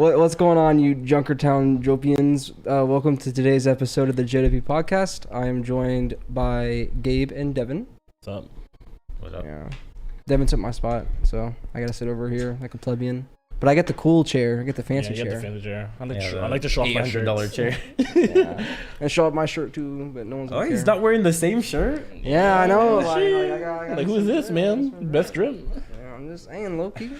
What's going on, you Junkertown Jopians? Welcome to today's episode of the JW podcast. I am joined by Gabe and Deven. What's up? What up? Yeah. Deven took my spot, so I gotta sit over here like a plebeian. But I get the cool chair. I get the fancy chair. Yeah, the fancy chair. I like to show off my $800 chair. Yeah. And show off my shirt too, but no one's gonna care. He's not wearing the same shirt? Yeah, I know. Like who is this, man? Best drip. Yeah, I'm just saying, low-key.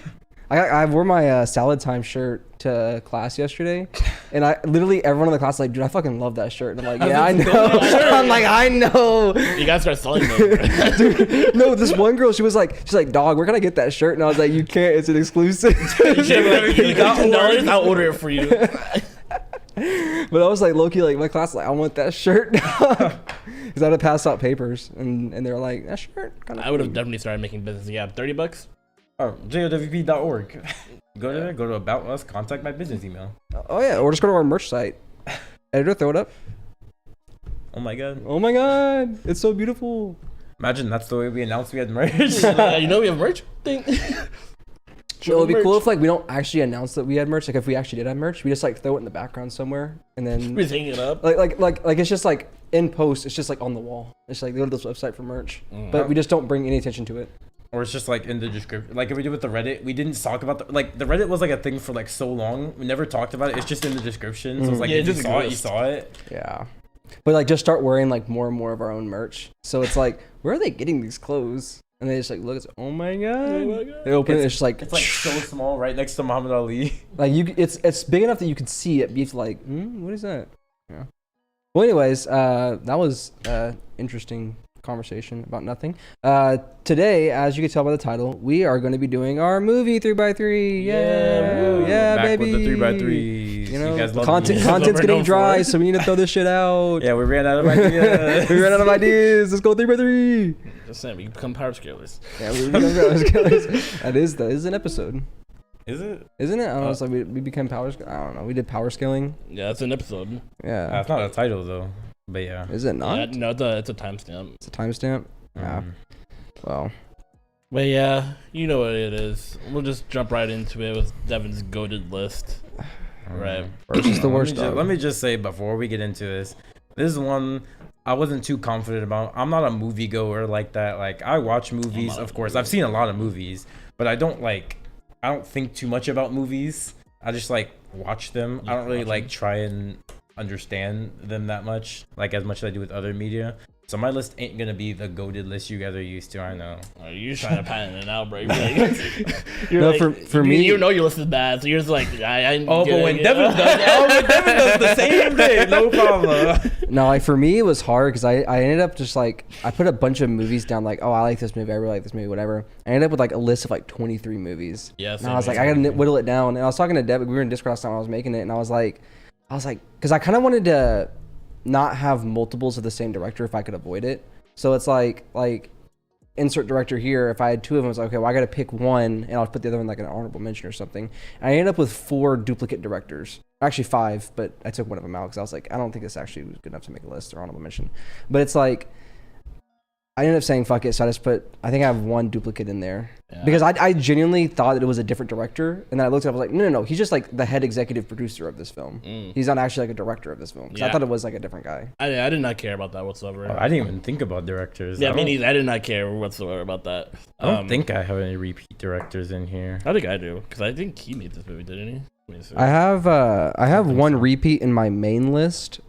I wore my salad time shirt to class yesterday, and I literally everyone in the class was like, dude, I fucking love that shirt. And I'm like, yeah, I know. I'm like, I know. You gotta start selling them. Dude, no, this one girl, she's like, dog, where can I get that shirt? And I was like, you can't. It's an exclusive. You got $10. I'll order it for you. But I was like, low-key, like my class, like, I want that shirt because I had to pass out papers, and they were like, that shirt. Kind of. I would have definitely started making business. Yeah, $30. Oh, jowp.org. Go there, go to About Us, contact my business email. Oh yeah, or just go to our merch site. Editor, throw it up. Oh my god. Oh my god, it's so beautiful. Imagine that's the way we announced we had merch. You know we have merch thing. It would be cool if like we don't actually announce that we had merch. Like if we actually did have merch, we just like throw it in the background somewhere, and then we hang it up. Like it's just like in post. It's just like on the wall. It's like go to this website for merch, but we just don't bring any attention to it. Or it's just like in the description. Like if we did with the Reddit, we didn't talk about the Reddit was like a thing for like so long. We never talked about it. It's just in the description. So it's like Yeah, you saw it. Yeah. But like just start wearing like more and more of our own merch. So it's like, where are they getting these clothes? And they just like look, it's oh my god. They open it, it's just like it's like so small, right next to Muhammad Ali. Like it's big enough that you can see it. Be like, what is that? Yeah. Well, anyways, that was interesting conversation about nothing. Today, as you can tell by the title, we are going to be doing our movie 3x3. Yeah, back baby. with the 3x3s. You know, you guys love content's getting dry, so we need to throw this shit out. Yeah, we ran out of ideas. We ran out of ideas. Let's go 3x3. Just saying, we become power scalers. Yeah, we become power scalers. That is an episode. Is it? Isn't it? I don't know. It's like we became power. I don't know. We did power scaling. Yeah, that's an episode. Yeah. That's not a title though. But yeah. Is it not? Yeah, no, it's a timestamp. It's a timestamp? Yeah. Well. But yeah, you know what it is. We'll just jump right into it with Deven's goated list. Right. Versus the worst. Let me just say before we get into this is one I wasn't too confident about. I'm not a movie goer like that. Like I watch movies, of course. I've seen a lot of movies, but I don't think too much about movies. I just like watch them. I don't really like try and understand them that much, like as much as I do with other media. So my list ain't gonna be the goated list you guys are used to. I know. Oh, you're trying to patent it out, bro. You're for me, you know your list is bad, so you're just like, but when Deven does the same thing, no problem. No, like for me, it was hard because I ended up just like I put a bunch of movies down. Like, oh, I like this movie. I really like this movie. Whatever. I ended up with like a list of like 23 movies. Yeah. And I was like, I gotta whittle it down. And I was talking to Deven. We were in Discord last time. I was making it, and I was like, because I kind of wanted to not have multiples of the same director if I could avoid it. So it's like insert director here. If I had two of them, it's like, okay, well, I got to pick one and I'll put the other one like an honorable mention or something. I ended up with 4 duplicate directors. Actually 5, but I took one of them out because I was like, I don't think this actually was good enough to make a list or honorable mention. But it's like, I ended up saying fuck it, so I think I have 1 duplicate in there. Yeah. Because I genuinely thought that it was a different director, and then I looked at it, I was like, no, he's just like the head executive producer of this film. He's not actually like a director of this film. Because I thought it was like a different guy. I did not care about that whatsoever. I didn't even think about directors. Yeah, me neither. I did not care whatsoever about that. I don't think I have any repeat directors in here. I think I do, because I think he made this movie, didn't he? I have 1 repeat in my main list.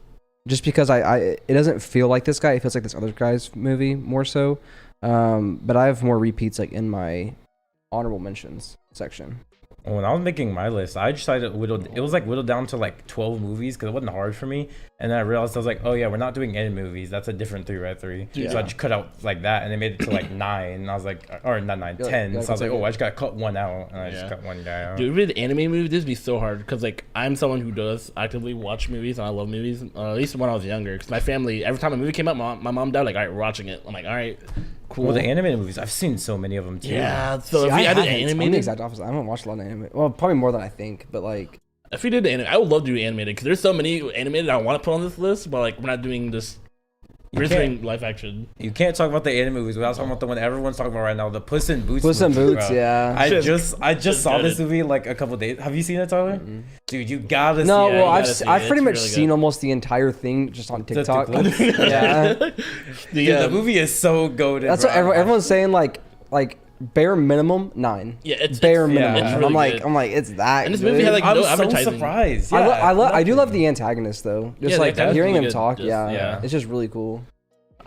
Just because it doesn't feel like this guy, it feels like this other guy's movie more so. But I have more repeats like in my honorable mentions section. When I was making my list, I decided it was like whittled down to like 12 movies because it wasn't hard for me. And then I realized I was like, oh yeah, we're not doing any movies. That's a different 3x3. Yeah. So I just cut out like that, and they made it to like 9. And I was like, or not 9, 10. So I was like, oh, I just got to cut 1 out, and I just cut 1 guy out. Dude, with anime movies, this would be so hard because like I'm someone who does actively watch movies, and I love movies. At least when I was younger, because my family, every time a movie came out, my mom died like, all right, we're watching it. I'm like, all right. Cool. Well, the animated movies, I've seen so many of them too. Yeah, so if we added animated, I'm the exact opposite. I haven't watched a lot of anime. Well, probably more than I think, but like, if we did the anime, I would love to do animated because there's so many animated I want to put on this list, but like we're not doing this Brisbane live action. You can't talk about the anime movies without talking about the one everyone's talking about right now, the Puss in Boots. Puss in movie, Boots, bro. yeah. I just saw this movie like a couple days. Have you seen it, Tyler? Dude, you gotta No, see it. well, gotta I've see it. pretty It's much really seen good. almost the entire thing just on TikTok. TikTok. Yeah, Dude, the movie is so goated. that's bro. what everyone's saying. Like bare minimum 9. Yeah, it's bare it's, minimum. It's really I'm like, it's that. And this good. movie had like I'm no so advertising. surprised. Yeah, I do love the antagonist though. Just Yeah, like that's hearing really him good. talk. Just- yeah. It's just really cool.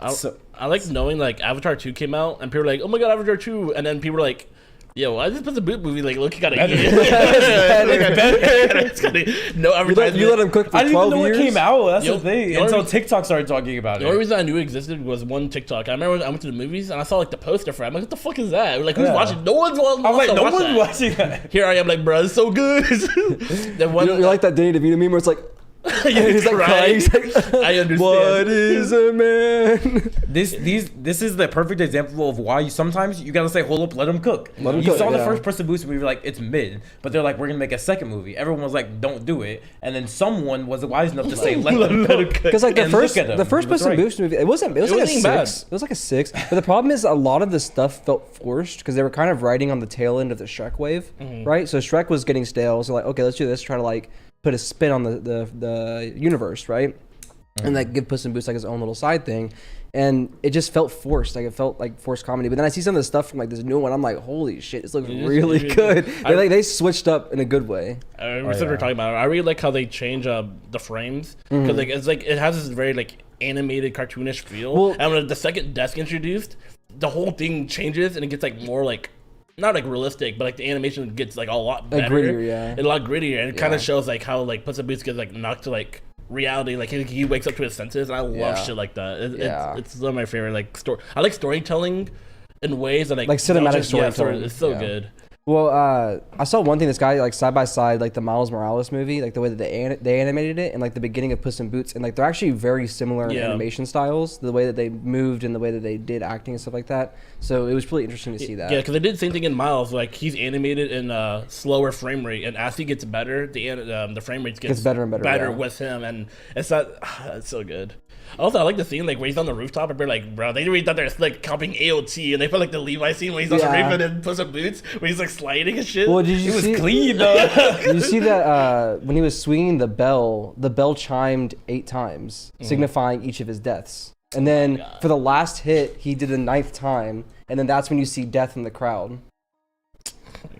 I like knowing like Avatar 2 came out and people were like, oh my god, Avatar 2, and then people were like, yo, why is this Puss in Boots movie like looking kind of no advertising. You let him cook for I didn't 12 even know years. it came out. That's Yo, the thing. the only Until reason- TikTok started talking about The only it. reason I knew it existed was one TikTok. I remember when I went to the movies and I saw like the poster for it. I'm like, what the fuck is that? Like, who's Yeah. watching? No one's watching. I'm like, no watch one's that. watching that. Here I am, like, bro, it's so good. Then one, You like that Danny DeVito meme where it's like, he's like crying. He's like, I understand. What is a man? This is the perfect example of why sometimes you gotta say, hold up, let him cook. Let him You cook, saw the yeah. first Puss in Boots movie, like it's mid, but they're like, we're gonna make a second movie. Everyone was like, don't do it, and then someone was wise enough to say, let him cook. Because like the And look first at him. Puss He was in right. Boots movie, it was like a wasn't 6. bad. It was like a 6. But the problem is a lot of the stuff felt forced because they were kind of riding on the tail end of the Shrek wave, right? So Shrek was getting stale. So like, okay, let's do this. Try to like put a spin on the universe, right? And like give Puss in Boots like his own little side thing. And it just felt forced. Like it felt like forced comedy. But then I see some of the stuff from like this new one. I'm like, holy shit, this looks It is really really good. good. They switched up in a good way. We Oh, said we were yeah. talking about it. I really like how they change the frames because like it's like it has this very like animated cartoonish feel. Well- and when the second desk introduced, the whole thing changes and it gets like more like not like realistic, but like the animation gets like a lot better, grittier, yeah. a lot grittier, and it kind Yeah. of shows like how like Puss in Boots gets like knocked to like reality, like he wakes up to his senses, and I love Yeah. shit like that. Yeah. It's one of my favorite like story. I like storytelling in ways that like cinematic don't just- storytelling. it's so Yeah. good. Well, I saw one thing. This guy like side by side, like the Miles Morales movie, like the way that they animated it, and like the beginning of Puss in Boots, and like they're actually very similar in Yeah. animation styles, the way that they moved and the way that they did acting and stuff like that. So it was really interesting to see that. Yeah, because they did the same thing in Miles. Like he's animated in a slower frame rate, and as he gets better, the frame rate gets better and better, yeah. with him, and it's not. It's so good. Also, I like the scene like where he's on the rooftop, and they're like, bro, they really thought they're like copying AOT, and they put like the Levi scene where he's on the Yeah. roof and then Puss in Boots, where he's like sliding and shit. Well, did you It was see? clean though. Did you see that when he was swinging the bell chimed 8 times, signifying each of his deaths. And then for the last hit, he did the 9th time, and then that's when you see death in the crowd.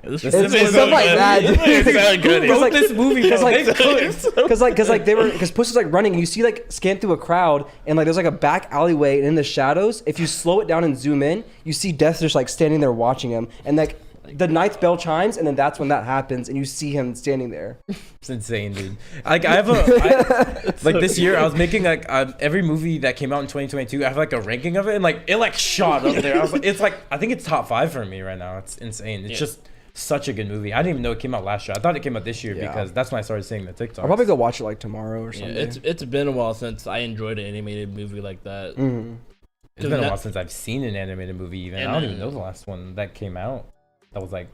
It's It's stuff like that, dude. It's so good. Who wrote like- this movie? Because bro? like, They could. because Puss is like running, and you see like scan through a crowd, and like there's like a back alleyway, and in the shadows, if you slow it down and zoom in, you see Death just like standing there watching him, and like the 9th bell chimes, and then that's when that happens, and you see him standing there. It's insane, dude. Like like this year, I was making like every movie that came out in 2022. I have like a ranking of it, and like it like shot up there. I was like, it's like I think it's top 5 for me right now. It's insane. It's just such a good movie. I didn't even know it came out last year. I thought it came out this year Yeah. because that's when I started seeing the TikTok. I'll probably go watch it like tomorrow or Yeah, something. it's been a while since I enjoyed an animated movie like that. It's been a while since I've seen an animated movie. Even And I don't then- even know the last one that came out. That was like,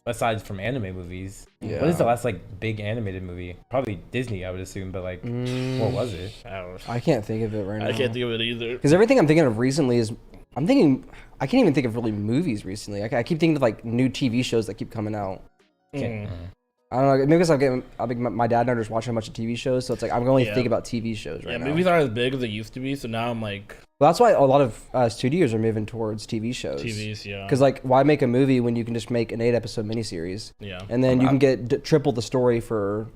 aside from anime movies, Yeah. what is the last like big animated movie? Probably Disney, I would assume. But like, what was it? I can't think of it right now. I can't think of it either. Because everything I'm thinking of recently is, I can't even think of really movies recently. I keep thinking of like new TV shows that keep coming out. Can't- I don't know, maybe because my dad and I are just watching a bunch of TV shows, so it's like I'm only Yeah. thinking about TV shows right Yeah, now. movies aren't as big as they used to be, so now I'm like Well, that's why a lot of studios are moving towards TV shows. TVs, yeah. Because like, why make a movie when you can just make an 8-episode miniseries, Yeah. and then you can get triple the story for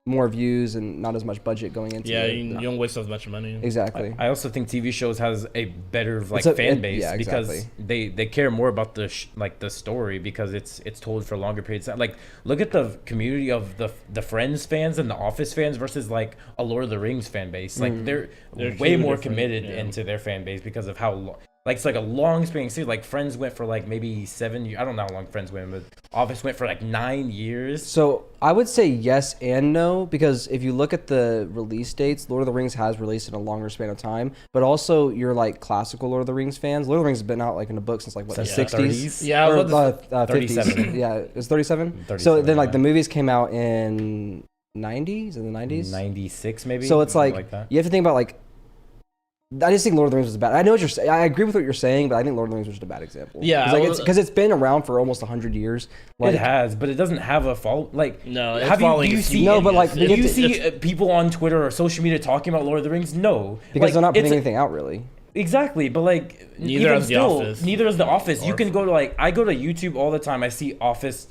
more views and not as much budget going into Yeah, it. you don't waste as much money. Exactly. I also think TV shows has a better like It's fan base yeah, because exactly. they care more about the the story because it's told for longer periods of time. Like look at the community of the Friends fans and the Office fans versus like a Lord of the Rings fan base. Like they're They're way two more different, committed yeah. into their fan base because of how like it's like a long spanning series. Like Friends went for like maybe 7 years. I don't know how long Friends went, but Office went for like 9 years. So I would say yes and no, because if you look at the release dates, Lord of the Rings has released in a longer span of time, but also you're like classical Lord of the Rings fans. Lord of the Rings has been out like in a book since like what, the Since the 60s? 30s? Yeah, I Or, was about to 37. Yeah, it was 37? So 37, then like yeah. the movies came out in 90s, in the 90s? 96 maybe. So it's something like, that. you have to think about like I just think Lord of the Rings was bad. I know what you're saying. I agree with what you're saying, but I think Lord of the Rings was just a bad example. Yeah, because it's been around for almost 100 years. It has, but it doesn't have a follow. Like, no, it's have following you its see? No, but like, Do you see people on Twitter or social media talking about Lord of the Rings? No, because like, they're not putting anything out really. Exactly, but like neither is The Office. Neither is The Office. You can go to like I go to YouTube all the time. I see Office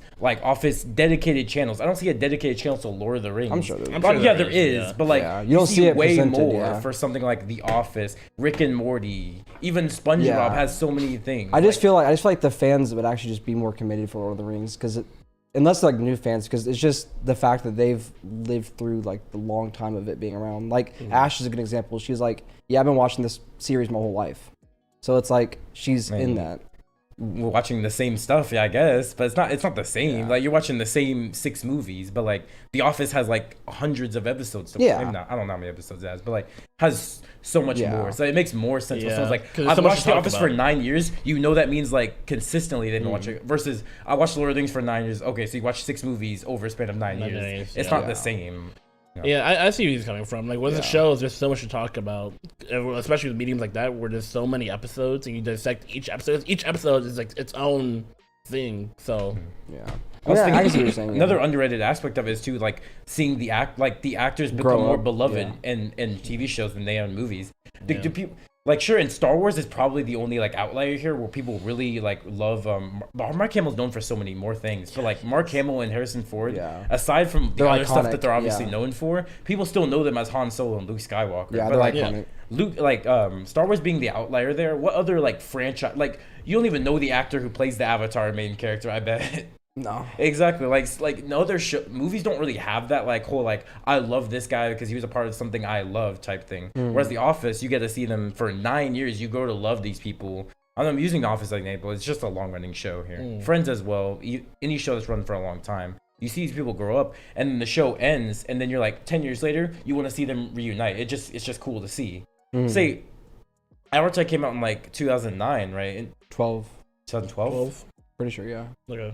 dedicated channels. I don't see a dedicated channel to Lord of the Rings. I'm sure there is. There is, but like you don't see it way presented, more for something like The Office, Rick and Morty, even SpongeBob has so many things. I just feel like the fans would actually just be more committed for Lord of the Rings because unless like new fans, because it's just the fact that they've lived through like the long time of it being around. Like Ash is a good example. She's like, yeah, I've been watching this series my whole life, so it's like she's in that. We're watching the same stuff, yeah, I guess, but it's not the same. Yeah. Like you're watching the same 6 movies, but like The Office has like hundreds of episodes. I don't know how many episodes it has, but like has so much more. So it makes more sense. So it's like I've watched The Office for 9 years. You know that means like consistently they've been watching. Versus I watched Lord of the Rings for 9 years. Okay, so you watch 6 movies over a span of 9 years. It's not the same. Yeah, I see where he's coming from. Like with the shows, there's so much to talk about, especially with mediums like that, where there's so many episodes and you dissect each episode. Each episode is like its own thing. So I was thinking, I see what you're saying. Another underrated aspect of it is too, like seeing the actors become more beloved in TV shows than they are in movies. Do people? Like, sure, in Star Wars is probably the only like outlier here where people really like love. Mark Hamill's known for so many more things, but like Mark Hamill and Harrison Ford, aside from the other stuff that they're obviously known for, people still know them as Han Solo and Luke Skywalker. Yeah, but like iconic. Luke, Star Wars being the outlier there. What other like franchise? Like, you don't even know the actor who plays the Avatar main character. I bet. No. Exactly. Like no other movies don't really have that like whole like I love this guy because he was a part of something I love type thing. Whereas The Office, you get to see them for 9 years. You grow to love these people. I'm using The Office as an example. It's just a long running show here. Friends as well. Any show that's run for a long time. You see these people grow up, and then the show ends, and then you're like 10 years later, you want to see them reunite. It's just cool to see. Say, Avatar came out in like 2009, right? In 2012. Pretty sure, yeah. Okay.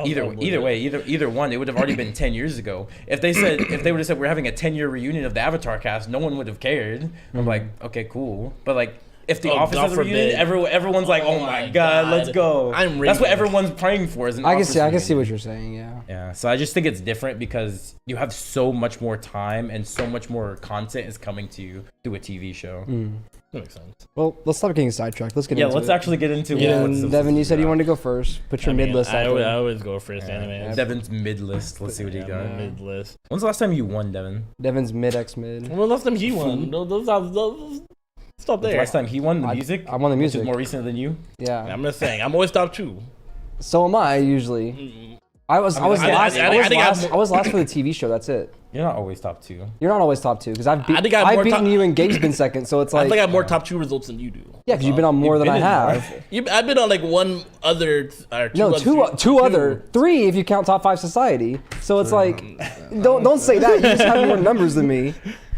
Either one, it would have already been 10 years ago. If they would have said we're having a 10-year reunion of the Avatar cast, no one would have cared. I'm like, okay, cool. But like, if The Office has a reunion, everyone's like, oh my god, let's go. That's what everyone's praying for. Is an I can see what you're saying. Yeah. Yeah. So I just think it's different because you have so much more time and so much more content is coming to you through a TV show. That makes sense. Well, let's stop getting sidetracked. Let's get into it. Let's actually get into it. Devin, you said you wanted to go first. Put your mid list. I always go first. Anime. Devin's mid list. Let's see what he got. Mid list. When's the last time you won, Devin? Devin's mid x mid. When the last time he won? Stop there. The last time he won the music. I won the music. Which is more recent than you. Yeah. I'm just saying. I'm always top 2. So am I usually. I was last for the TV show. That's it. You're not always top 2. You're not always top 2 because I've beaten you and Gabe's been second. So it's like I think I have more top 2 results than you do. Yeah, because you've been on more than I have. I've been on like one other. Two other, 3 if you count top 5 society. So it's like, don't say that. You just have more numbers than me.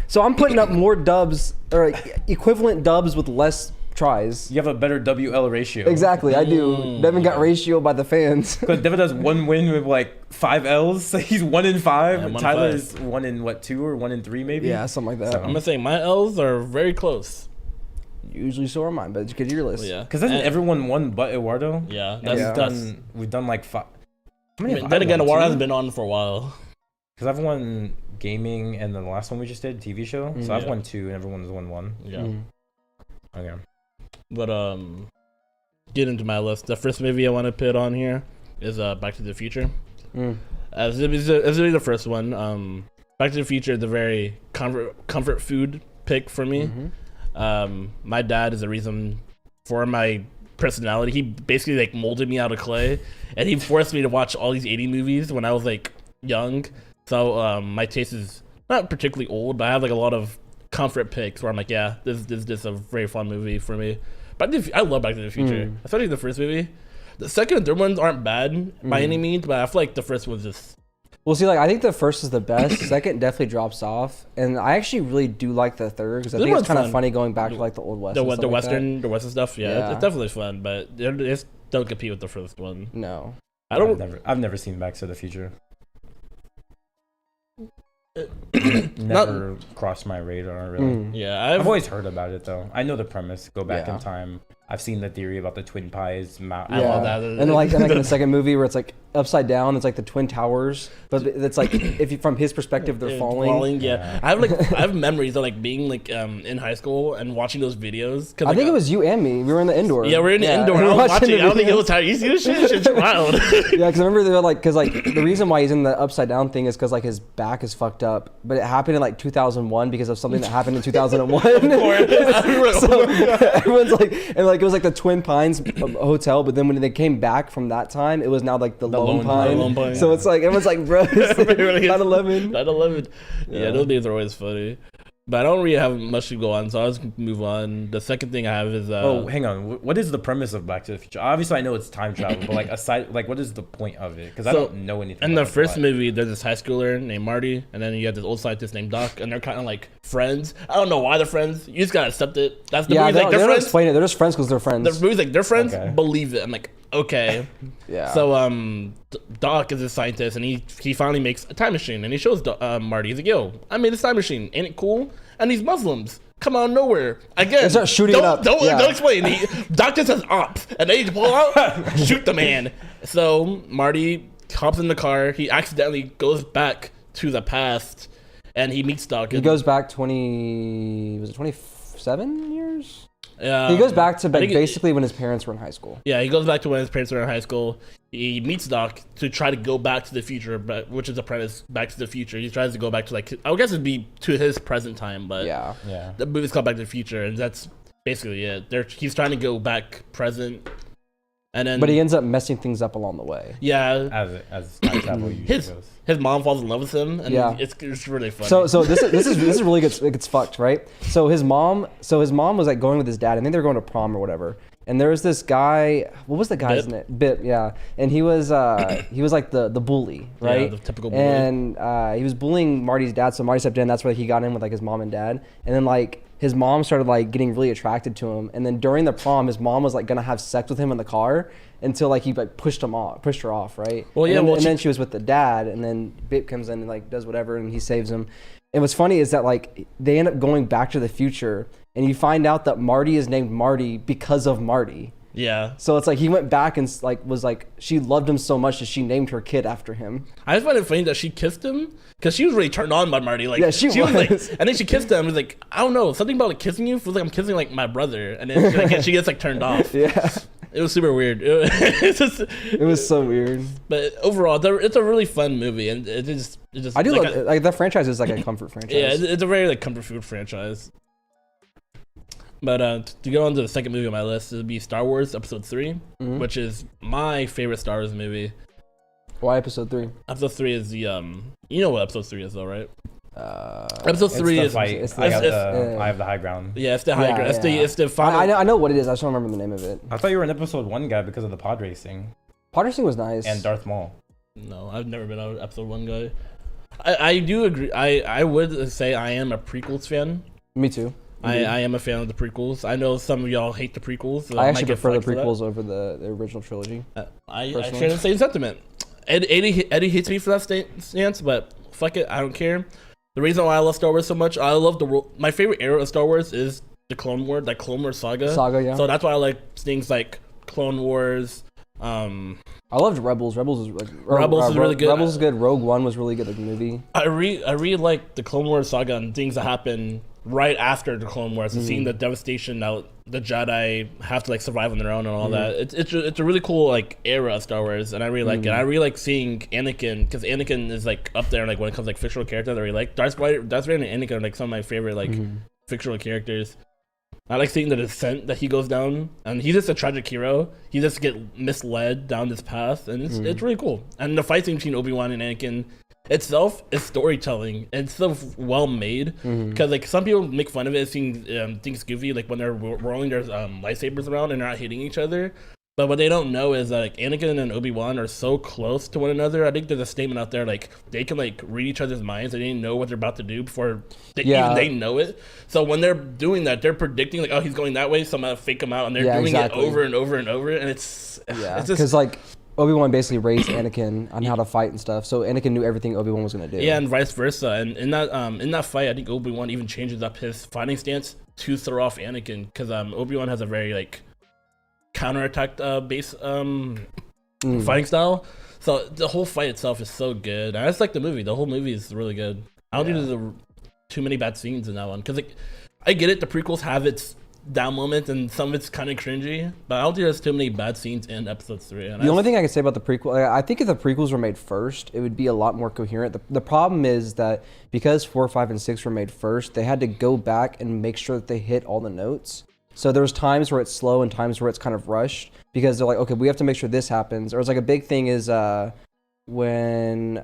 So I'm putting up more dubs or equivalent dubs with less tries. You have a better WL ratio. Exactly, I do. Devin got ratio by the fans. Because Devin has 1 win with like 5 L's. So he's 1 in 5. Yeah, Tyler is 1 in 2 or 1 in 3 maybe. Yeah, something like that. So I'm gonna say my L's are very close. Usually so are mine, but it's good your list. Yeah. Because hasn't everyone won but Eduardo? Yeah. We've done like 5. Then again, Eduardo hasn't been on for a while. Because I've won gaming and then the last one we just did, TV show. So I've won 2 and everyone's won 1. Yeah. Okay. But get into my list. The first movie I want to put on here is Back to the Future. As it is the first one. Back to the Future is a very comfort food pick for me. My dad is the reason for my personality. He basically like molded me out of clay, and he forced me to watch all these 80 movies when I was like young. So my taste is not particularly old, but I have like a lot of comfort picks where I'm like, yeah, this is a very fun movie for me. But I love Back to the Future, especially the first movie. The second and third ones aren't bad by any means, but I feel like the first one's just. Well, see, like I think the first is the best. Second definitely drops off, and I actually really do like the third because I think it's kind of funny going back to like the old west. The western stuff, yeah. It's definitely fun, but it just don't compete with the first one. No, I've never seen Back to the Future. Never crossed my radar, really. Yeah, I've always heard about it, though. I know the premise. Go back Yeah. in time. I've seen the theory about the twin pies. I love that. And like in the second movie where it's like upside down, it's like the twin towers, but it's like if you, from his perspective they're falling. Yeah. I have memories of like being like in high school and watching those videos. I think it was you and me. We were in the indoor. Yeah, we're in the indoor. and I we were was watching. the I don't think it videos. was how you see this shit. Shit's wild. Yeah, because I remember they were like, because like the reason why he's in the upside down thing is because like his back is fucked up, but it happened in like 2001 because of something that happened in 2001. So everyone's like, and like it was like the Twin Pines hotel, but then when they came back from that time, it was now like the Lone Pine. So it's like everyone's like, bro, 9/11. 9/11. Yeah, those days are always funny. But I don't really have much to go on, so I'll just move on. The second thing I have is oh, hang on. What is the premise of Back to the Future? Obviously, I know it's time travel, but like aside, like what is the point of it? Because I don't know anything. In the first movie, there's this high schooler named Marty, and then you have this old scientist named Doc, and they're kind of like friends. I don't know why they're friends. You just gotta accept it. That's the movie's like they they're don't friends. explain it. They're just friends because they're friends. The movie's like they're friends. Okay. Believe it. I'm like, okay. Yeah. So Doc is a scientist, and he finally makes a time machine, and he shows Marty. He's like, yo, I made this time machine. Ain't it cool? And these Muslims come out of nowhere again. They start shooting it up. Don't explain. Doc just says ops, and they pull out, shoot the man. So Marty hops in the car. He accidentally goes back to the past, and he meets Doc. He goes back 27 years? Yeah, He goes back to think basically when his parents were in high school. Yeah, he goes back to when his parents were in high school. He meets Doc to try to go back to the future, which is the premise. Back to the Future. He tries to go back to like I guess it'd be to his present time, but Yeah. the movie's called Back to the Future, and that's basically it. He's trying to go back present, and then But he ends up messing things up along the way. yeah, As time travel usually goes. his mom falls in love with him, and Yeah. it's really funny. So this is really good. It gets fucked, right? So his mom was like going with his dad. I think they were going to prom or whatever. And there was this guy. What was the guy's name? Bip, yeah. And he was like the bully, right? Yeah, the typical bully. And he was bullying Marty's dad. So Marty stepped in. That's why he got in with like his mom and dad. And then like his mom started like getting really attracted to him. And then during the prom, his mom was like gonna have sex with him in the car until like he like pushed her off, right? Well, yeah. And then she was with the dad, and then Bip comes in and like does whatever, and he saves him. And what's funny is that like they end up going back to the future, and you find out that Marty is named Marty because of Marty. yeah, So it's like he went back and like was like she loved him so much that she named her kid after him. I just find it funny that she kissed him because she was really turned on by Marty. Like Yeah, she was like, was. and then she kissed him. It was like I don't know, something about like kissing you feels like I'm kissing like my brother, and then like, she gets like turned off. Yeah, It was super weird. It's just, it was so weird. but overall, it's a really fun movie, and it just I do like love like that franchise is like a comfort franchise. yeah, it's a very like comfort food franchise. But to go on to the second movie on my list, it would be Star Wars Episode 3, which is my favorite Star Wars movie. Why episode 3? Episode 3 is the you know what Episode 3 is though, right? Episode 3 is I it's have the- I have the high ground. yeah, it's the high ground. It's the final. I know what it is. I just don't remember the name of it. I thought you were an episode 1 guy because of the pod racing Pod racing was nice. and Darth Maul. No, I've never been an Episode 1 guy. I do agree. I would say I am a prequels fan. Me too. I am a fan of the prequels. I know some of y'all hate the prequels. So I might actually get prefer the flack for that. prequels over the original trilogy. I personally. share the same sentiment. Eddie hates me for that stance, but fuck it, I don't care. The reason why I love Star Wars so much, I love my favorite era of Star Wars is the Clone Wars, like Clone Wars saga. Yeah. So that's why I like things like Clone Wars. I loved Rebels. Rebels is like Rebels is really good. Rebels is good. Rogue One was really good, like the movie. I really like the Clone Wars saga and things that happen right after the Clone Wars, and seeing the devastation that the Jedi have to like survive on their own and all that. It's a really cool like era of Star Wars, and I really like it. I really like seeing Anakin because Anakin is like up there like when it comes to, like fictional characters. I really like Darth Vader and Anakin are like some of my favorite like fictional characters. I like seeing the descent that he goes down, and he's just a tragic hero. He just get misled down this path, and it's really cool. And the fight scene between Obi-Wan and Anakin itself is storytelling. It's so well made because like some people make fun of it, seeing things goofy, like when they're rolling their lightsabers around and they're not hitting each other. But what they don't know is that like Anakin and Obi-Wan are so close to one another. I think there's a statement out there like they can like read each other's minds. They didn't know what they're about to do before even they know it. So when they're doing that, they're predicting like, oh, he's going that way, so I'm gonna fake him out, and they're doing it over and over and over. And it's just because like Obi-Wan basically raised Anakin on how to fight and stuff. So Anakin knew everything Obi-Wan was gonna do. Yeah, and vice versa. And in that fight, I think Obi-Wan even changes up his fighting stance to throw off Anakin, because Obi-Wan has a very like counterattack base fighting style. So the whole fight itself is so good. I just like the movie. The whole movie is really good. I don't think there's too many bad scenes in that one, because like I get it, the prequels have its down moments and some of it's kind of cringy, but I don't think there's too many bad scenes in episode 3. And the only thing I can say about the prequel, I think if the prequels were made first, it would be a lot more coherent. The problem is that because 4, 5, and 6 were made first, they had to go back and make sure that they hit all the notes. So there's times where it's slow and times where it's kind of rushed, because they're like, okay, we have to make sure this happens. Or it's like a big thing is when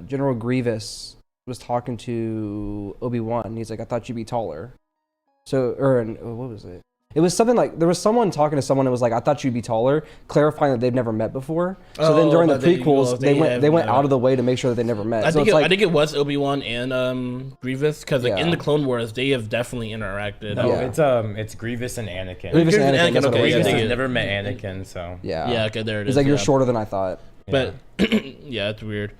General Grievous was talking to Obi-Wan, he's like, I thought you'd be taller. So, what was it? It was something like, there was someone talking to someone that was like, I thought you'd be taller, clarifying that they've never met before. So then during the prequels, they went out of the way to make sure that they never met. I think it was Obi-Wan and Grievous, because like in the Clone Wars, they have definitely interacted. No, it's Grievous and Anakin. Grievous and Anakin. Okay, Grievous has never met Anakin, so. Yeah, okay, there it is. It's like, you're shorter than I thought. But, yeah, it's weird.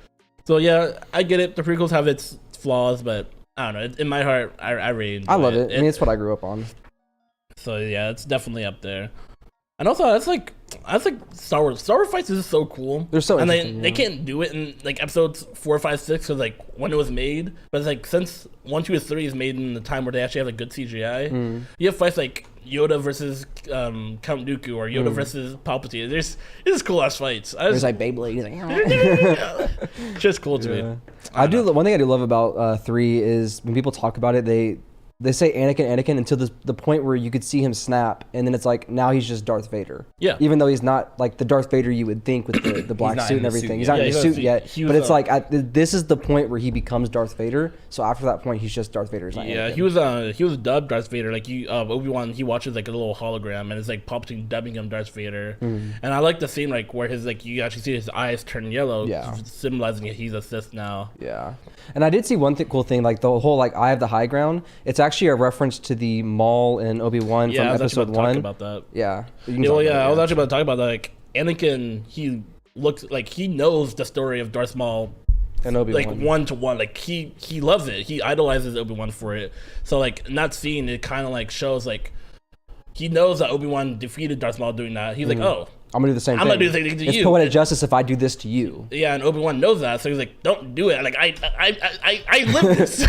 So yeah, I get it. The prequels have its flaws, but I don't know. In my heart, I really enjoy it. I love it. I mean, it's what I grew up on. So yeah, it's definitely up there. And also, that's like Star Wars. Star Wars fights is so cool. They're so interesting. And they can't do it in like episodes 4, 5, 6, because like when it was made. But it's like since 1, 2, and 3 is made in the time where they actually have like good CGI. You have fights like Yoda versus Count Dooku, or Yoda versus Palpatine. There's cool ass fights. There's like Beyblade. He's like, it's just cool to me. I do. One thing I do love about 3 is when people talk about it, they say Anakin until the point where you could see him snap, and then it's like now he's just Darth Vader. Yeah. Even though he's not like the Darth Vader you would think with the black suit and everything. He's not in the suit yet. But it's like this is the point where he becomes Darth Vader. So after that point, he's just Darth Vader. Yeah, he was dubbed Darth Vader. Like Obi-Wan, he watches like a little hologram, and it's like Palpatine dubbing him Darth Vader. And I like the scene like where his like you actually see his eyes turn yellow, symbolizing that he's a Sith now. Yeah. And I did see one cool thing, like the whole like Eye of the High Ground. It's actually a reference to the Maul in Obi-Wan from episode 1. Talk about that. Yeah. I was actually about to talk about that. Like Anakin, he looks like he knows the story of Darth Maul. And Obi-Wan. Like 1-to-1, like he loves it. He idolizes Obi-Wan for it. So like in that scene, it kind of like shows like he knows that Obi-Wan defeated Darth Maul doing that. He's like, oh, I'm gonna do the same thing. I'm gonna do the same thing to you. It's poetic justice if I do this to you. Yeah, and Obi-Wan knows that, so he's like, don't do it. Like I live this.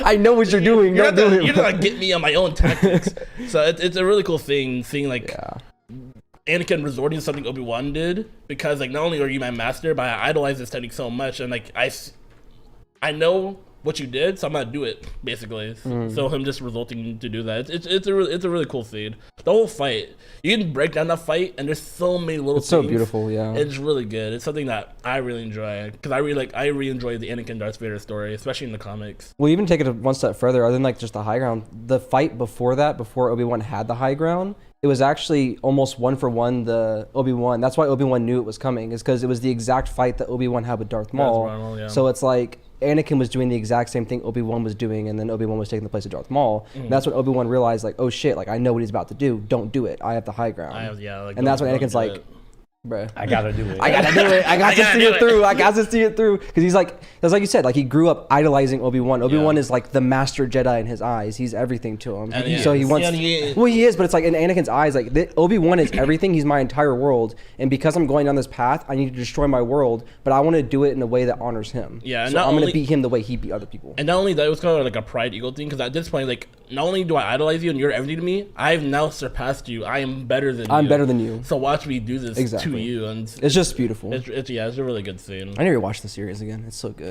I know what you're doing. You're not gonna get me on my own tactics. So it's a really cool thing seeing like Anakin resorting to something Obi-Wan did, because like not only are you my master, but I idolize this technique so much, and like I know what you did, so I'm gonna do it basically. So him just resulting to do that, it's a really cool scene. The whole fight, you can break down that fight, and there's so many little. It's so beautiful, yeah. It's really good. It's something that I really enjoy, because I really enjoy the Anakin Darth Vader story, especially in the comics. Well, even take it one step further, other than like just the high ground, the fight before that, before Obi-Wan had the high ground, it was actually almost 1-for-1 the Obi-Wan. That's why Obi-Wan knew it was coming, is because it was the exact fight that Obi-Wan had with Darth Maul. So it's like Anakin was doing the exact same thing Obi-Wan was doing, and then Obi-Wan was taking the place of Darth Maul. And that's when Obi-Wan realized, like, oh shit, like I know what he's about to do. Don't do it. I have the high ground. And that's when Anakin's like, bruh, I gotta do it. I gotta do it. I got to see it through. I got to see it through. Because he's like, that's like you said, like he grew up idolizing Obi-Wan. Obi-Wan is like the master Jedi in his eyes. He's everything to him. So he wants. Well, he is, but it's like in Anakin's eyes, like Obi-Wan is everything. He's my entire world. And because I'm going down this path, I need to destroy my world. But I want to do it in a way that honors him. Yeah. So I'm gonna beat him the way he beat other people. And not only that, it was kind of like a pride ego thing. Because at this point, like, not only do I idolize you and you're everything to me, I've now surpassed you. I am better than you. I'm better than you. So watch me do this to you. And it's just beautiful. It's a really good scene. I need to rewatch the series again. It's so good.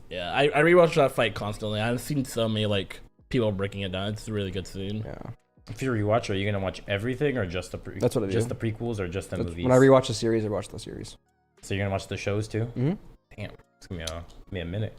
Yeah, I rewatch that fight constantly. I've seen so many like people breaking it down. It's a really good scene. Yeah. If you rewatch, are you gonna watch everything or just That's what I do. Just the prequels or just the movies? When I rewatch the series, I watch the series. So you're gonna watch the shows too? Mm-hmm. Damn, it's gonna be a minute.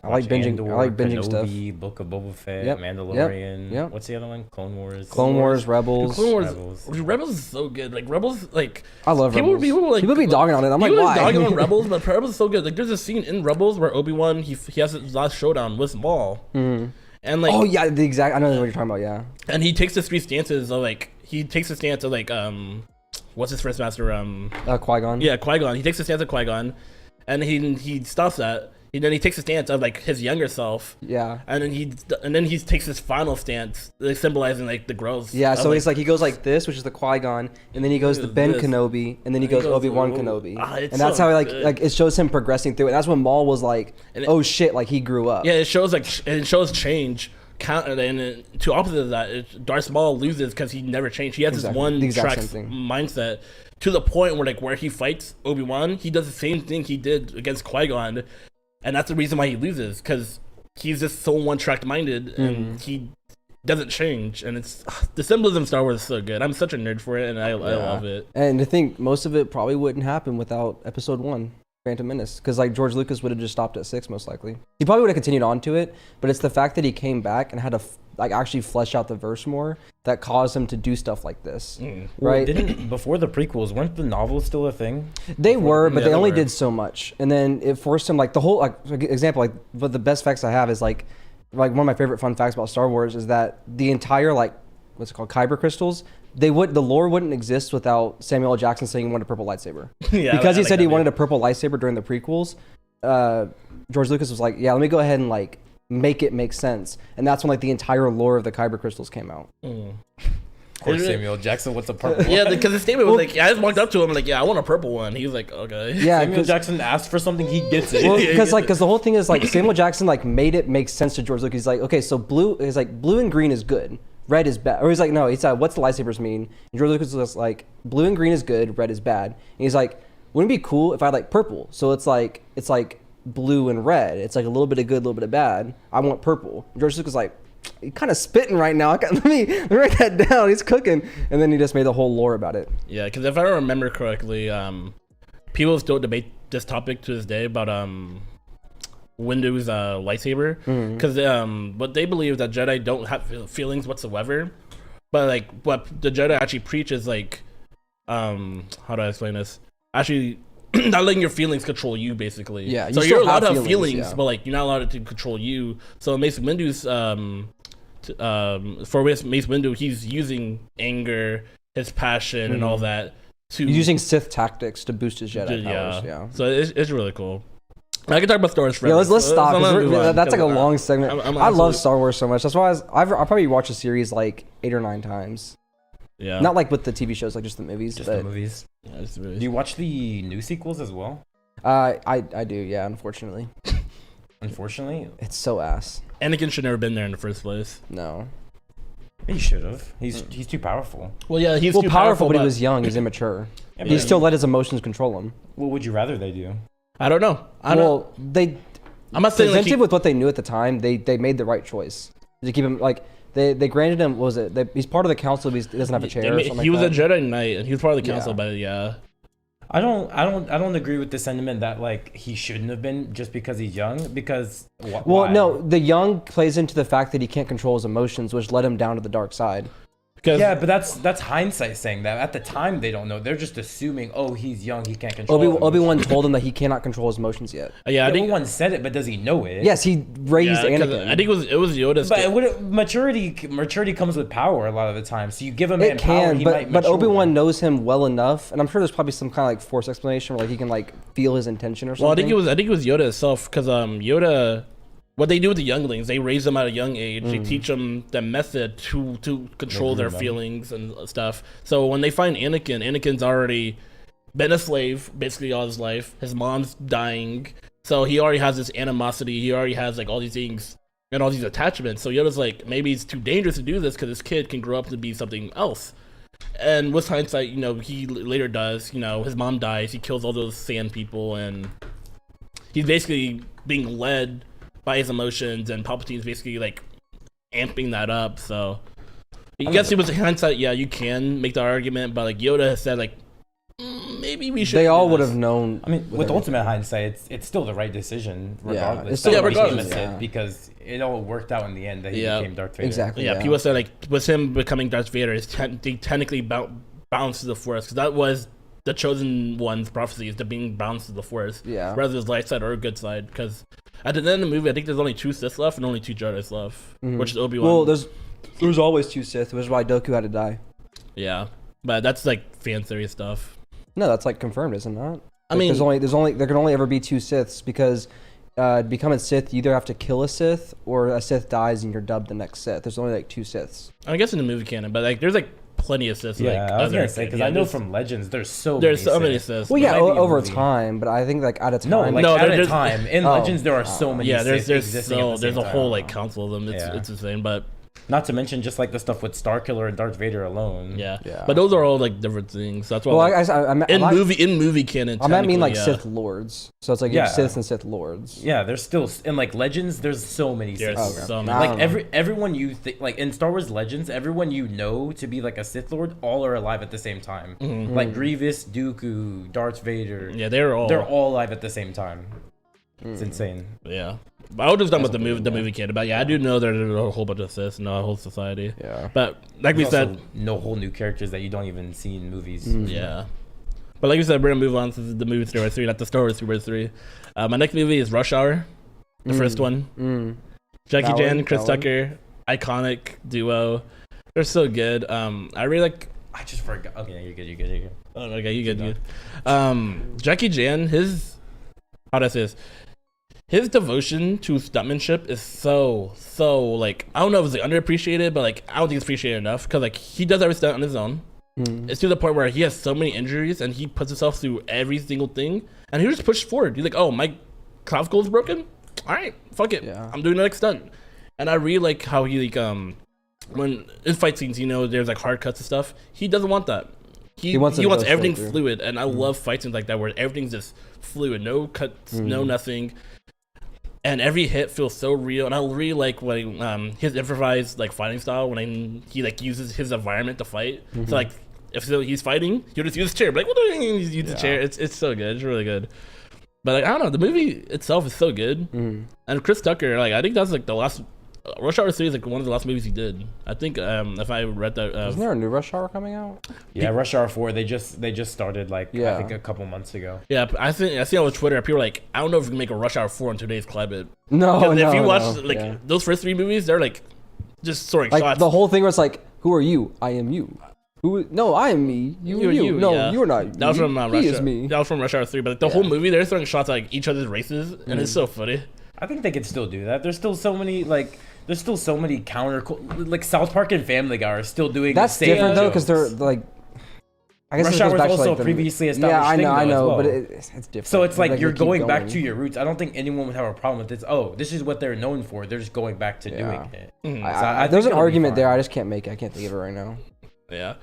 I like binging. Andor, I like binging Kenobi, stuff. Book of Boba Fett, Yep. Mandalorian. Yep. What's the other one? Clone Wars. Clone Wars, Rebels. Rebels is so good. Like Rebels, like I love Rebels. People be dogging on it. I'm like, why? Dogging on Rebels, but Rebels is so good. Like there's a scene in Rebels where Obi-Wan he has his last showdown with Maul, and like oh yeah, the exact. I know what you're talking about. Yeah. And he takes the three stances of like what's his first master? Qui-Gon. Yeah, Qui-Gon. He takes the stance of Qui-Gon, and he stops that. And then he takes a stance of like his younger self. Yeah. And then he takes his final stance, like, symbolizing like the growth. Yeah. So like, he's like he goes like this, which is the Qui-Gon, and then he goes to Ben Kenobi, and then he goes Obi-Wan Kenobi, and that's how he like it shows him progressing through it. And that's when Maul was like, oh shit, like he grew up. Yeah, it shows change. And to opposite of that, Darth Maul loses because he never changed. He has this one track mindset to the point where he fights Obi-Wan, he does the same thing he did against Qui-Gon. And that's the reason why he loses, because he's just so one-track minded, and he doesn't change. And it's the symbolism of Star Wars is so good. I'm such a nerd for it, and I love it. And to think most of it probably wouldn't happen without Episode 1, Phantom Menace, because like George Lucas would have just stopped at 6 most likely. He probably would have continued on to it, but it's the fact that he came back and had to like actually flesh out the verse more that caused him to do stuff like this, right? Well, before the prequels, weren't the novels still a thing? They were, but they only did so much, and then it forced him like the whole example. Like, but the best facts I have is like one of my favorite fun facts about Star Wars is that the entire what's it called, kyber crystals. The lore wouldn't exist without Samuel L. Jackson saying he wanted a purple lightsaber. Because he said he wanted a purple lightsaber during the prequels. George Lucas was like, yeah, let me go ahead and like make it make sense, and that's when like the entire lore of the kyber crystals came out. Of course, Samuel Jackson, what's a purple one? Yeah, because the statement was like, I just walked up to him like, yeah, I want a purple one. He was like, okay. Yeah, Samuel Jackson asked for something, he gets it. Well, because the whole thing is like Samuel Jackson like made it make sense to George Lucas. He's like, okay, so blue and green is good, red is bad. Or he's like, no, he's like, what's the lightsabers mean? And George Lucas was like, blue and green is good, red is bad. And he's like, wouldn't it be cool if I had like purple? So it's like blue and red. It's like a little bit of good, a little bit of bad. I want purple. And George Lucas was like, you're kind of spitting right now. Let me write that down. He's cooking. And then he just made the whole lore about it. Yeah, because if I remember correctly, people still debate this topic to this day about Windu's lightsaber, because what they believe that Jedi don't have feelings whatsoever, but like what the Jedi actually preach is like, how do I explain this? Actually, not letting your feelings control you, basically. Yeah. So you're allowed to have feelings, but like you're not allowed to control you. So Mace Windu's for Mace Windu, he's using anger, his passion, and all that to He's using Sith tactics to boost his Jedi powers. Yeah. So it's really cool. I can talk about Star Wars forever. Yeah, let's stop. That's like a long segment. I love Star Wars so much. That's why I'll probably watch a series like 8 or 9 times. Yeah. Not like with the TV shows, like just the movies. Just the movies. Yeah, just the movies. Do you watch the new sequels as well? I do, yeah, unfortunately. Unfortunately? It's so ass. Anakin should never been there in the first place. No. He should have. He's too powerful. Well, yeah, he's too powerful, but he was young. He's immature. Yeah, he still let his emotions control him. What would you rather they do? I don't know. I'm not saying like with what they knew at the time, they made the right choice to keep him like. They granted him, he's part of the council, but he doesn't have a chair or something. He was like a Jedi Knight, and he was part of the council, but yeah. I don't agree with the sentiment that like he shouldn't have been just because he's young, because why? No, the young plays into the fact that he can't control his emotions, which led him down to the dark side. Yeah, but that's hindsight saying that. At the time, they don't know. They're just assuming, oh, he's young, he can't control. Obi-Wan told him that he cannot control his emotions yet. Yeah, I think Obi-Wan said it, but does he know it? Yes, he raised Anakin. I think it was Yoda's. But maturity comes with power a lot of the time. So you give him it power, can, he might but mature. Obi-Wan knows him well enough, and I'm sure there's probably some kind of like forced explanation where like he can like feel his intention or something. Well, I think it was Yoda himself, because Yoda. What they do with the younglings, they raise them at a young age. They teach them the method to control their feelings and stuff. So when they find Anakin's already been a slave basically all his life. His mom's dying, so he already has this animosity. He already has like all these things and all these attachments. So Yoda's like, maybe it's too dangerous to do this because this kid can grow up to be something else. And with hindsight, he later does. His mom dies. He kills all those sand people, and he's basically being led by his emotions, and Palpatine's basically like amping that up. So I guess it was hindsight. Yeah, you can make the argument, but like Yoda has said, like maybe we should. They all would have known. I mean, with ultimate hindsight, it's still the right decision, regardless. Yeah, it's still regardless, because it all worked out in the end that he became Darth Vader. Exactly. Yeah, people said like with him becoming Darth Vader, he technically bounced to the Force, because that was the chosen one's prophecy, is to being bounced to the Force. Yeah. Rather his light side or a good side, because at the end of the movie, I think there's only 2 Sith left and only 2 Jedis left, which is Obi-Wan. Well, there's always 2 Sith, which is why Dooku had to die. Yeah. But that's like fan theory stuff. No, that's like confirmed, isn't it? I mean, there can only ever be 2 Siths because to become a Sith, you either have to kill a Sith or a Sith dies and you're dubbed the next Sith. There's only like 2 Siths. I guess in the movie canon, but like there's like plenty of Siths. Yeah, like, I was gonna say because I know from Legends there's so many Siths. Well, yeah, Might be a over movie. time, but I think like at a time. No, like No, at a there's- time in Legends there are so many. Yeah, Sith there's existing at the there's same a whole time. like council of them. It's insane, but Not to mention just like the stuff with Starkiller and Darth Vader alone. yeah. Yeah. But those are all like different things. That's why. Well, like, in movie canon. I mean like technically, Sith Lords. So it's like you have Yeah. Siths and Sith Lords. Yeah, there's still in like Legends. There's so many There's Sith. so Okay. many. I don't Like everyone you think like in Star Wars Legends, everyone you know to be like a Sith Lord, all are alive at the same time. Like Grievous, Dooku, Darth Vader. Yeah, they're all alive at the same time. It's insane. Yeah. But I was just done with the movie canon. But yeah, I do know there's a whole bunch of Siths and a whole society. Yeah. But like we There's said, also no whole new characters that you don't even see in movies. yeah. But like we said, we're gonna move on to the movie Star Wars 3, not the Star Wars 3. My next movie is Rush Hour, the first one. Jackie Chan, Chris Tucker, iconic duo. They're so good. I really like. I just forgot. Okay, you're good. Oh, okay, you good. Jackie Chan, how do I say this? His devotion to stuntmanship is so like, I don't know if it's like underappreciated, but like I don't think it's appreciated enough because like he does every stunt on his own. It's to the point where he has so many injuries and he puts himself through every single thing and he just pushed forward. He's like, oh, my clavicle is broken. All right, fuck it. Yeah. I'm doing the next stunt. And I really like how he like when in fight scenes, there's like hard cuts and stuff. He doesn't want that. He wants everything fluid, and I love fight scenes like that where everything's just fluid, no cuts, no nothing. And every hit feels so real, and I really like when his improvised like fighting style when he like uses his environment to fight. So like if he's fighting, he'll just use his chair, like what are you use the chair? It's so good, it's really good. But like I don't know, the movie itself is so good, and Chris Tucker, like I think that's like the last. Rush Hour 3 is like one of the last movies he did. I think if I read that, Isn't there a new Rush Hour coming out? Yeah, Rush Hour 4. They just started like I think a couple months ago. yeah, I see on Twitter people are like, I don't know if we can make a Rush Hour 4 in today's climate. No, If you watch those first 3 movies, they're like just throwing like shots. the whole thing was like, who are you? I am you. Who? No, I am me. You are you. No, yeah. you are not. That was from he Rush is Hour. me. That was from Rush Hour 3. But like, the whole movie, they're throwing shots at like each other's races, and it's so funny. I think they could still do that. There's still so many counter like South Park and Family Guy are still doing. That's the same different though, because jokes. they're like. I guess Rush this Hour goes was back to, also like, the, previously established. Yeah, I thing, know, though, as well. but it's different. So it's like you're they keep going back to your roots. I don't think anyone would have a problem with this. Oh, this is what they're known for. They're just going back to doing it. So I there's think an it'll be argument fine. there. I just can't make it. I can't think of it right now. Yeah.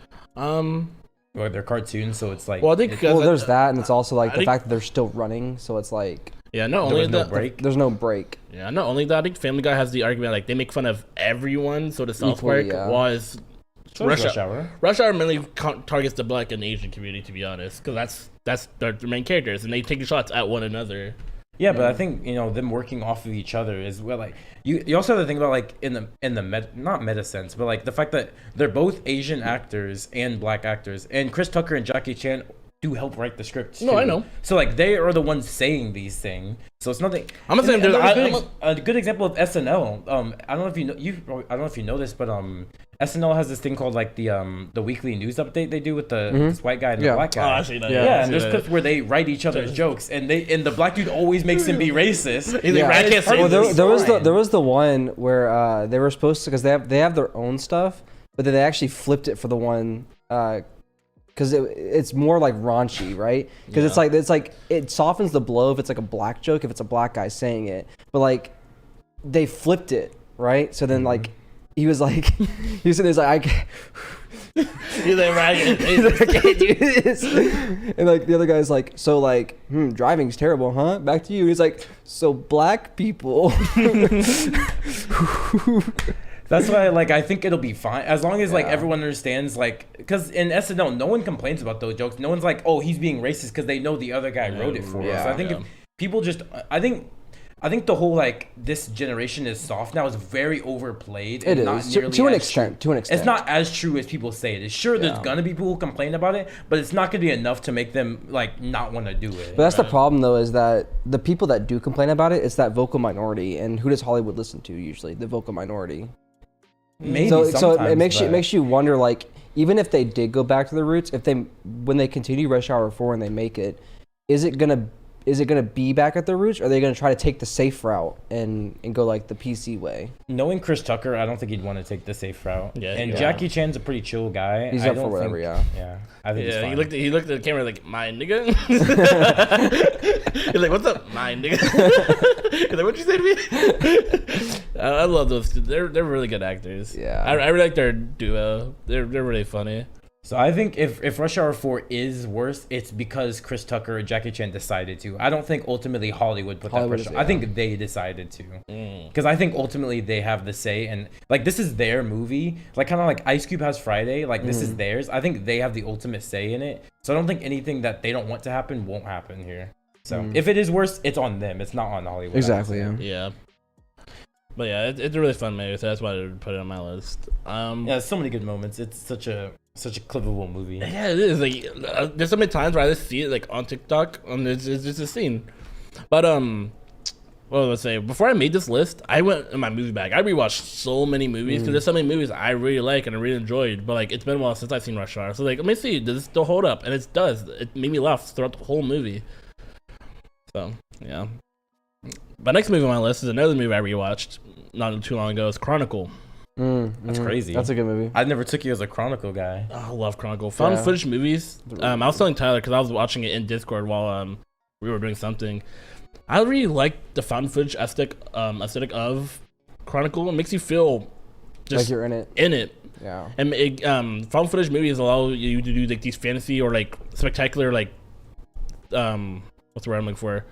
Well, they're cartoons, so it's like. Well, I think Well, there's that, and it's also like I the think- fact that they're still running. So it's like yeah, not there only was no that. break. there's no break. Yeah, not only that. I think Family Guy has the argument like they make fun of everyone, so the South Equally, Park yeah. was. So is Rush Hour. Rush Hour mainly targets the Black and Asian community, to be honest, because that's their main characters, and they take shots at one another. Yeah, but I think them working off of each other is well. Like you also have to think about like in the not meta sense, but like the fact that they're both Asian actors and Black actors, and Chris Tucker and Jackie Chan do help write the scripts. No, too. I know. So like they are the ones saying these things. So it's nothing. I'm not saying and there's a good example of SNL. I don't know if you know I don't know if you know this, but SNL has this thing called like the weekly news update they do with this white guy and the black guy. Oh, I see that. Yeah. Yeah, and there's clips where they write each other's jokes, and the black dude always makes him be racist. He's like, I can't say Well, this. there was the one where they were supposed to, because they have their own stuff, but then they actually flipped it for the one because it's more like raunchy, right? Because it's like it softens the blow if it's like a black joke, if it's a black guy saying it, but like they flipped it, right? So then like he was like he was sitting there like He's like, right. I can't do this. And like the other guy's like, so like, driving's terrible, huh? Back to you. He's like, so black people. That's why, like, I think it'll be fine as long as like everyone understands, like, because in SNL, no one complains about those jokes. No one's like, oh, he's being racist because they know the other guy wrote it for us. So I think if people just, I think the whole like this generation is soft now is very overplayed. It and is not to an extent. To an extent, It's not as true as people say it is. Sure, there's gonna be people who complain about it, but it's not gonna be enough to make them like not want to do it. But that's the problem, though, is that the people that do complain about it, it's that vocal minority, and who does Hollywood listen to usually? The vocal minority. Maybe So it sometimes, makes but- you wonder, like, even if they did go back to the roots, when they continue Rush Hour 4 and they make it, is it gonna be back at the roots, or are they gonna try to take the safe route and go like the PC way? Knowing Chris Tucker, I don't think he'd want to take the safe route. Yeah, and yeah. Jackie Chan's a pretty chill guy. He's I up don't for whatever, think, yeah. Yeah, I think he's Yeah, fine. he looked at the camera like, my nigga. He's like, what's up, my nigga? He's like, what'd you say to me? I love those. They're really good actors. Yeah. I really like their duo. They're really funny. So I think if Rush Hour 4 is worse, it's because Chris Tucker or Jackie Chan decided to. I don't think ultimately Hollywood put that pressure on. I think they decided to. Because I think ultimately they have the say. And like, this is their movie. Like, kind of like Ice Cube has Friday. Like, this is theirs. I think they have the ultimate say in it. So I don't think anything that they don't want to happen won't happen here. So if it is worse, it's on them. It's not on Hollywood. Exactly, yeah. Yeah. But yeah, it's a really fun movie, so that's why I put it on my list. Yeah, so many good moments. It's such a clippable movie. Yeah, it is. Like, there's so many times where I just see it like on TikTok, and it's just a scene. But what was I say? Before I made this list, I went in my movie bag. I rewatched so many movies because there's so many movies I really like and I really enjoyed. But like, it's been a while since I've seen Rush Hour, so like, let me see, does it still hold up? And it does. It made me laugh throughout the whole movie. So yeah. But next movie on my list is another movie I rewatched not too long ago. It's Chronicle. That's crazy. That's a good movie. I never took you as a Chronicle guy. Oh, I love Chronicle. Found footage movies. I was telling Tyler because I was watching it in Discord while we were doing something. I really like the found footage aesthetic of Chronicle. It makes you feel just like you're in it. Yeah. And found footage movies allow you to do like these fantasy or like spectacular like what's the word I'm looking for?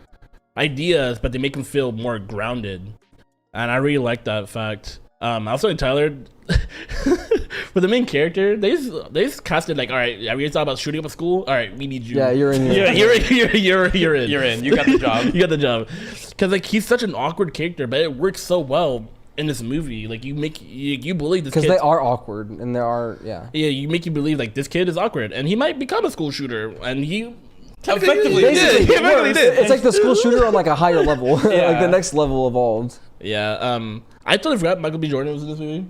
Ideas, but they make them feel more grounded. And I really like that fact. I was telling Tyler for the main character, they just casted like, all right, have you thought about shooting up a school? All right, we need you. Yeah, you're in. You're in. You're in. You got the job. You got the job. Because like he's such an awkward character, but it works so well in this movie. Like you believe this kid. Because they are awkward, and they are you make you believe like this kid is awkward, and he might become a school shooter, and he. Effectively did. He effectively did. It's like the school shooter on like a higher level, like the next level evolved. Yeah. I totally forgot Michael B. Jordan was in this movie.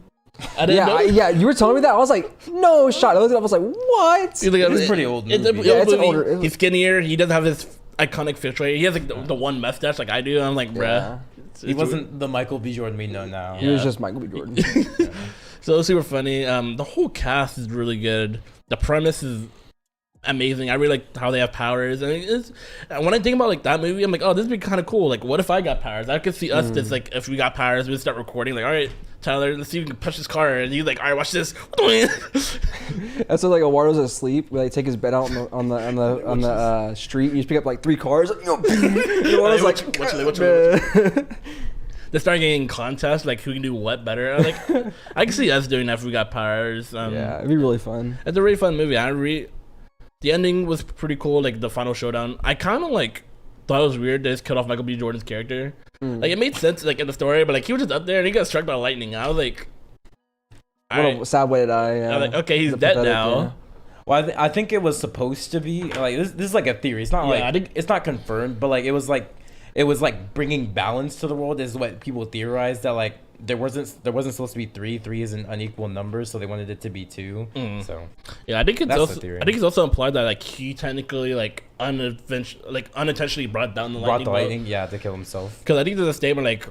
I didn't know. You were telling me that. I was like, no shot. I looked it up. I was like, what? It's pretty old movie. It's an older. He's skinnier. He doesn't have his iconic fish rate. He has like the one mustache like I do. And I'm like, bruh. He wasn't the Michael B. Jordan we know now. He was just Michael B. Jordan. So it was super funny. The whole cast is really good. The premise is amazing. I really like how they have powers, and when I think about like that movie, I'm like, oh, this would be kind of cool. Like, what if I got powers? I could see us just like, if we got powers, we'd start recording. Like, all right, Tyler, let's see if we can push this car, and he's like, all right, watch this. That's when like Eduardo's asleep. We like take his bed out on the street. And you just pick up like 3 cars. Eduardo's like, They start getting contests like who can do what better. I'm like, I can see us doing that if we got powers. Yeah, it'd be really fun. It's a really fun movie. The ending was pretty cool, like the final showdown. I kind of like thought it was weird they just cut off Michael B. Jordan's character. Like it made sense like in the story, but like he was just up there and he got struck by lightning. I was like, what a sad way to die. Yeah. I was like, okay, he's dead now. Yeah. Well, I think it was supposed to be like this is like a theory. It's not it's not confirmed, but like it was like bringing balance to the world is what people theorized, that like there wasn't supposed to be 3. 3 is an unequal number, so they wanted it to be 2. So yeah, I think it's also implied that like he technically like unintentionally brought down the lightning. To kill himself. Because I think there's a statement like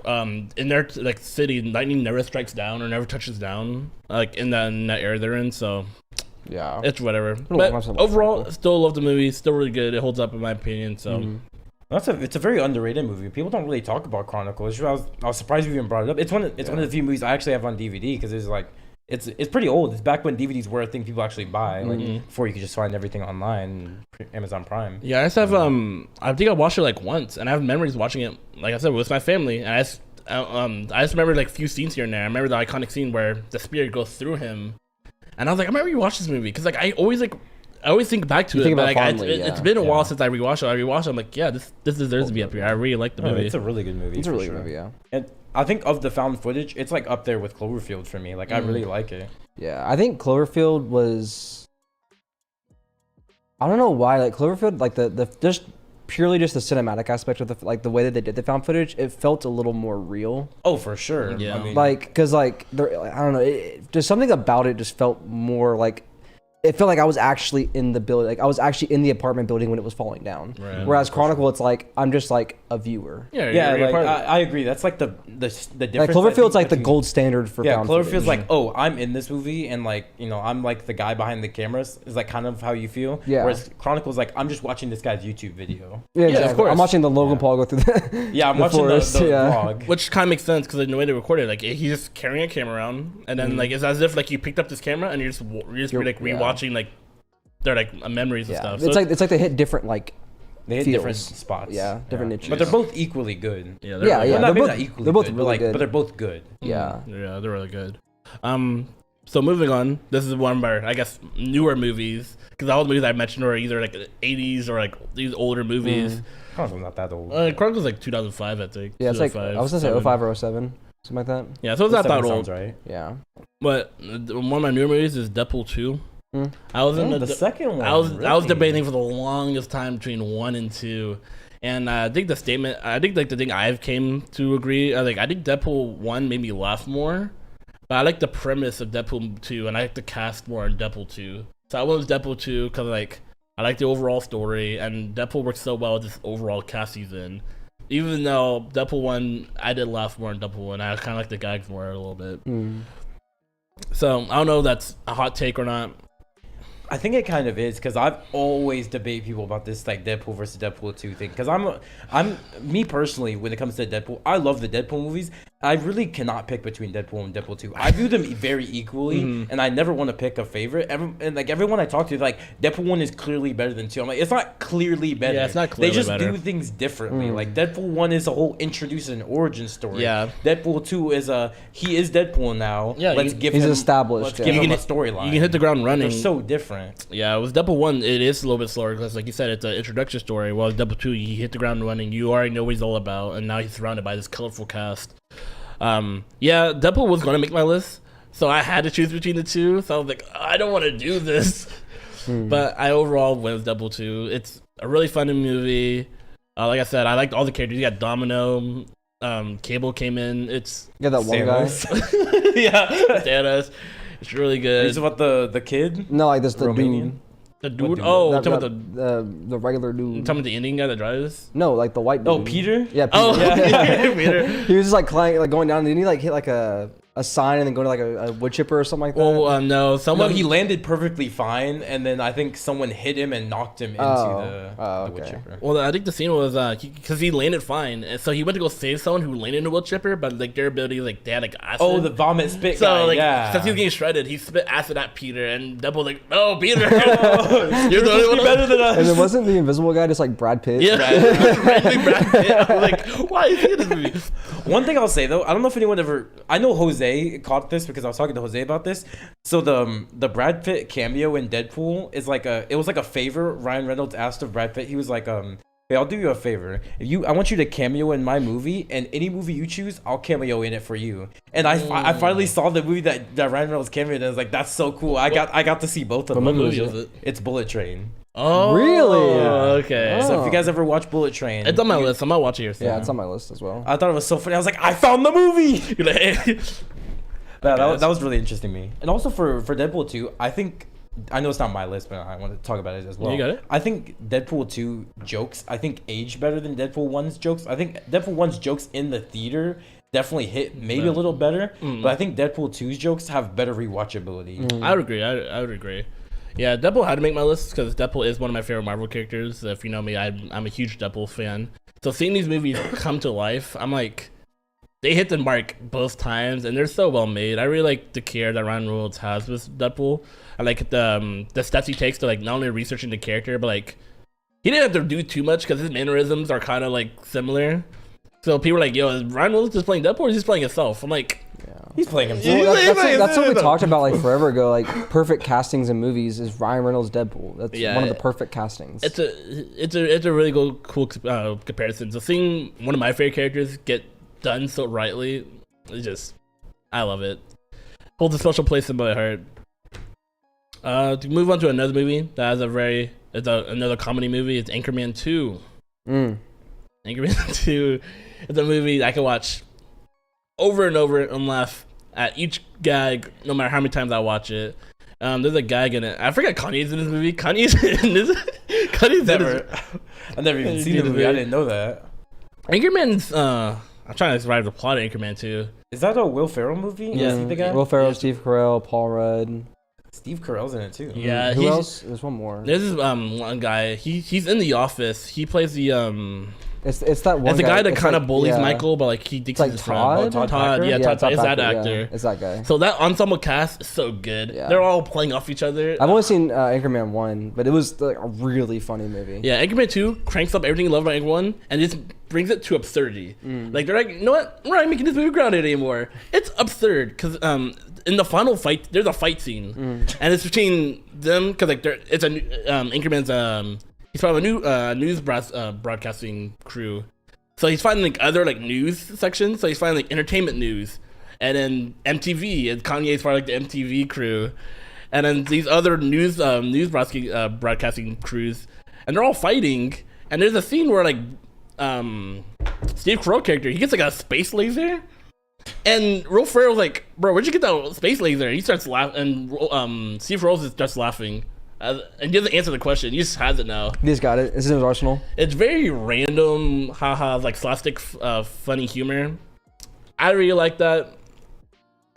in their like city, lightning never strikes down or never touches down like in that area they're in. So yeah, it's whatever. But overall, still love the movie. Still really good. It holds up in my opinion. So. It's a very underrated movie. People don't really talk about Chronicle. I was surprised you even brought it up. It's one of the few movies I actually have on DVD because it's pretty old. It's back when DVDs were a thing people actually buy, like before you could just find everything online, Amazon Prime. Yeah, I just have I think I watched it like once, and I have memories watching it. Like I said, with my family, and I just remember like a few scenes here and there. I remember the iconic scene where the spirit goes through him, and I was like, I remember you watched this movie because like I always think back to it, but like, it's been a while since I rewatched it. I'm like, yeah, this deserves to be up here. I really like the movie. It's a really good movie. It's a really good movie, yeah. And I think of the found footage, it's like up there with Cloverfield for me. Like I really like it. Yeah, I think Cloverfield was. I don't know why, like Cloverfield, like the just purely just the cinematic aspect of the way that they did the found footage, it felt a little more real. Oh, for sure. Yeah. I mean, like because like there, I don't know, just something about it just felt more like. it felt like I was actually in the building, like I was actually in the apartment building when it was falling down. Right. Whereas Chronicle, it's like I'm just like a viewer. Yeah, you're like part of it. I agree. That's like the difference. Like Cloverfield's like the gold standard for found Cloverfield's footage. like, oh, I'm in this movie, and like, you know, I'm like the guy behind the cameras. Is like kind of how you feel. Yeah. Whereas Chronicle's like, I'm just watching this guy's YouTube video. yeah, exactly. of course. I'm watching the Logan Paul go through the Yeah, I'm the watching forest, the yeah. vlog. Which kind of makes sense because the way they recorded, like he's just carrying a camera around, and then like it's as if like you picked up this camera and you're just like rewatching like their like memories and stuff. So It's like they hit different like They hit feels. different spots. Yeah, different niches. But they're both equally good. yeah, Yeah, really yeah. good. Well, they're maybe both- not equally they're both good, really good. but they're both good. Yeah. Yeah, they're really good. So moving on, this is one of our, I guess, newer movies because all the movies I mentioned are either like 80s or like these older movies. Chronicle's not that old. Chronicle's like 2005, I think. Yeah, it's like 2005, I was gonna say 7. 05 or 07, something like that. Yeah, so it's not that 07 old. sounds right. Yeah. But one of my newer movies is Deadpool 2. I was in The second one. I was really? debating for the longest time between 1 and 2. And I think like the thing I've came to agree, I think Deadpool 1 made me laugh more, but I like the premise of Deadpool 2, and I like the cast more in Deadpool 2. So I went with Deadpool 2 because like I like the overall story, and Deadpool works so well with this overall cast he's in. Even though Deadpool 1, I did laugh more in Deadpool 1. I kind of like the gags more a little bit. So I don't know if that's a hot take or not. I think it kind of is because I've always debated people about this like Deadpool versus Deadpool 2 thing. Because I'm me personally, when it comes to Deadpool, I love the Deadpool movies. I really cannot pick between Deadpool and Deadpool 2. I view them very equally, and I never want to pick a favorite. And like everyone I talk to, like Deadpool 1 is clearly better than 2. I'm like, it's not clearly better. Yeah, it's not clearly They just better. do things differently. Like Deadpool 1 is a whole introduce an origin story. Yeah. Deadpool 2 is he is Deadpool now. Yeah, let's you- give he's him established, Let's yeah. give You him can- a storyline. You can hit the ground running. They're so different. Yeah, with Deadpool 1, it is a little bit slower because, like you said, it's an introduction story. While Deadpool 2, you hit the ground running. You already know what he's all about, and now he's surrounded by this colorful cast. Yeah, Deadpool was going to make my list, so I had to choose between the two. So I was like, I don't want to do this. But I overall went with Deadpool 2. It's a really fun movie. Like I said, I liked all the characters. You got Domino, Cable came in. It's Yeah, that one guy. yeah, Thanos. It's really good. Is about the kid? No, like this the Romanian? dude. The dude. dude? Oh, That- talking about the regular dude. talking about the Indian guy that drives. No, like the white dude. Oh, Peter? Yeah, Peter. Oh, yeah. Peter. He was just like going down. Didn't he like hit like a sign and then go to like a wood chipper or something like that? Well, no, No, someone. he landed perfectly fine, and then I think someone hit him and knocked him into the wood okay. chipper. Well, I think the scene was because he landed fine, and so he went to go save someone who landed in a wood chipper, but like their ability, like they had like acid. Oh, the vomit spit so guy, like yeah. since he was getting shredded, he spit acid at Peter, and Deadpool like, "Oh, Peter, you're the only one better than us." And then wasn't the invisible guy just like Brad Pitt? Yeah, randomly Brad Pitt. I'm like, why is he in this movie? One thing I'll say though, I don't know if anyone ever. I know Jose caught this because I was talking to Jose about this. So the Brad Pitt cameo in Deadpool is like it was like a favor Ryan Reynolds asked of Brad Pitt. He was like, "Hey, I'll do you a favor. I want you to cameo in my movie, and any movie you choose, I'll cameo in it for you." And I finally saw the movie that Ryan Reynolds cameoed in. And I was like, "That's so cool." I got to see both of them. What movie was it? It's Bullet Train. Oh, Really? Okay. So if Oh. you guys ever watch Bullet Train, It's on my list. I might watch it here soon. Yeah, it's on my list as well. I thought it was so funny. I was like, I found the movie. You're like, hey. That was really interesting to me. And also for Deadpool 2, I know it's not my list, but I want to talk about it as well. You got it? I think Deadpool 2 jokes, age better than Deadpool 1's jokes. I think Deadpool 1's jokes in the theater definitely hit maybe a little better, but I think Deadpool 2's jokes have better rewatchability. I would agree. I would agree. Yeah, Deadpool had to make my list because Deadpool is one of my favorite Marvel characters. If you know me, I'm a huge Deadpool fan. So seeing these movies come to life, I'm like, they hit the mark both times, and they're so well made. I really like the care that Ryan Reynolds has with Deadpool. I like the steps he takes to like not only researching the character, but like he didn't have to do too much because his mannerisms are kind of like similar. So people are like, "Yo, is Ryan Reynolds just playing Deadpool, or is he just playing himself?" I'm like, He's playing himself. Well, that's what we talked about like forever ago. Like perfect castings in movies is Ryan Reynolds Deadpool. That's Yeah, one of the perfect castings. it's a really cool comparison. So seeing one of my favorite characters get done so rightly, it's just, I love it. Holds a special place in my heart. To move on to another movie that has another comedy movie. It's Anchorman 2. Anchorman 2 is a movie I can watch over and over and laugh at each gag, no matter how many times I watch it. There's a gag in it. I forgot Kanye's in this movie. Kanye's in this. Kanye's Never. I've never even seen the movie. I didn't know that. Anchorman's. I'm trying to survive the plot of Anchorman too. Is that a Will Ferrell movie? Yeah. Is he the guy? Will Ferrell, Steve Carell, Paul Rudd. Steve Carell's in it too. Yeah. Who else? There's one more. There's this one guy. He's in The Office. He plays the It's that one. It's the guy that kind of like, bullies yeah. Michael, but like he thinks It's like he's his Todd? friend. Todd Yeah, Packer? Todd. It's that Packer, actor. yeah. It's that guy. So that ensemble cast is so good. Yeah. They're all playing off each other. I've only seen Anchorman 1, but it was like a really funny movie. Yeah, Anchorman 2 cranks up everything you love about Anchorman 1 and just brings it to absurdity. Like they're like, you know what? We're not making this movie grounded anymore. It's absurd because in the final fight, there's a fight scene, and it's between them because like it's a Anchorman's he's part of a new news broadcasting crew. So he's finding like other like news sections. So he's finding like entertainment news, and then MTV and Kanye's part of like the MTV crew, and then these other news broadcasting crews, and they're all fighting. And there's a scene where like Steve Carell character, he gets like a space laser, and Will Ferrell's like, "Bro, where'd you get that space laser?" And he starts laughing, and Steve Carell just starts laughing. And he doesn't answer the question. He just has it now. He just got it. It's in his arsenal. It's very random, haha, like slapstick, funny humor. I really like that,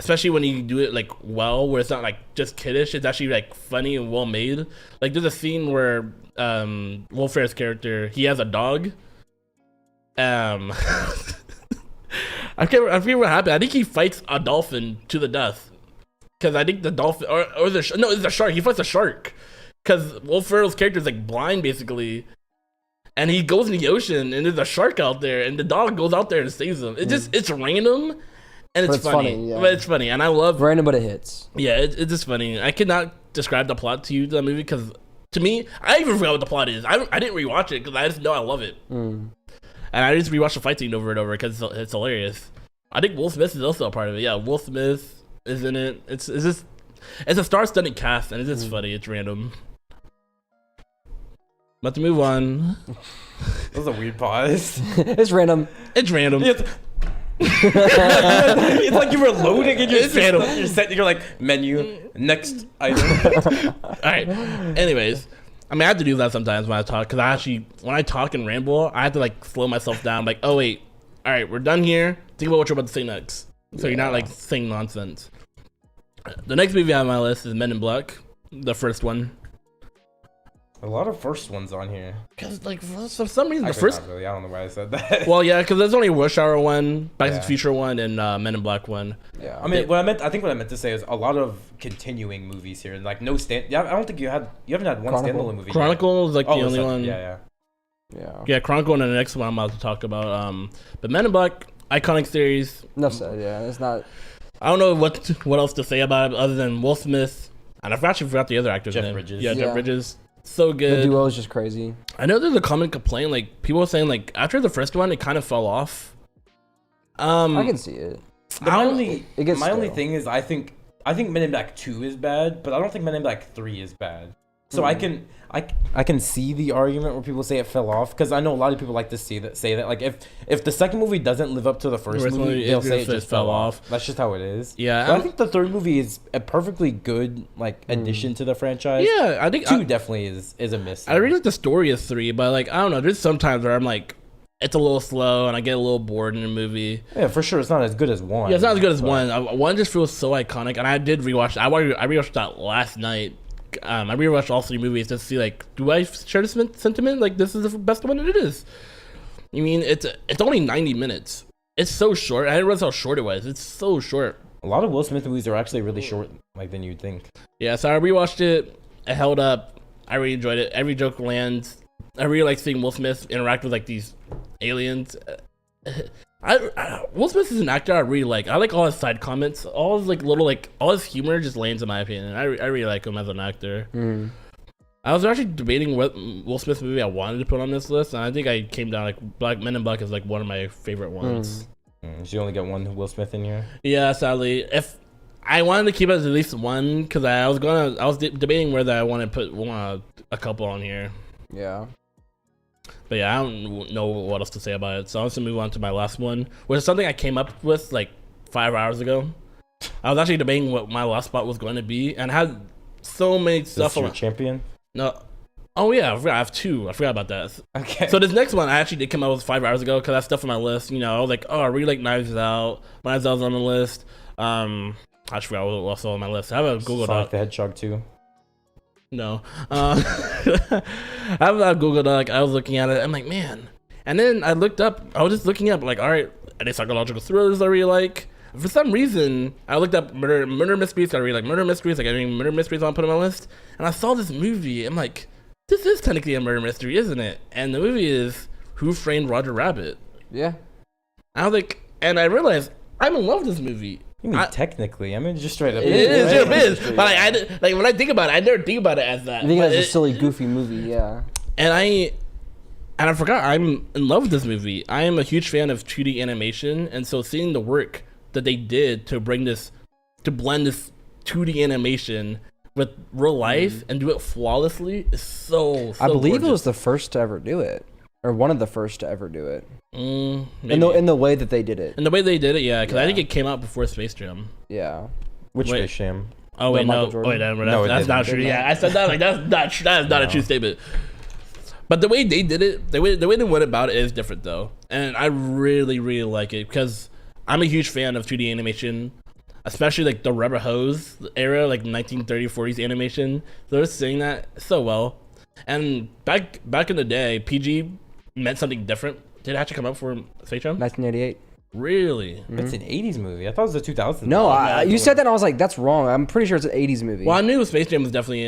especially when you do it like well, where it's not like just kiddish. It's actually like funny and well made. Like there's a scene where Will Ferrell's character, he has a dog. I forget what happened. I think he fights a dolphin to the death. Because I think the dolphin, it's a shark. He fights a shark. Because Will Ferrell's character is like blind basically, and he goes in the ocean and there's a shark out there, and the dog goes out there and saves him. It's random, and it's funny. Yeah. But it's funny, and I love Random, but it hits. Yeah, it's just funny. I could not describe the plot to you, the movie, because to me, I even forgot what the plot is. I didn't rewatch it because I just know I love it, and I just rewatched the fight scene over and over because it's hilarious. I think Will Smith is also a part of it. Yeah, Will Smith is in it. It's a star-studded cast, and it's just funny. It's random. But to move on. That was a weird pause. It's random. It's random. It's like you were loading and It's random. you're like, menu, next item. Alright. Anyways. I mean, I have to do that sometimes when I talk, because when I talk and ramble, I have to like slow myself down. Like, oh wait, alright, we're done here. Think about what you're about to say next. So you're not like saying nonsense. The next movie on my list is Men in Black, the first one. A lot of first ones on here. Because like for some reason Actually, the first. not really. I don't know why I said that. Well, yeah, because there's only Rush Hour 1, Back to the Future 1, and Men in Black 1. Yeah. I mean, what I meant to say is a lot of continuing movies here. Like no stand. Yeah, I don't think you haven't had one Chronicle? standalone movie. Chronicle is like the only one. Yeah. Yeah, Chronicle and the next one I'm about to talk about. But Men in Black, iconic series. Enough said. Yeah, it's not. I don't know what else to say about it other than Will Smith, and I actually forgot the other actor's name. Bridges. Yeah, Yeah. Jeff Bridges. So good. The duo is just crazy. I know there's a common complaint, like people were saying, like after the first one, it kind of fell off. I can see it. My only stale. thing is I think Men in Black 2 is bad, but I don't think Men in Black 3 is bad. So I can see the argument where people say it fell off, because I know a lot of people like to say that like if the second movie doesn't live up to the first movie, they'll say it just fell off. That's just how it is. Yeah, but I think the third movie is a perfectly good like addition to the franchise. Yeah, I think 2 definitely is a miss. I really like the story of 3, but like I don't know, there's sometimes where I'm like, it's a little slow and I get a little bored in the movie. Yeah, for sure, it's not as good as 1. Yeah, it's not as good as 1. 1 just feels so iconic, and I did rewatch. I rewatched that last night. I rewatched all 3 movies just to see like, do I share this sentiment? Like, this is the best one, and it is. I mean, it's only 90 minutes. It's so short. I didn't realize how short it was. It's so short. A lot of Will Smith movies are actually really short, like than you'd think. Yeah, so I rewatched it. It held up. I really enjoyed it. Every joke lands. I really like seeing Will Smith interact with like these aliens. Will Smith is an actor I really like. I like all his side comments, all his like little like all his humor just lands in my opinion. I really like him as an actor. I was actually debating what Will Smith movie I wanted to put on this list, and I think I came down like Men in Black is like one of my favorite ones. So you only get one Will Smith in here? Yeah, sadly. If I wanted to keep it as at least one, because I was debating whether I want to put a couple on here. Yeah. But yeah, I don't know what else to say about it. So I'm just gonna move on to my last one, which is something I came up with like 5 hours ago. I was actually debating what my last spot was going to be, and I had so many Is stuff. this your champion? No. Oh yeah, I forgot. I have 2. I forgot about that. Okay. So this next one I actually did come out with 5 hours ago because that's stuff on my list. You know, I was like, oh, I really like Knives Out. Knives Out's on the list. I just forgot what else on my list. I have a Google Sonic Doc. the Hedgehog 2. No. I have a Google Doc. I was looking at it. I'm like, man. And then I looked up. I was just looking up, like, all right, are they psychological thrillers I really like? For some reason, I looked up murder mysteries. I really like murder mysteries. Like, I mean, murder mysteries I want to put on my list. And I saw this movie. I'm like, this is technically a murder mystery, isn't it? And the movie is Who Framed Roger Rabbit. Yeah. I was like, and I realized I'm in love with this movie. You mean technically? I mean, just straight up. It is. But like when I think about it, I never think about it as that. I think But it's a silly, goofy movie. Yeah. And I forgot I'm in love with this movie. I am a huge fan of 2D animation, and so seeing the work that they did to blend this 2D animation with real life and do it flawlessly is so I believe gorgeous. it was the first to ever do it, or one of the first to ever do it. Maybe. In the way that they did it. And the way they did it, yeah, because I Yeah. think it came out before Space Jam. Yeah. Which Wait. Space Jam? Oh wait, Michael no, Jordan? wait, No, it that's not didn't. true. Yeah, I said that like that's not true. That is not a true statement. But the way they did it, the way they went about it is different though, and I really like it because I'm a huge fan of 2D animation, especially like the rubber hose era, like 1930s, 40s animation. They're saying that so well, and back in the day, PG meant something different. Did it actually come out for Space Jam? 1988. Really? It's an 80s movie. I thought it was a 2000s. No, movie. you said that and I was like, that's wrong. I'm pretty sure it's an 80s movie. Well, I knew Space Jam was definitely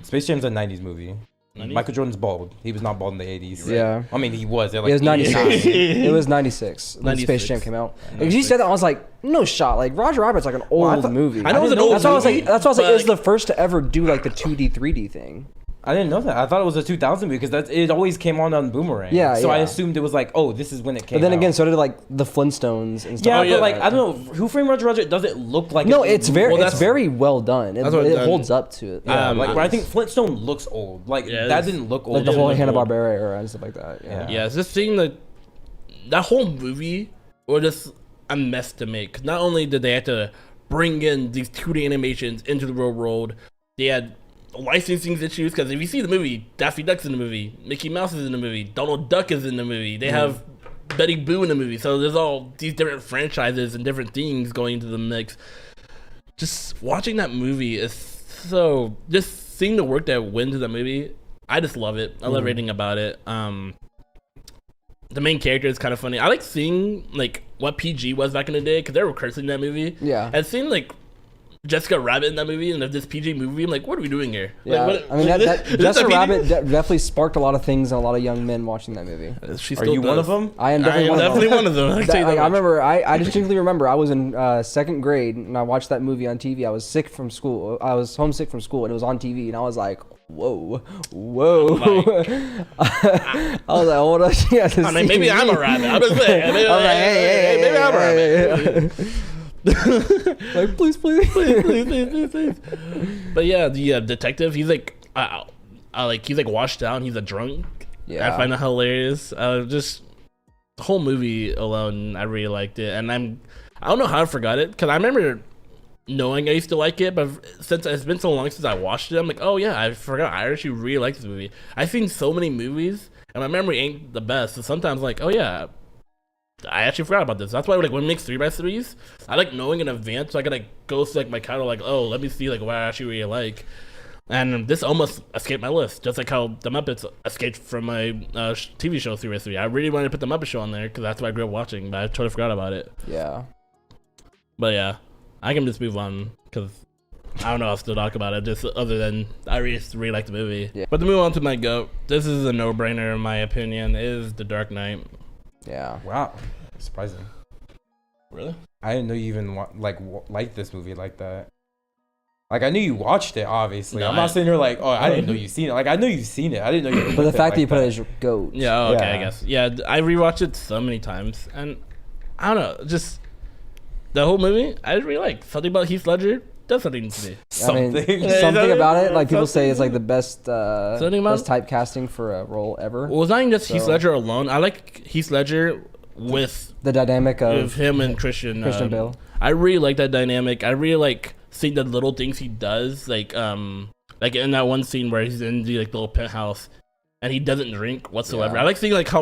Space Jam's a 90s movie. 90s? Michael Jordan's bald. He was not bald in the 80s. Yeah. I mean, he was. It was 96. It was 96 when 96. Space Jam came out. Because you said that, I was like, no shot. Like, Roger Rabbit's like an old movie. I know it was an old That's why I was movie, like, that's why I was like, but it was the first to ever do like the 2D, 3D thing. I didn't know that. I thought it was a 2000 movie because it always came on Boomerang. Yeah, So I yeah. assumed it was like, oh, this is when it came But then out. again, so did like the Flintstones and stuff. Yeah, Oh, yeah. but like, I don't know. Who Framed Roger Rabbit doesn't look like No, a it's movie. very, Well, it's very well done. It, that's what it done. holds up to it. Yeah, like, but I it's- think Flintstone looks old. Like, Yeah, that it's- didn't look old. Like the It whole looked Hanna old. Barbera era and stuff like that. Yeah. Yeah. Yeah, it's just seeing that whole movie was just a mess to make. Not only did they have to bring in these 2D animations into the real world, they had licensing issues because if you see the movie, Daffy Duck's in the movie, Mickey Mouse is in the movie, Donald Duck is in the movie. They have Betty Boo in the movie, so there's all these different franchises and different things going into the mix. Just watching that movie is so. Just seeing the work that went into the movie, I just love it. I love everything about it. The main character is kind of funny. I like seeing like what PG was back in the day because they were cursing in that movie. Yeah. And seeing like Jessica Rabbit in that movie and this PG movie, I'm like, what are we doing here? Yeah, Like, I mean, that is this Jessica a PG? Rabbit definitely sparked a lot of things in a lot of young men watching that movie. She Are still you one does. of them? I am I definitely am one definitely of them. one of them. I can That- tell you that like, I much. remember, I distinctly remember I was in second grade and I watched that movie on TV. I was sick from school. I was homesick from school and it was on TV and I was like, whoa. I was like, what else she has to I mean, see maybe me? I'm a rabbit. I'm just saying. Maybe, I was like, hey, maybe I'm a rabbit. Like, please. Please. But yeah, the detective, he's like, he's like washed down. He's a drunk. Yeah. I find that hilarious. Just the whole movie alone, I really liked it, and I don't know how I forgot it because I remember knowing I used to like it, but since it's been so long since I watched it, I'm like, oh yeah, I forgot. I actually really like this movie. I've seen so many movies, and my memory ain't the best. So sometimes, like, oh yeah, I actually forgot about this. That's why, like, when we make 3x3s, I like knowing in advance, so I can like go to like my catalog, like, oh, let me see like what I actually really like. And this almost escaped my list, just like how the Muppets escaped from my TV show 3x3. I really wanted to put the Muppet Show on there because that's what I grew up watching, but I totally forgot about it. Yeah. But yeah, I can just move on because I don't know how else to talk about it, just other than I really like the movie. Yeah. But to move on to my GOAT, this is a no-brainer in my opinion, is The Dark Knight. Yeah. Wow. Surprising. Really? I didn't know you even liked this movie like that. Like, I knew you watched it, obviously. No, I'm not sitting here like, oh, I didn't know you've seen it. Like, I know you've seen it. I didn't know you. But the fact that you put it as your goat. Yeah, oh, okay, Yeah. I guess. Yeah, I rewatched it so many times, and I don't know, just the whole movie, I just really like. Something about Heath Ledger does something to me. Something. Something about it. Like, people say it's like the best Something about best typecasting for a role ever. Well, it's not even just Heath So- Ledger alone. I like Heath Ledger with The dynamic of him and Christian Bale. I really like that dynamic. I really like seeing the little things he does, like in that one scene where he's in the like little penthouse and he doesn't drink whatsoever. I like seeing like how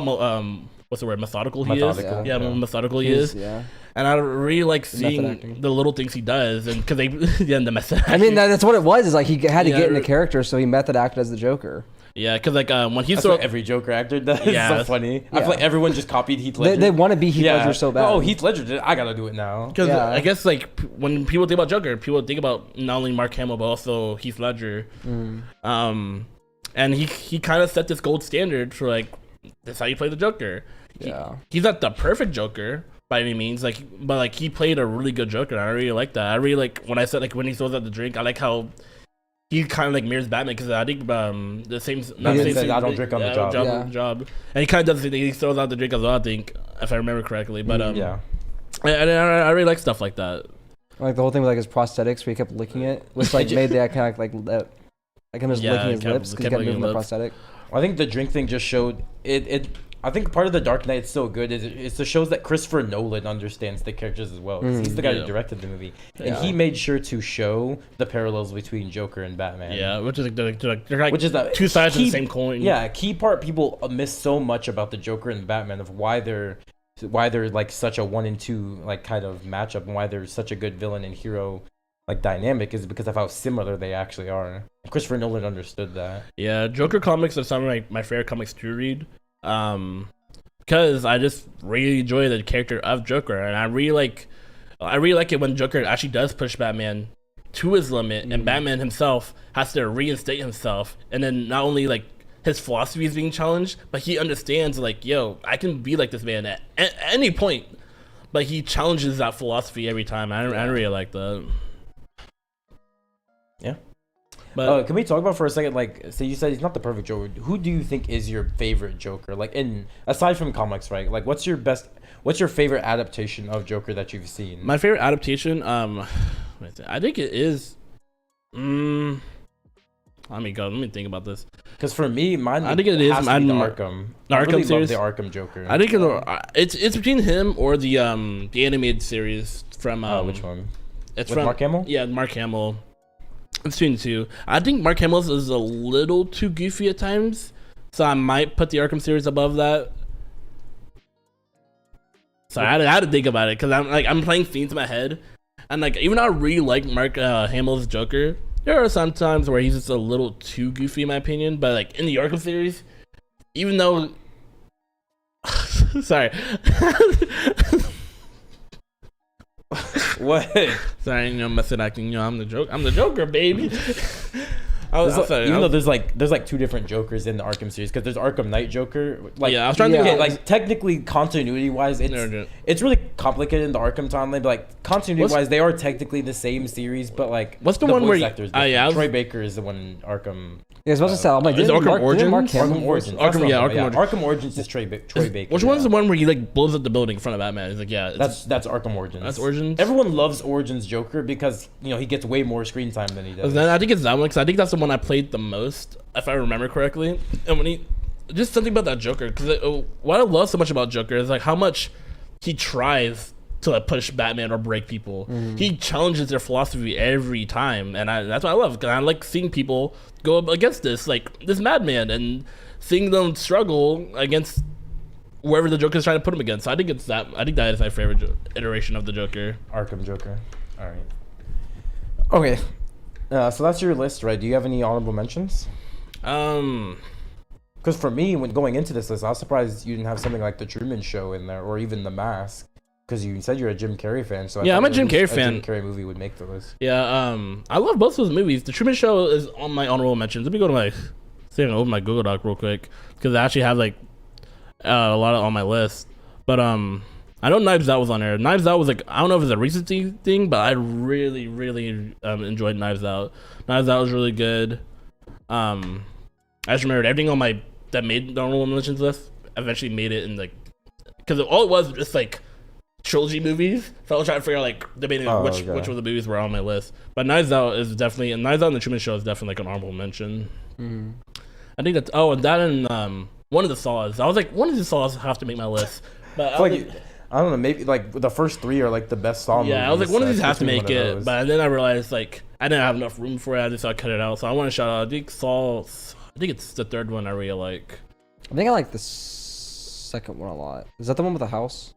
what's the word, methodical he is. Yeah, methodical he is. Yeah. And I really like seeing the little things he does, and because the method. I mean, that's what it was. Is like he had to get into character, so he method acted as the Joker. Yeah, because like when he's what every Joker actor does. Yeah, it's so funny. I feel like everyone just copied Heath Ledger. They want to be Heath Ledger so bad. Oh, Heath Ledger did it. I gotta do it now. Because I guess like when people think about Joker, people think about not only Mark Hamill but also Heath Ledger. And he kind of set this gold standard for like that's how you play the Joker. He's not the perfect Joker by any means, like, but like he played a really good Joker. And I really like that. I really like when I said like when he throws out the drink. I like how he kind of like mirrors Batman because I think the same. I don't drink on the job. And he kind of does the thing. He throws out the drink as well. I think if I remember correctly, but I really like stuff like that. Like the whole thing with like his prosthetics where he kept licking it, which like made that kind of like him just licking his lips because he kept moving the prosthetic. I think the drink thing just showed it. I think part of the Dark Knight is so good is the shows that Christopher Nolan understands the characters as well. He's the guy who directed the movie, and he made sure to show the parallels between Joker and Batman. Yeah, which is like they're like the two sides of the same coin. Yeah, key part people miss so much about the Joker and Batman of why they're like such a 1 and 2 like kind of matchup and why they're such a good villain and hero like dynamic is because of how similar they actually are. Christopher Nolan understood that. Yeah, Joker comics are some of my favorite comics to read. Because I just really enjoy the character of Joker, and I really like it when Joker actually does push Batman to his limit, and Batman himself has to reinstate himself, and then not only like his philosophy is being challenged, but he understands like, yo, I can be like this man at any point, but he challenges that philosophy every time. I really like that. Yeah. But can we talk about for a second, like, so you said he's not the perfect Joker. Who do you think is your favorite Joker? Like, aside from comics, right? Like, what's your favorite adaptation of Joker that you've seen? My favorite adaptation, I think it is. Let me think about this. Because for me, I think it is the Arkham. The Arkham series. Love the Arkham Joker. I think it's between him or the animated series from. Which one? It's with Mark Hamill. Yeah, Mark Hamill. It's between the two. I think Mark Hamill's is a little too goofy at times, so I might put the Arkham series above that. So I had to think about it because I'm playing scenes in my head, and like even though I really like Mark Hamill's Joker, there are some times where he's just a little too goofy in my opinion. But like in the Arkham series, even though, sorry. What? Sorry, method acting. I'm the Joker, baby. Even though there's like two different Jokers in the Arkham series, because there's Arkham Knight Joker. Like, I was trying to get like technically continuity wise, it's really complicated in the Arkham timeline. But like continuity wise, they are technically the same series. But like, what's the one where Troy Baker is the one in Arkham. Yeah, I was supposed to say, I'm like, Arkham Origins? Arkham Origins. Arkham Origins is Troy Baker. Which one's the one where he like blows up the building in front of Batman? He's like, that's Arkham Origins. That's Origins. Everyone loves Origins Joker because he gets way more screen time than he does. Then I think it's that one because I think that's the one I played the most, if I remember correctly. And when just something about that Joker, because what I love so much about Joker is like how much he tries to like push Batman or break people. He challenges their philosophy every time, and that's what I love. Because I like seeing people go up against this madman and seeing them struggle against wherever the Joker is trying to put him against. So I think that is my favorite iteration of the Joker. Arkham Joker. All right. Okay. So that's your list, right? Do you have any honorable mentions? Because for me, when going into this list, I was surprised you didn't have something like The Truman Show in there or even The Mask. Because you said you're a Jim Carrey fan, so I'm a Jim Carrey fan. A Jim Carrey movie would make the list. Yeah, I love both those movies. The Truman Show is on my honorable mentions. Let me go to open my Google Doc real quick because I actually have like a lot on my list. But I know Knives Out was on there. Knives Out was like, I don't know if it's a recency thing, but I really, really enjoyed Knives Out. Knives Out was really good. I just remembered everything on that made the honorable mentions list eventually made it in like, because all it was just like trilogy movies. So I was trying to figure out debating which of the movies were on my list. But Knives Out is definitely, and Knives Out and The Truman Show is definitely like an honorable mention. I think that's and one of the Saws. I was like, one of the Saws have to make my list. But I don't know, maybe like the first 3 are like the best Saw movies. Yeah, I was like, one of these so has to between make one of it, those. but then I realized like I didn't have enough room for it. I just I cut it out. So I want to shout out. I think it's the third one I really like. I think I like the second one a lot. Is that the one with the house?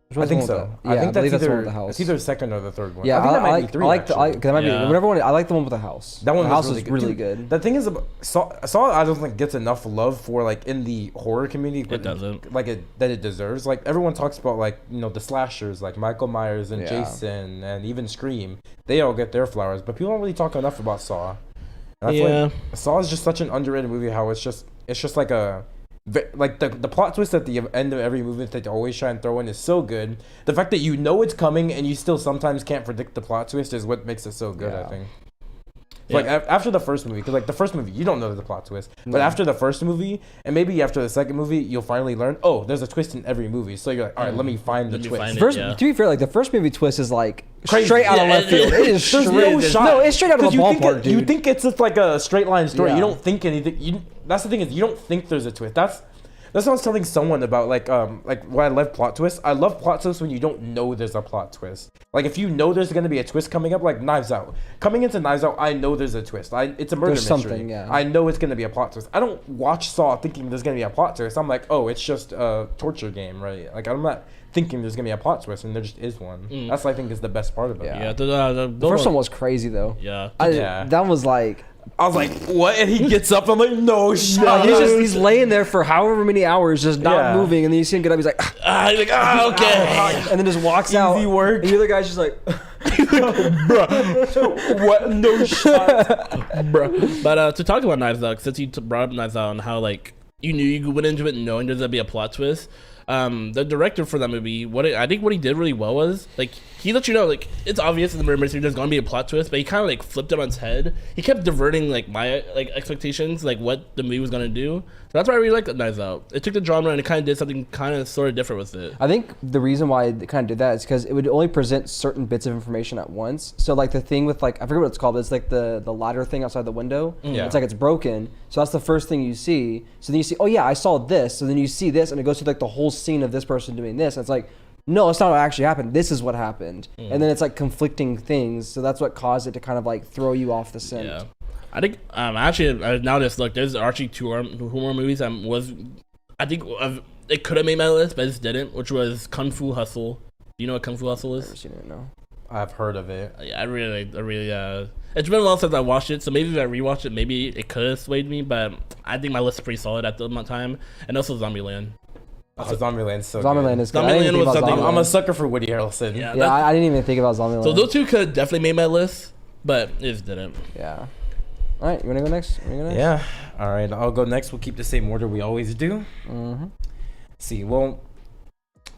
Which I one's think the one with so. the- I yeah, think I believe that's the one either with the house. it's either the second or the third one. Yeah, I think that might be like, 3. I like the actually. that might be Yeah. whatever one. I like the one with the house. That one the was house really is good. really Dude, good. The thing is, Saw I don't think gets enough love for like in the horror community. It doesn't. Like that it deserves. Like everyone talks about like the slashers like Michael Myers and Yeah. Jason and even Scream. They all get their flowers, but people don't really talk enough about Saw. And I feel Yeah. like Saw is just such an underrated movie. How it's just like like the plot twist at the end of every movie that they always try and throw in is so good. The fact that you know it's coming and you still sometimes can't predict the plot twist is what makes it so good. I Yeah. think. Yeah. Like after the first movie, because like the first movie you don't know the plot twist, but No. after the first movie and maybe after the second movie you'll finally learn. Oh, there's a twist in every movie. So you're like, all right, let me find the Let me twist. find it. First, Yeah. to be fair, like the first movie twist is like Crazy. straight out of Yeah, left field. It is There's straight. no shot. No, it's straight out of the 'Cause you think ballpark, it- dude. You think it's just like a straight line story. Yeah. You don't think anything. That's the thing is you don't think there's a twist. That's what I was telling someone about like why I love plot twists. I love plot twists when you don't know there's a plot twist. Like if you know there's gonna be a twist coming up, like Knives Out. Coming into Knives Out, I know there's a twist. It's a murder There's mystery. something, yeah. I know it's gonna be a plot twist. I don't watch Saw thinking there's gonna be a plot twist. I'm like, oh, it's just a torture game, right? Like I'm not thinking there's gonna be a plot twist, and there just is one. That's what I think is the best part about it. Yeah. Yeah, The first one was crazy though. Yeah. Yeah. That was like. I was like, what? And he gets up. I'm like, no shot. He's laying there for however many hours, just not Yeah. moving, and then you see him get up. He's like, He's like, okay. and then just walks out. Easy work. And the other guy's just like, What? No shot. Bruh. But to talk about Knives Out, since you brought up Knives Out and how like you knew you went into it knowing there's gonna be a plot twist. The director for that movie, I think what he did really well was like he let you know like it's obvious in the murder mystery there's gonna be a plot twist, but he kind of like flipped it on its head. He kept diverting like my like expectations, like what the movie was gonna do. So that's why I really liked Knives Out. It took the genre and it kind of did something kind of sort of different with it. I think the reason why it kind of did that is because it would only present certain bits of information at once. So like the thing with like I forget what it's called, but it's like the ladder thing outside the window. Yeah. It's like it's broken. So that's the first thing you see. So then you see, oh yeah, I saw this. So then you see this, and it goes through like the whole scene of this person doing this. And it's like, no, it's not what actually happened. This is what happened. And then it's like conflicting things. So that's what caused it to kind of like throw you off the scent. Yeah. I think actually now just look, there's actually two more movies I think it could have made my list, but it just didn't, which was Kung Fu Hustle. Do you know what Kung Fu Hustle Never is? seen it, no. I've heard of it. Yeah, I really it's been a while since I watched it, so maybe if I rewatched it, maybe it could have swayed me, but I think my list is pretty solid at the time. And also Zombieland. Oh, Zombieland's so Zombieland good. is good. I didn't Zombieland think was about something- Zombieland. I'm a sucker for Woody Harrelson. Yeah, Yeah, I didn't even think about Zombieland. so those two could definitely made my list, but it just didn't. Yeah. All right, you wanna go next? Yeah. All right, I'll go next. We'll keep the same order we always do. Mm-hmm. See, well,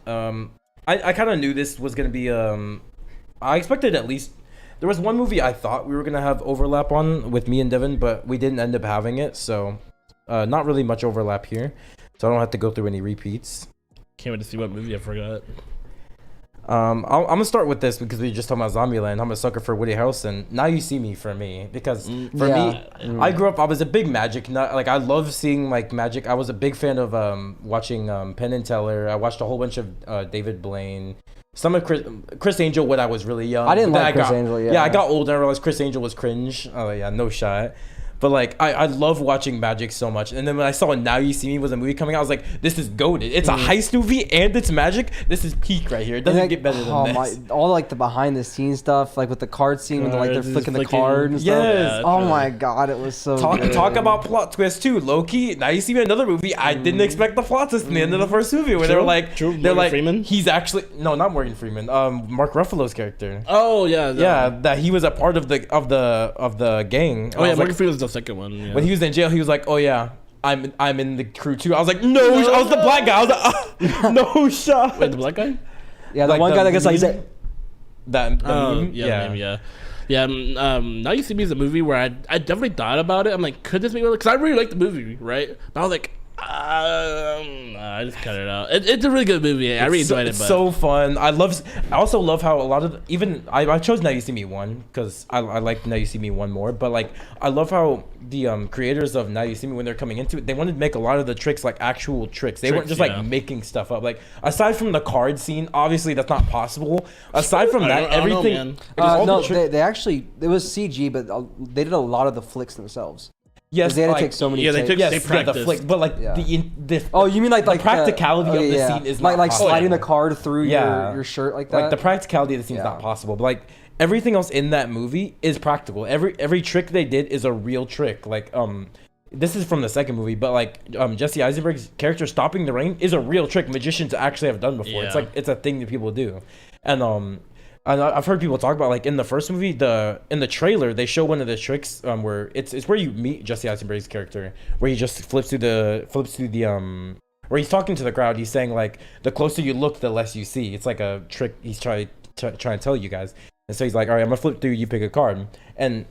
I kind of knew this was gonna be. I expected at least there was one movie I thought we were gonna have overlap on with me and Deven, but we didn't end up having it. So, not really much overlap here. So I don't have to go through any repeats. Can't wait to see what movie I forgot. I'm gonna start with this because we just talking about Zombieland. I'm a sucker for Woody Harrelson. Now You See Me for me because for me, I grew up. I was a big Magic nut. Like I love seeing like Magic. I was a big fan of watching Penn and Teller. I watched a whole bunch of David Blaine. Some of Chris Angel when I was really young. I didn't But then like Chris Angel, yeah. Yeah, I got older. I realized Chris Angel was cringe. Oh yeah, no shot. But like I love watching Magic so much, and then when I saw Now You See Me was a movie coming out, I was like, "This is goated! It's a heist movie and it's Magic. This is peak right here. It doesn't get better than this." All like the behind the scenes stuff, like with the card scene, when like they're Cards, flicking the flicking- card and stuff. Yes. Oh Yeah, my god, it was so good. Talk about plot twist too, low key. Now You See Me, another movie. I didn't expect the plot twist in the end of the first movie where they were like, True. they're Morgan like, Freeman? he's actually not Morgan Freeman. Mark Ruffalo's character. Oh yeah, Yeah, that he was a part of the gang. Oh yeah, I was Morgan like, Freeman was the second one. Yeah. when he was in jail, he was like, "Oh yeah, I'm in the crew too." I was like, "No, I was the black guy." I was like, "No shot." Wait, the black guy? Yeah, the like one the guy that gets like, he's meme? like, That Oh meme? yeah, Now You See Me is a movie where I definitely thought about it. I'm like, could this be real? Because I really like the movie, right? But I was like, I just cut it out. It's a really good movie. I really enjoyed it. It's but so fun. I also love how a lot of I chose Now You See Me 1 because I like Now You See Me 1 more. But like I love how the creators of Now You See Me, when they're coming into it, they wanted to make a lot of the tricks like actual tricks. They weren't just like making stuff up. Like aside from the card scene, obviously that's not possible. Aside from that, everything. They actually it was CG, but they did a lot of the flicks themselves. Yes, they had to take so many. Yeah, they takes. took the flick, but like the oh, you mean like the practicality of the scene is not like possible. sliding the card through your shirt like that. Like the practicality of the scene is not possible. But like everything else in that movie is practical. Every trick they did is a real trick. Like this is from the second movie, but like Jesse Eisenberg's character stopping the rain is a real trick magicians actually have done before. Yeah. It's a thing that people do, and I've heard people talk about like in the first movie, in the trailer they show one of the tricks where it's where you meet Jesse Eisenberg's character, where he just flips through the where he's talking to the crowd. He's saying like the closer you look, the less you see. It's like a trick he's trying to tell you guys. And so he's like, all right, I'm gonna flip through. You pick a card. And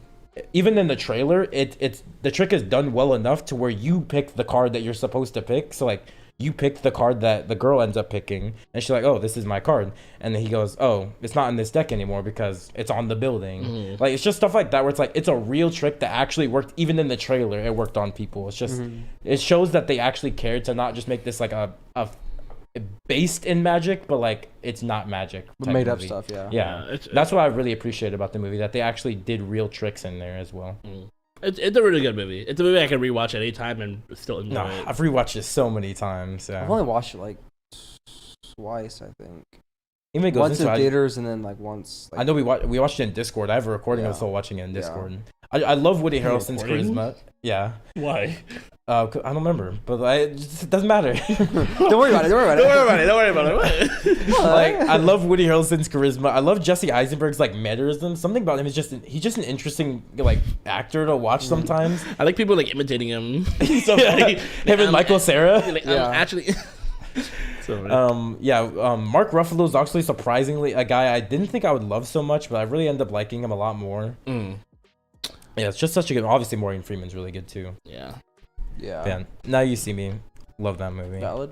even in the trailer, it's the trick is done well enough to where you pick the card that you're supposed to pick. So like. You picked the card that the girl ends up picking, and she's like, "Oh, this is my card." And then he goes, "Oh, it's not in this deck anymore because it's on the building." Mm-hmm. Like it's just stuff like that where it's like it's a real trick that actually worked. Even in the trailer, it worked on people. It's just it shows that they actually cared to not just make this like a based in magic, but like it's not magic. Made up stuff, yeah. Yeah, that's what I really appreciate about the movie, that they actually did real tricks in there as well. It's a really good movie. It's a movie I can rewatch at any time and still enjoy it. I've rewatched it so many times. Yeah. I've only watched it like twice, I think. Even goes Once in theaters and then like once. Like, I know we watched it in Discord. I have a recording of us all watching it in Discord. I love Woody Harrelson's charisma. Yeah. Why? I don't remember, but it doesn't matter. Don't worry about it. Like I love Woody Harrelson's charisma. I love Jesse Eisenberg's like mannerism. Something about him is he's just an interesting like actor to watch sometimes. I like people like imitating him. So funny. Him and Michael Cera. Actually. Mark Ruffalo is actually surprisingly a guy I didn't think I would love so much, but I really ended up liking him a lot more. Yeah, it's just such a good. Obviously, Morgan Freeman's really good too. Yeah. Man, Now You See Me. Love that movie. Valid.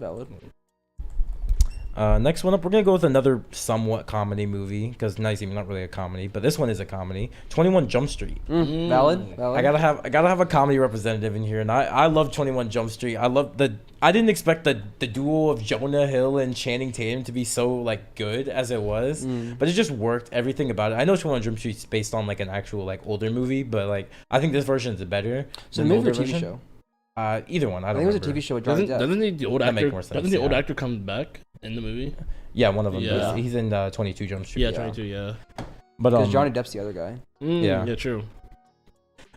Next one up, we're gonna go with another somewhat comedy movie because Now You See Me not really a comedy, but this one is a comedy. 21 Jump Street. Valid. I gotta have a comedy representative in here, and I love 21 Jump Street. I didn't expect the duo of Jonah Hill and Channing Tatum to be so like good as it was, but it just worked. Everything about it. I know 21 Jump Street's based on like an actual like older movie, but like I think this version is better. So the movie or TV show? Either one. I think it was a TV show with Johnny Depp. Doesn't the old actor? More sense, doesn't the old actor come back in the movie? Yeah, one of them. Yeah. He's in 22 Jump Street. Yeah, 22. Yeah. But because Johnny Depp's the other guy. Yeah, true.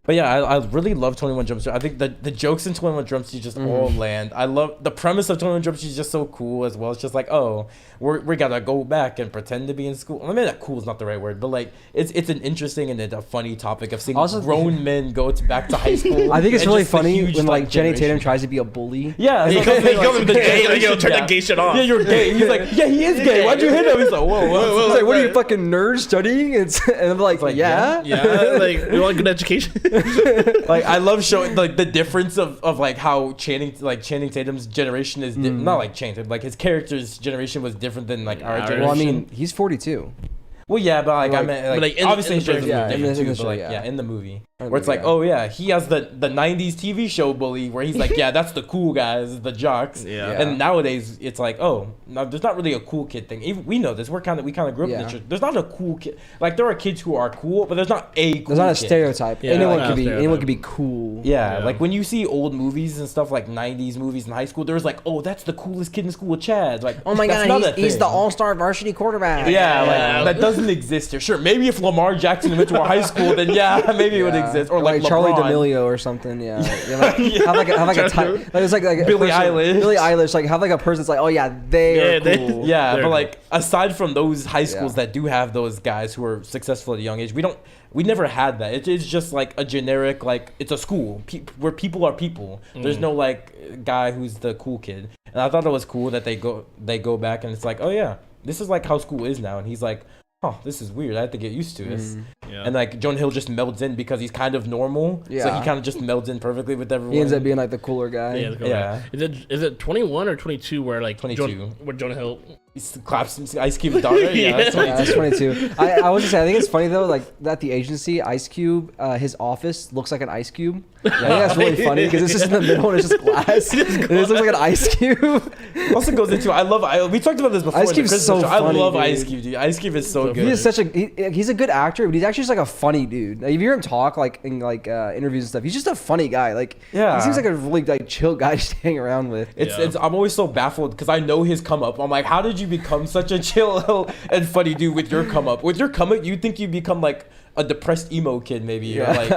But yeah, I really love 21 Jump Street. I think the jokes in 21 Jump Street just all land. I love the premise of 21 Jump Street is just so cool as well. It's just like, oh, we gotta go back and pretend to be in school. I mean, that cool is not the right word, but like it's an interesting and a funny topic of seeing grown men go back to high school. I think it's really funny when like Jenny Tatum tries to be a bully. Yeah, he comes with the gay, like, turn that gay shit off. Yeah, you're gay. He's like, yeah, he is gay. Why'd you hit him? He's like, whoa. He's like, what are you fucking nerds studying? And I'm like, yeah. Like we want good education. Like I love showing like the difference of like how Channing Tatum's generation is not like Channing Tatum, like his character's generation was different than like our generation. Well, I mean, he's 42. Well, yeah, but like I meant like obviously his generation was different too, but like in the movie. Where it's like, oh yeah, he has the 90s TV show bully where he's like, yeah, that's the cool guys, the jocks. Yeah. And nowadays it's like, oh, no, there's not really a cool kid thing. Even we know this. We kind of grew up in this. There's not a cool kid. Like there are kids who are cool, but there's not a cool There's not a kid. stereotype. Yeah, anyone could be cool. Yeah, like when you see old movies and stuff like 90s movies in high school, there's like, oh, that's the coolest kid in school, Chad. Like, oh my god, he's the all-star varsity quarterback. Yeah, like that doesn't exist here. Sure, maybe if Lamar Jackson went to our high school, then yeah, maybe it would exist. Or like Charlie D'Amelio or something. Yeah, have like a type. It's like Billie Eilish. Like have like a person that's like, oh yeah, they're cool. But like aside from those high schools that do have those guys who are successful at a young age, we never had that. It's just like a generic, like it's a school where people are people. There's no like guy who's the cool kid. And I thought it was cool that they go back and it's like, oh yeah, this is like how school is now. And he's like, oh, this is weird. I have to get used to this. Yeah. And like Jonah Hill just melds in because he's kind of normal. So he kind of just melds in perfectly with everyone. He ends up being like the cooler guy. Yeah. Is it 21 or 22 where like 22 where Jonah Hill he claps Ice Cube's daughter? Yeah, that's 22. Yeah, that's 22. I was just saying, I think it's funny though, like at the agency, Ice Cube, his office looks like an ice cube. I think that's really funny because it's just in the middle and it's just glass. And it looks like an ice cube. Also goes into we talked about this before. Ice Cube's so funny, I love dude. Ice Cube, dude. Ice Cube is so good. He is he's a good actor, but he's actually just like a funny dude. Like, if you hear him talk like in like interviews and stuff, he's just a funny guy. Like he seems like a really like chill guy to hang around with. I'm always so baffled because I know his come up. I'm like, how did you become such a chill and funny dude with your come up? With your come up, you'd think you'd become like a depressed emo kid maybe, or like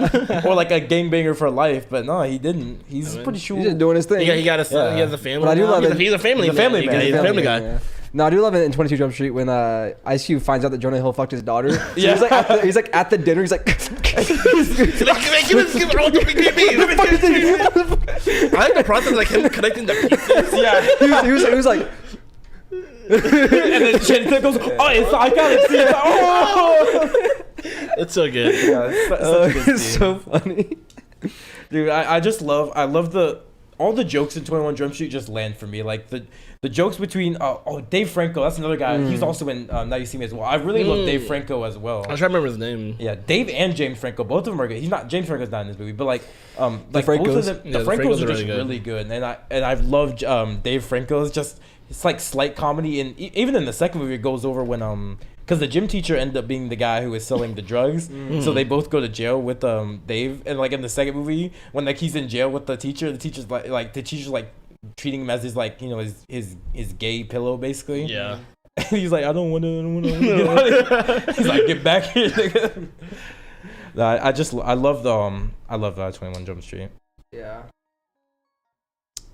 a gangbanger for life, but no, he didn't. He's pretty sure. He's just doing his thing. He got a son. He has a family. But I do love it. He's a family man. He's a family guy. Yeah. No, I do love it in 22 Jump Street when Ice Cube finds out that Jonah Hill fucked his daughter. So he's like at the dinner. He's like, I like the process, like him connecting the pieces. Yeah, he was like. And then Jennifer goes, oh, I gotta see it. Oh, it's so good. Yeah, it's so funny, dude. I love all the jokes in 21 Jump Street just land for me. Like the jokes between Dave Franco, that's another guy. He's also in Now You See Me as well. I really love Dave Franco as well. I'm trying to remember his name. Yeah, Dave and James Franco, both of them are good. James Franco's not in this movie, but like both Francos. of them, the Francos are just really good. And I've loved Dave Franco's just. It's like slight comedy, and even in the second movie, it goes over when because the gym teacher ended up being the guy who was selling the drugs, so they both go to jail with Dave. And like in the second movie, when like he's in jail with the teacher's like the teacher's like treating him as his like his gay pillow basically. Yeah. And he's like, I don't want to. He's like, get back here, nigga. I love 21 Jump Street. Yeah.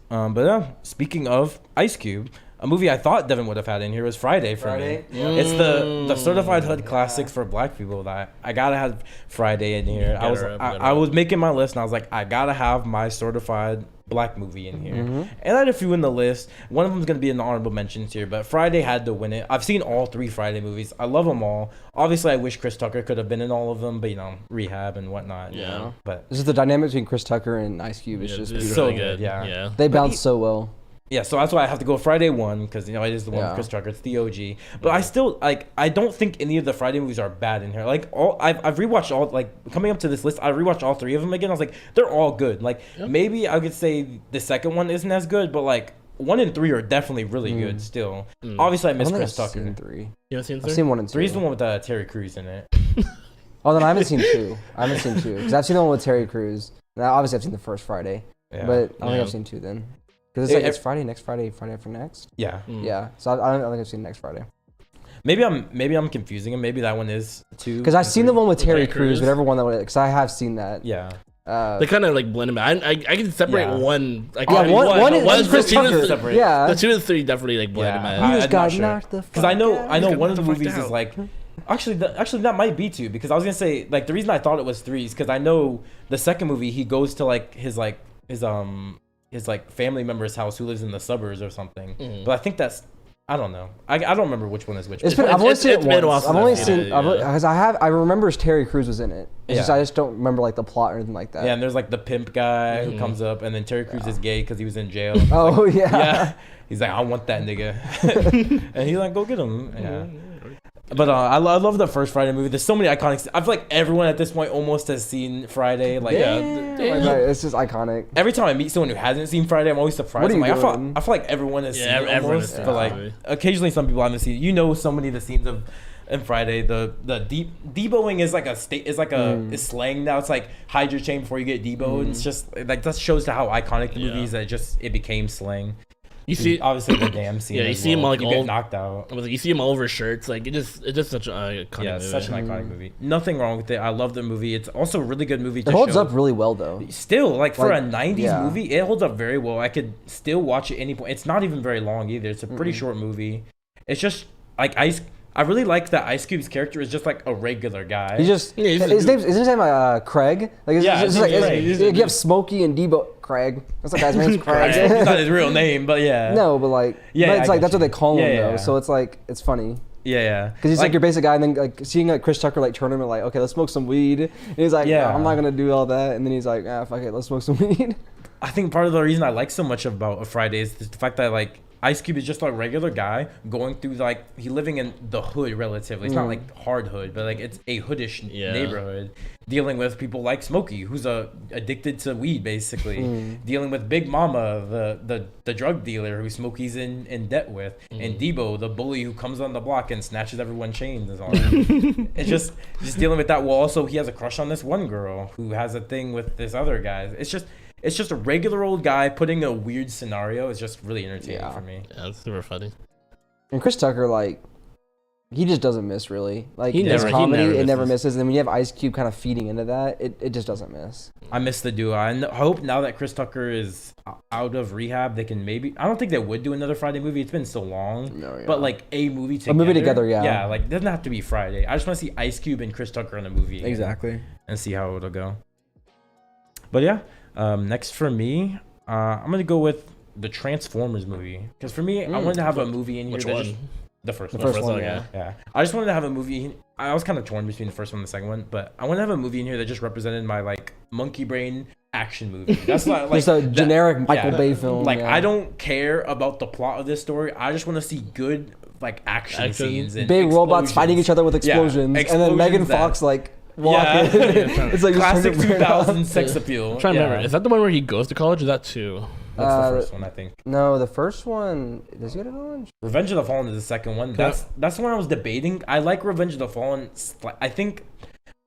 But yeah, speaking of Ice Cube, a movie I thought Deven would have had in here was Friday for me. Yeah. It's the certified hood classics for black people that I gotta have Friday in here. I was making my list and I was like, I gotta have my certified black movie in here. And I had a few in the list. One of them is gonna be in the honorable mentions here, but Friday had to win it. I've seen all 3 Friday movies. I love them all. Obviously, I wish Chris Tucker could have been in all of them, but rehab and whatnot. Yeah. But this is the dynamic between Chris Tucker and Ice Cube. It's just beautiful. so good. Yeah. They bounce so well. Yeah, so that's why I have to go Friday 1 because it is the one with Chris Tucker. It's the OG. But I still I don't think any of the Friday movies are bad in here. Like I've rewatched all coming up to this list. I rewatched all 3 of them again. I was like, they're all good. Like maybe I could say the second one isn't as good, but like 1 and 3 are definitely really good still. Obviously, I miss Chris Tucker. I've seen 3. You haven't seen 3? I've seen 1 and 2. 3 is the one with Terry Crews in it. Oh, then I haven't seen 2. I haven't seen 2 because I've seen the one with Terry Crews. Now, obviously, I've seen the first Friday, but I don't think I've seen 2 then. Because it's Friday, next Friday, Friday after next. Yeah. Yeah. So I don't think I've seen next Friday. Maybe I'm confusing him. Maybe that one is 2. Because I've seen the one with Terry Crews, whatever one that was. Because I have seen that. Yeah. They kind of like blend them. I can separate one. Like one is Chris Tucker. Yeah. The 2 and 3 definitely like blend them out. You just got knocked the fuck out. Because I know one of the movies is like. Actually, that might be 2 because I was gonna say like the reason I thought it was 3 is because I know the second movie he goes to like his family member's house who lives in the suburbs or something. But I think that's I don't know. I don't remember which one is which. I've only seen it once. I've only seen because I remember Terry Crews was in it. It's just I just don't remember like the plot or anything like that. Yeah, and there's like the pimp guy who comes up, and then Terry Crews is gay because he was in jail. Oh like, yeah. He's like, I want that nigga, and he's like, go get him. Yeah. But I love the first Friday movie. There's so many iconic. I feel like everyone at this point almost has seen Friday. Like, it's just iconic. Every time I meet someone who hasn't seen Friday, I'm always surprised. What are you doing? I feel like everyone has seen it almost. But like, occasionally some people haven't seen it. You know, so many of the scenes of in Friday, the deboing is like is slang now. It's like hide your chain before you get deboed. It's just like that shows how iconic the movie is that it became slang. You see, obviously the damn scene. Yeah, you see him like you all get knocked out. You see him all over shirts. Like it's just such an iconic movie. Such an iconic movie. Nothing wrong with it. I love the movie. It's also a really good movie. It holds up really well though. Still, like for a '90s movie, it holds up very well. I could still watch it any point. It's not even very long either. It's a pretty short movie. It's just like I really like that Ice Cube's character is just like a regular guy. He's just his name Craig. Like you have Smokey and Debo. Craig. That's the guy's name's Craig. It's not his real name, but yeah. No, but like it's like that's what they call him though. So it's like it's funny. Yeah. Because he's like your basic guy, and then like seeing like Chris Tucker like turn him and like, okay, let's smoke some weed. And he's like, Yeah. I'm not gonna do all that. And then he's like, fuck it, let's smoke some weed. I think part of the reason I like so much about A Friday is the fact that like Ice Cube is just a regular guy going through like he living in the hood relatively. It's not like hard hood, but like it's a hoodish neighborhood, dealing with people like Smokey, who's addicted to weed basically, dealing with Big Mama, the drug dealer who Smokey's in debt with, and Debo, the bully who comes on the block and snatches everyone's chains and all that. It's just dealing with that. Well, also he has a crush on this one girl who has a thing with this other guy. It's just a regular old guy putting a weird scenario. It's just really entertaining for me. Yeah, it's super funny. And Chris Tucker, like, he just doesn't miss really. Like He his never- he comedy, never it never misses. misses. And then when you have Ice Cube kind of feeding into that, it just doesn't miss. I miss the duo. I hope now that Chris Tucker is out of rehab, they can maybe. I don't think they would do another Friday movie. It's been so long. No, yeah. But like a movie together. A movie together, yeah. Yeah, like it doesn't have to be Friday. I just want to see Ice Cube and Chris Tucker in a movie. again Exactly. And see how it'll go. But yeah, next for me, I'm gonna go with the Transformers movie because for me, I wanted to have a movie in here. Which that one? just- the first The one. first one, yeah. Yeah, I just wanted to have a movie. I was kind of torn between the first one and the second one, but I want to have a movie in here that just represented my like monkey brain action movie. That's not like Just a generic Michael yeah. Bay film. Like yeah. I don't care about the plot of this story. I just want to see good like action scenes and big robots fighting each other with Yeah, explosions, and then Megan explosions that- Fox like walking. It's like just classic turning it around. 2000 sex appeal. I'm trying to remember. Is that the one where he goes to college? Or is that 2? That's the first one, I think. No, the first one. Does he get a college? Revenge of the Fallen is the second one. That's the one I was debating. I like Revenge of the Fallen. I think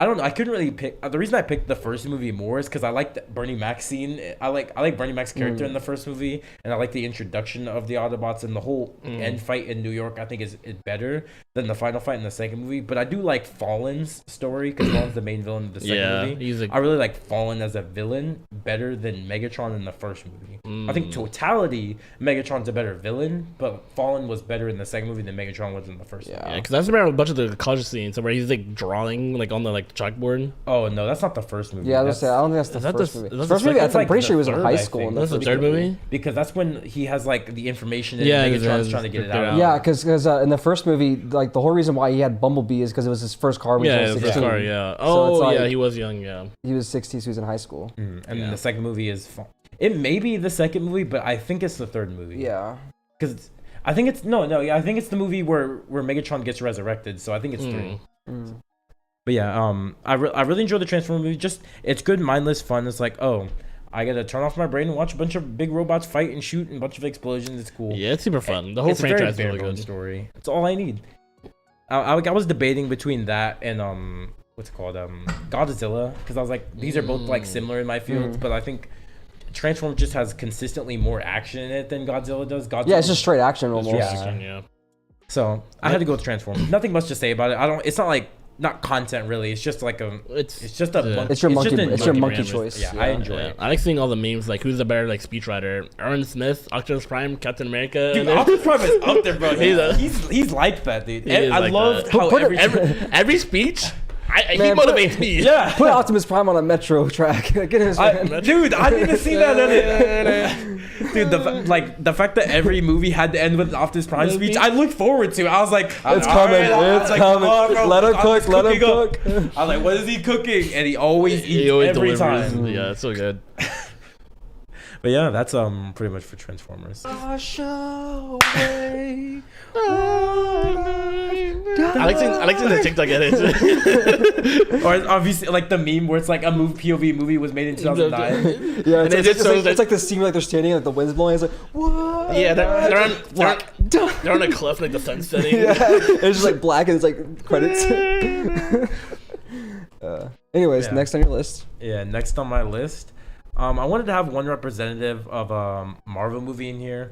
I don't know. I couldn't really pick. The reason I picked the first movie more is because I like the Bernie Mac's scene. I like Bernie Mac's character in the first movie, and I like the introduction of the Autobots and the whole end fight in New York. I think is better than the final fight in the second movie. But I do like Fallen's story because Fallen's the main villain of the second movie. I really like Fallen as a villain better than Megatron in the first movie. I think totality, Megatron's a better villain, but Fallen was better in the second movie than Megatron was in the first movie. Yeah, because I just remember a bunch of the college scenes where he's like drawing like on the like chalkboard. Oh no, that's not the first movie. Yeah, I don't think that's the Is that first the- movie. is that the First movie, second? I'm pretty sure he was in Third, high I school. think. In the That's the first third movie. Because that's when he has like the information and Yeah, Megatron's trying to get it out. Yeah, because in the first movie, like the whole reason why he had Bumblebee is because it was his first car when he Yeah, was his 16. car. Yeah. So Oh, it's like- yeah. He was young. Yeah. He was 16, so he was in high school. And then the second movie is it may be the second movie, but I think it's the third movie. Yeah. Because I think it's yeah, I think it's the movie where Megatron gets resurrected. So I think it's 3. But yeah, I really enjoy the Transformers movie. Just it's good, mindless fun. It's like I gotta turn off my brain and watch a bunch of big robots fight and shoot and a bunch of explosions. It's cool. Yeah, it's super fun. The whole It's franchise a is very really bare-bones good. story. That's all I need. I was debating between that and what's it called Godzilla because I was like these are both like similar in my fields, but I think Transformers just has consistently more action in it than Godzilla does. Yeah, it's just straight action almost. Yeah. So I had to go with Transformers. Nothing much to say about it. It's not like not content really. It's just like It's just a monkey. It's your monkey. just a It's your monkey monkey brand. choice. Yeah, I enjoy Yeah. it. I like seeing all the memes like who's the better like speechwriter, Aaron Smith, Optimus Prime, Captain America. Dude, Optimus Prime is up there, bro. He's He's like that, dude. He is I like love that. how every speech. He Man, motivates me. yeah. Put Optimus Prime on a metro track. Get his Dude, I didn't even see that in it. Dude, the fact that every movie had to end with an Optimus Prime speech, I look forward to. I was like, It's coming. It's coming. Let him cook. Let him cook. I was like, what is he cooking? And he always eats He always every delivers. time. Yeah, it's so good. But yeah, that's pretty much for Transformers. I like seeing the TikTok edits. Or obviously like the meme where it's like a POV movie was made in 2009. Yeah, And it's like the scene like they're standing like the wind's blowing. It's like what? Yeah, they're on a cliff like the sun's setting. Yeah, it's just like black and it's like credits. Anyways, Yeah. next on your list. Yeah, next on my list, I wanted to have one representative of a Marvel movie in here.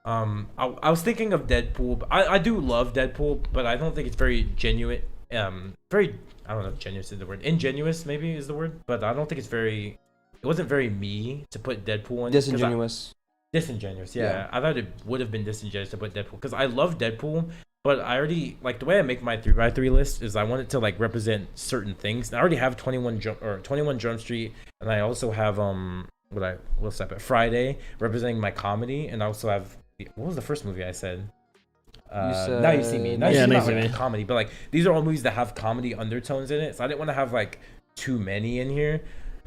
I was thinking of Deadpool. I do love Deadpool, but I don't think it's very genuine. I don't know if genuine is the word. Ingenuous maybe is the word, but I don't think it's very. It wasn't very me to put Deadpool in. Disingenuous. Disingenuous, yeah. Yeah. I thought it would have been disingenuous to put Deadpool because I love Deadpool, but I already like the way I make my 3x3 list is I want it to like represent certain things. And I already have 21 Jump Street, and I also have what's that? Friday representing my comedy, and I also have what was the first movie I said? Now You See Me. Now You Yeah, See Me, Now not You See like Me. a comedy, but like these are all movies that have comedy undertones in it. So I didn't want to have like too many in here.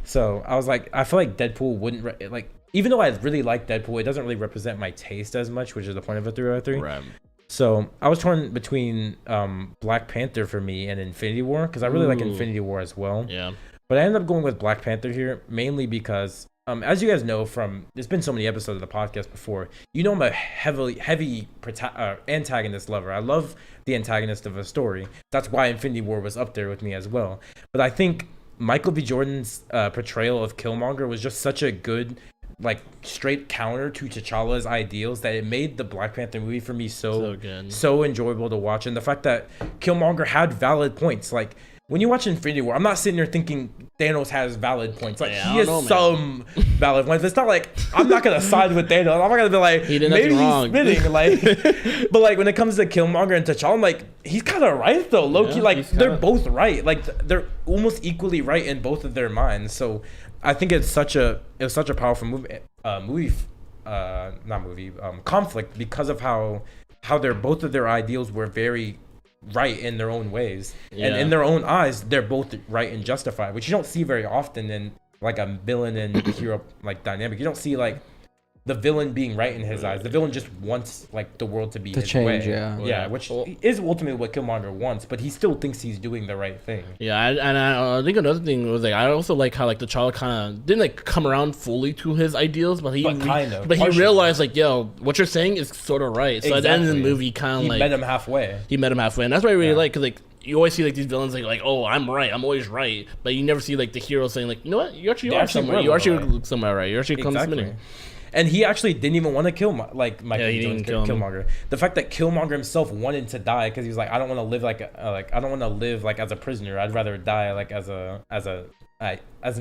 So I was like, I feel like Deadpool wouldn't like, even though I really like Deadpool, it doesn't really represent my taste as much, which is the point of a 3 out of 3. Right. So I was torn between Black Panther for me and Infinity War, because I really like Infinity War as well. Yeah. But I ended up going with Black Panther here, mainly because, as you guys know from, there's been so many episodes of the podcast before, you know I'm a heavy antagonist lover. I love the antagonist of a story. That's why Infinity War was up there with me as well. But I think Michael B. Jordan's portrayal of Killmonger was just such a good, like, straight counter to T'Challa's ideals that it made the Black Panther movie for me so enjoyable to watch. And the fact that Killmonger had valid points, like, when you watch Infinity War, I'm not sitting there thinking Thanos has valid points. Like, he has some valid points. It's not like, I'm not going to side with Thanos. I'm not going to be like, he did maybe nothing he's wrong. spinning. Like, but like, when it comes to Killmonger and T'Challa, I'm like, he's kind of right though. Low-key, like, they're both right. Like, they're almost equally right in both of their minds. So I think it was such a powerful conflict because of how they're both of their ideals were very right in their own ways, and in their own eyes they're both right and justified, which you don't see very often in like a villain and hero like dynamic. You don't see like the villain being right in his eyes. The villain just wants like the world to be his change, way. Which is ultimately what Killmonger wants, but he still thinks he's doing the right thing. I think another thing was like, I also like how like T'Challa kind of didn't like come around fully to his ideals, but he realized like, yo, what you're saying is sort of right. So at the end of the movie, he met him halfway. And that's what I really like, because like, you always see like these villains like, oh, I'm right, I'm always right, but you never see like the hero saying like, you know what, you actually are somewhere, you actually somewhere right, you're actually spinning. And he actually didn't even want to kill Michael Killmonger. The fact that Killmonger himself wanted to die because he was like, I don't want to live I don't want to live like as a prisoner. I'd rather die like as an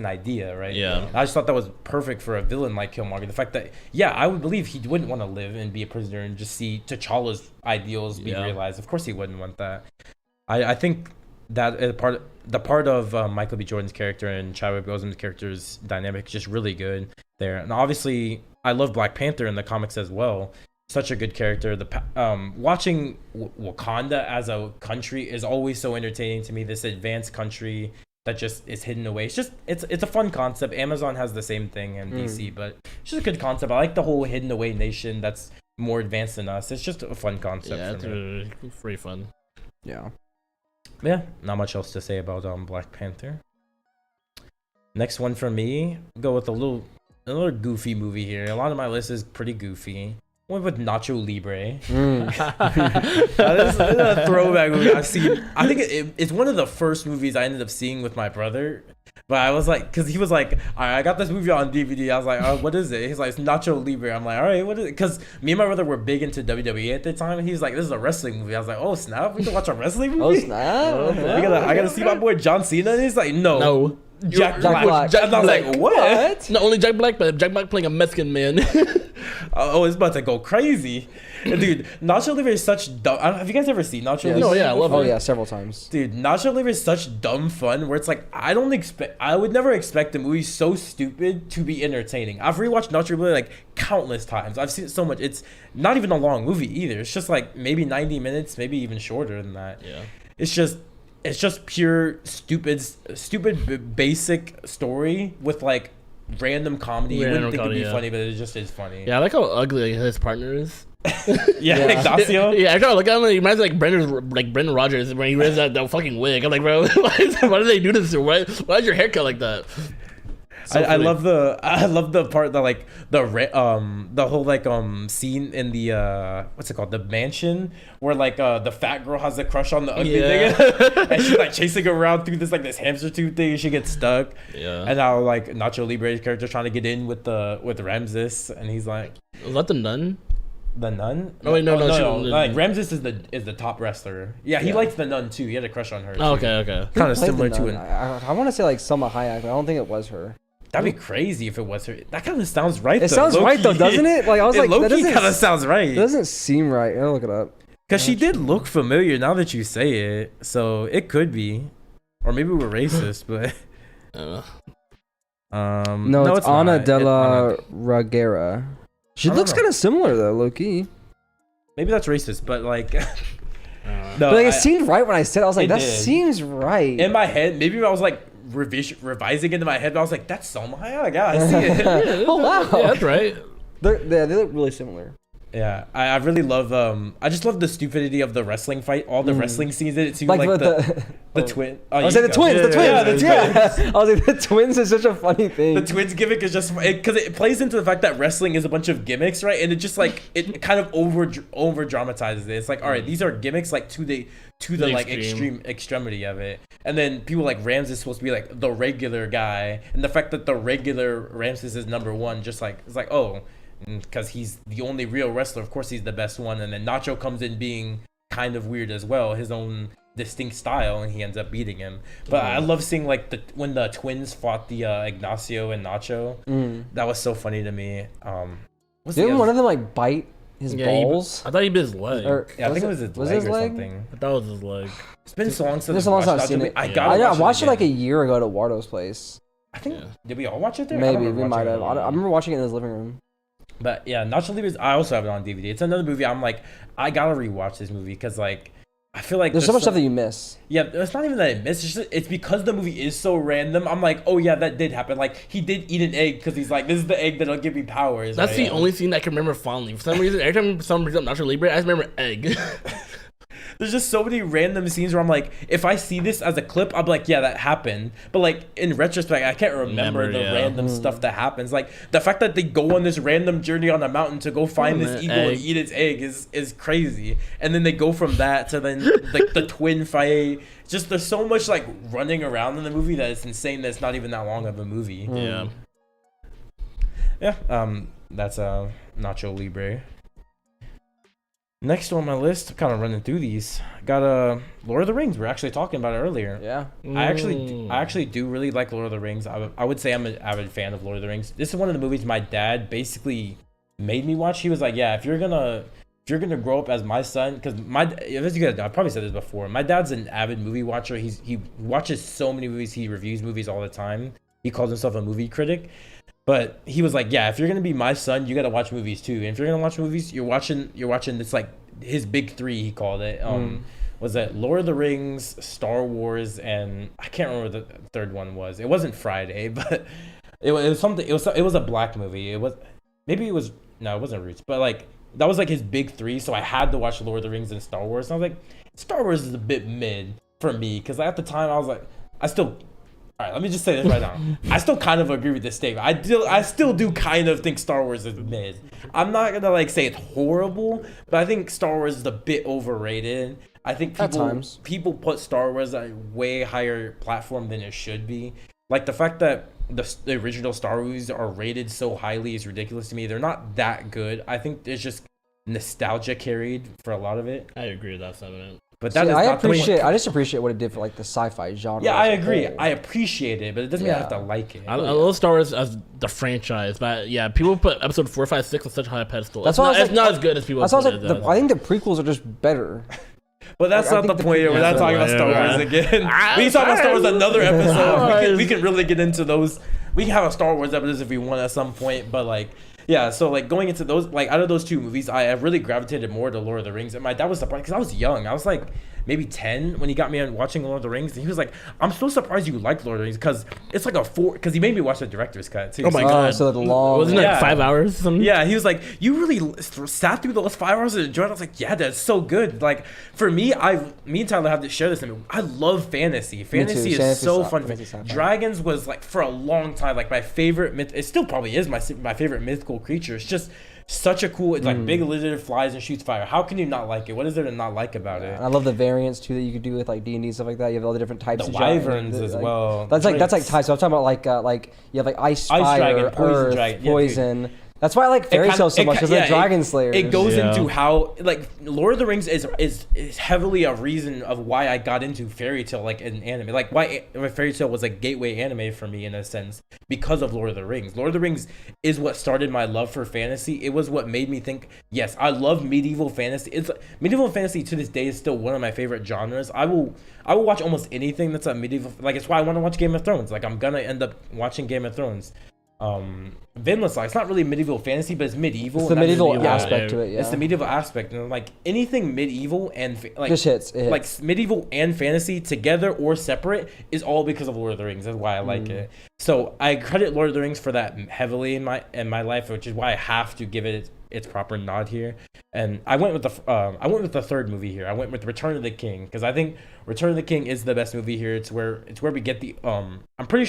idea, right? Yeah. I just thought that was perfect for a villain like Killmonger. The fact that I would believe he wouldn't want to live and be a prisoner and just see T'Challa's ideals being realized. Of course he wouldn't want that. I think that the part of Michael B. Jordan's character and Chadwick Boseman's character's dynamic is just really good there. And obviously, I love Black Panther in the comics as well. Such a good character. Watching Wakanda as a country is always so entertaining to me. This advanced country that just is hidden away. It's a fun concept. Amazon has the same thing in DC, but it's just a good concept. I like the whole hidden away nation that's more advanced than us. It's just a fun concept. Yeah, it's pretty fun. Yeah. Yeah, not much else to say about Black Panther. Next one for me, go with a little goofy movie here. A lot of my list is pretty goofy. I went with Nacho Libre. This is a throwback movie I've seen. I think it's one of the first movies I ended up seeing with my brother. But I was like, because he was like, all right, I got this movie on DVD. I was like, oh, what is it? He's like, it's Nacho Libre. I'm like, all right, what is it? Because me and my brother were big into WWE at the time. And he's like, this is a wrestling movie. I was like, oh, snap. We can watch a wrestling movie? Oh, snap. I gotta see my boy John Cena. And he's like, no. Jack Black. And I was like, what? Not only Jack Black, but Jack Black playing a Mexican man. Oh, it's about to go crazy. Dude, Nacho Libre is such dumb. Have you guys ever seen Nacho Libre? No, yeah, I love it. Oh, yeah, several times. Dude, Nacho Libre is such dumb fun where it's like, I would never expect a movie so stupid to be entertaining. I've rewatched Nacho Libre like countless times. I've seen it so much. It's not even a long movie either. It's just like maybe 90 minutes, maybe even shorter than that. Yeah. It's just pure stupid basic story with like random comedy. You wouldn't think it'd be funny, but it just is funny. Yeah, I like how ugly his partner is. Ignacio. Yeah, I try to look at him. He reminds me like Brendan Rodgers when he wears that fucking wig. I'm like, bro, why did they do this? Why is your haircut like that? So I love the part that like the whole like scene in the what's it called, the mansion where like the fat girl has a crush on the ugly nigga and she's like chasing around through this hamster tube thing and she gets stuck. Yeah. And now like Nacho Libre's character trying to get in with Ramses and he's like, was that the nun? The nun? Oh wait, no. Like Ramses is the top wrestler. Yeah, he likes the nun too. He had a crush on her. Oh, okay. Kind of similar to it. I want to say like Selma Hayek, but I don't think it was her. That'd be crazy if it was her. That kind of sounds right. It sounds right though, doesn't it? Like I was like, that kind of sounds right. It doesn't seem right. I'll look it up. Because she did look familiar now that you say it, so it could be, or maybe we're racist, but. No, it's Ana de la Reguera. She looks kind of similar though, low key. maybe that's racist, but like, no, But like, it seemed right when I said it. I was like, It that did. seems right. in my head, maybe I was like revising into my head, but I was like, that's Selma. Yeah, I see it. Oh, wow. Yeah, that's right. They look really similar. Yeah, I really love I just love the stupidity of the wrestling fight. All the wrestling scenes that it seemed like the twin. Oh, I was like the twins. I was like the twins is such a funny thing. The twins gimmick is just because it plays into the fact that wrestling is a bunch of gimmicks, right? And it just like it kind of over dramatizes it. It's like, all right, these are gimmicks like to the like extreme extremity of it. And then people like Rams is supposed to be like the regular guy, and the fact that the regular Ramses is number one, just like it's like, oh, because he's the only real wrestler, of course he's the best one. And then Nacho comes in being kind of weird as well, his own distinct style, and he ends up beating him. But I love seeing like when the twins fought the Ignacio and Nacho. That was so funny to me. Didn't one of them like bite his balls? I thought he bit his leg. Yeah, I think it was his leg or something. I thought it was his leg. It's been so long since There's a long time I've seen it. I watched it like a year ago to Wardo's place. I think did we all watch it there? Maybe we might have. I remember watching it in his living room. But yeah, Nacho Libre. I also have it on DVD. It's another movie. I'm like, I gotta rewatch this movie because like, I feel like there's so much stuff that you miss. Yeah, it's not even that I miss. It's because the movie is so random. I'm like, oh yeah, that did happen. Like he did eat an egg because he's like, this is the egg that'll give me powers. That's the only scene I can remember fondly. For some reason, every time someone brings up Nacho Libre, I just remember egg. There's just so many random scenes where I'm like, if I see this as a clip, I'm like, yeah, that happened. But like in retrospect, I can't remember the random stuff that happens. Like the fact that they go on this random journey on a mountain to go find this eagle and eat its egg is crazy. And then they go from that to then like the twin fight. Just there's so much like running around in the movie that it's insane that it's not even that long of a movie. Yeah. Yeah. That's Nacho Libre. Next on my list, I'm kind of running through these. Got Lord of the Rings. We were actually talking about it earlier. Yeah. I actually do really like Lord of the Rings. I would say I'm an avid fan of Lord of the Rings. This is one of the movies my dad basically made me watch. He was like, yeah, if you're gonna grow up as my son, because I probably said this before. My dad's an avid movie watcher. He watches so many movies. He reviews movies all the time. He calls himself a movie critic. But he was like, yeah, if you're gonna be my son, you gotta watch movies too. And if you're gonna watch movies, you're watching this like his big three, he called it. Was that Lord of the Rings, Star Wars, and I can't remember what the third one was. It wasn't Friday, but it was something. It was a black movie. It wasn't Roots, but like that was like his big three. So I had to watch Lord of the Rings and Star Wars. And I was like, Star Wars is a bit mid for me because at the time I was like, all right, let me just say this right now. I still kind of agree with this statement. I still do kind of think Star Wars is mid. I'm not gonna like say it's horrible, but I think Star Wars is a bit overrated. I think people put Star Wars at a way higher platform than it should be. Like the fact that the original Star Wars are rated so highly is ridiculous to me. They're not that good. I think there's just nostalgia carried for a lot of it. I agree with that sentiment. But that is I just appreciate what it did for like the sci-fi genre. Yeah, I agree. I appreciate it, but it doesn't mean I have to like it. I love Star Wars as the franchise, but yeah, people put episode 4, 5, 6 on such a high pedestal. It's not as good as people. That's why I think the prequels are just better. But that's not the point here. We're not talking about Star Wars again. We can talk about Star Wars another episode. We can really get into those. We can have a Star Wars episode if we want at some point, but like. Yeah, so like going into those, like out of those two movies, I have really gravitated more to Lord of the Rings. And my dad was surprised because I was young. I was like maybe 10 when he got me on watching Lord of the Rings. And he was like, I'm so surprised you like Lord of the Rings because it's like because he made me watch the director's cut too. Oh my God. So the long. Wasn't it like 5 hours or something? Yeah, he was like, you really sat through those 5 hours and enjoyed it. I was like, yeah, that's so good. Like for me, me and Tyler have to share this. I love fantasy. Fantasy is so fun. Dragons was like for a long time, like my favorite myth. It still probably is my favorite mythical creature. It's just such a cool. It's like big lizard flies and shoots fire. How can you not like it? What is there to not like about it? And I love the variants too that you could do with like D&D and stuff like that. You have all the different types. The of wyverns as well. That's like types. So I'm talking about like you have like ice fire, dragon, poison dragon, poison. That's why I like fairy tales so much because they're dragon slayers. It goes into how like Lord of the Rings is heavily a reason of why I got into fairy tale like in anime. Like why fairy tale was a gateway anime for me in a sense because of Lord of the Rings. Lord of the Rings is what started my love for fantasy. It was what made me think, yes, I love medieval fantasy. Medieval fantasy to this day is still one of my favorite genres. I will watch almost anything that's a medieval. Like it's why I want to watch Game of Thrones. Like I'm gonna end up watching Game of Thrones. Vinland Saga. It's not really medieval fantasy, but it's medieval. It's the and that's medieval aspect to it. Yeah, it's the medieval aspect, and like anything medieval and like just hits. It hits. like medieval and fantasy together or separate is all because of Lord of the Rings. That's why I like it. So I credit Lord of the Rings for that heavily in my life, which is why I have to give it its proper nod here. And I went with the third movie here. I went with Return of the King because I think Return of the King is the best movie here. It's where we get the I'm pretty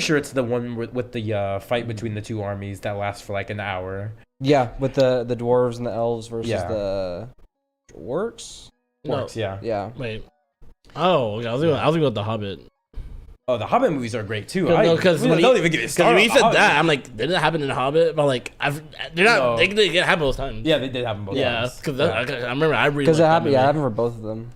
sure it's the one with the fight between the two armies that lasts for like an hour. Yeah, with the dwarves and the elves versus the orcs. Orcs, yeah. Yeah. Wait. Oh, okay. I was going with the Hobbit. Oh, the Hobbit movies are great too. No, because don't even get me started. When he said that, I'm like, did it happen in Hobbit? But like, they're not. No. They did happen both times. Yeah, they did happen both times. Because I remember I really Because it liked that happened. movie. Yeah, it happened for both of them.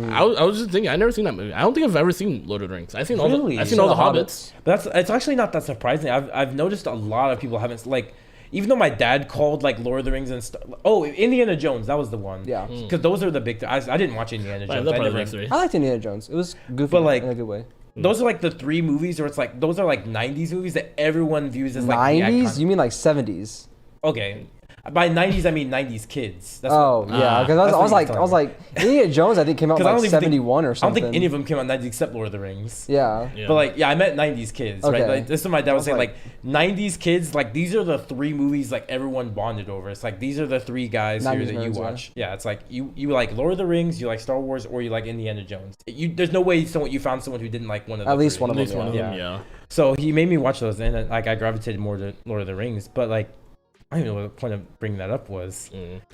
I was just thinking, I've never seen that movie. I don't think I've ever seen Lord of the Rings. I've seen all the Hobbits. But it's actually not that surprising. I've noticed a lot of people haven't like. Even though my dad called like Lord of the Rings and stuff. Oh, Indiana Jones, that was the one. Yeah. Because those are the big. I didn't watch Indiana Jones. I liked Indiana Jones. It was goofy, but like in a good way. Those are like the three movies where it's like those are like 90s movies that everyone views as like 90s? You mean like 70s? Okay. By 90s I mean 90s kids. That's yeah, because I was like Indiana Jones I think came out in like 71 or something. I don't think any of them came out in 90s except Lord of the Rings. Yeah. But like I meant 90s kids, Okay. right? Like this is what my dad was saying like 90s kids, like these are the three movies like everyone bonded over. It's like these are the three guys here that you watch. Yeah, it's like you like Lord of the Rings, you like Star Wars, or you like Indiana Jones. There's no way you found someone who didn't like one of them. At least one of them. At least one of them, yeah. So he made me watch those, and like I gravitated more to Lord of the Rings. But like I don't even know what the point of bringing that up was.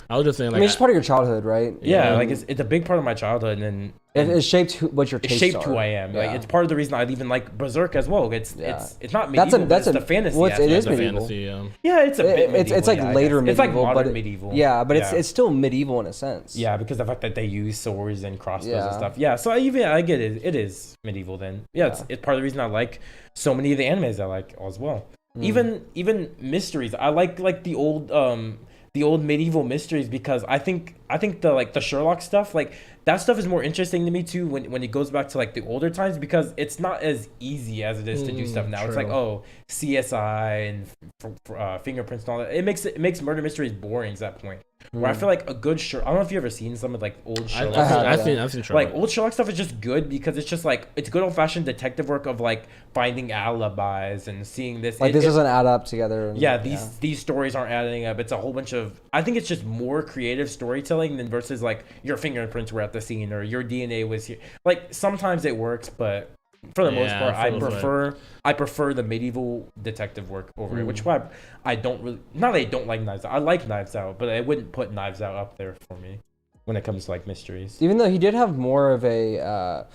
I was just saying, like, I mean, it's part of your childhood, right? Yeah, like it's a big part of my childhood, and it shaped what your tastes are. It shaped who I am. Yeah. Like it's part of the reason I even like Berserk as well. It's not medieval. That's the fantasy. Well, it is medieval. medieval. Yeah, it's a bit medieval. It's like later medieval. It's like modern but medieval. Yeah, but it's still medieval in a sense. Yeah, because the fact that they use swords and crossbows and stuff. Yeah, so I get it. It is medieval then. Yeah, it's part of the reason I like so many of the animes I like as well. Even mysteries. I like the old medieval mysteries because I think the Sherlock stuff, like that stuff is more interesting to me too when it goes back to like the older times because it's not as easy as it is to do stuff now. True. It's like CSI and fingerprints and all that. It makes murder mysteries boring at that point. Where I feel like a good Sherlock. I don't know if you ever seen some of like old Sherlock. I've seen Sherlock. Like old Sherlock stuff is just good because it's just like it's good old fashioned detective work of like finding alibis and seeing this. Like this doesn't add up together. These stories aren't adding up. It's a whole bunch of. I think it's just more creative storytelling than versus like your fingerprints were at the scene or your DNA was here. Like sometimes it works, but for the most part, I prefer the medieval detective work over it, which is why I don't really. Not that I don't like Knives Out. I like Knives Out, but I wouldn't put Knives Out up there for me when it comes to like mysteries. Even though he did have more of a.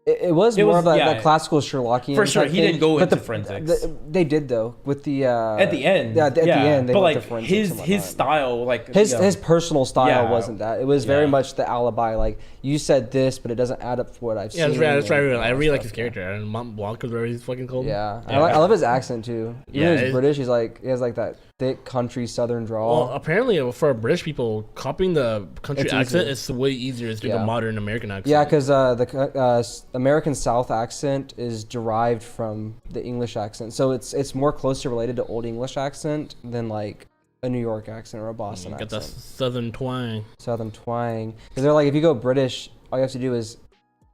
It was more of that classical Sherlockian. For sure, he didn't go into the forensics. They did though with the at the end. Yeah, at the end. They but went like to forensics his style, like his personal style wasn't that. It was very much the alibi. Like you said this, but it doesn't add up for what I've seen. Yeah, that's right. I really like his character. And Mont Blanc is where he's fucking called. Yeah, I love his accent too. Even though he's British, he has like that thick country southern drawl. Well, apparently for British people, copying the country accent is way easier than the modern American accent. Yeah, because the American South accent is derived from the English accent, so it's more closely related to Old English accent than like a New York accent or a Boston accent. Got that southern twang. Southern twang. Because they're like, if you go British, all you have to do is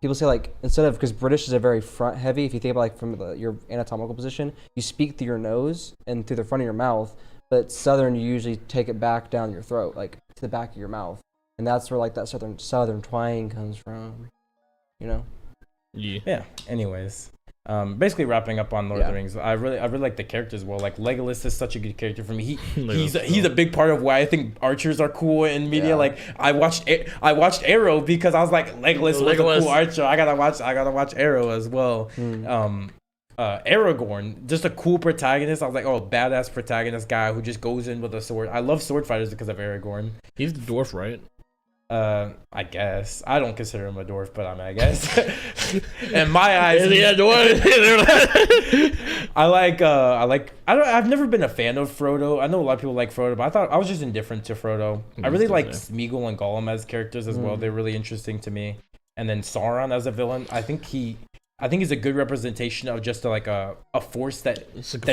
people say like instead of because British is a very front heavy. If you think about like from your anatomical position, you speak through your nose and through the front of your mouth. But Southern, you usually take it back down your throat, like to the back of your mouth, and that's where like that southern twang comes from, you know. Yeah. Anyways, basically wrapping up on Lord of the Rings, I really like the characters well. Like Legolas is such a good character for me. He's a big part of why I think archers are cool in media. Like I watched Arrow because I was like Legolas was a cool archer. I gotta watch Arrow as well. Aragorn, just a cool protagonist. I was like, badass protagonist guy who just goes in with a sword. I love sword fighters because of Aragorn. He's the dwarf, right? I guess I don't consider him a dwarf, but I guess in my eyes, yeah, dwarf. I've never been a fan of Frodo. I know a lot of people like Frodo, but I thought I was just indifferent to Frodo. I really like Smeagol and Gollum as characters as well. They're really interesting to me. And then Sauron as a villain, I think he I think he's a good representation of just a force that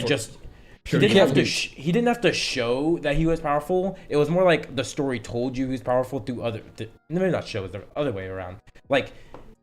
just. Sure, He didn't have to show that he was powerful. It was more like the story told you he was powerful through maybe not show, it's the other way around. Like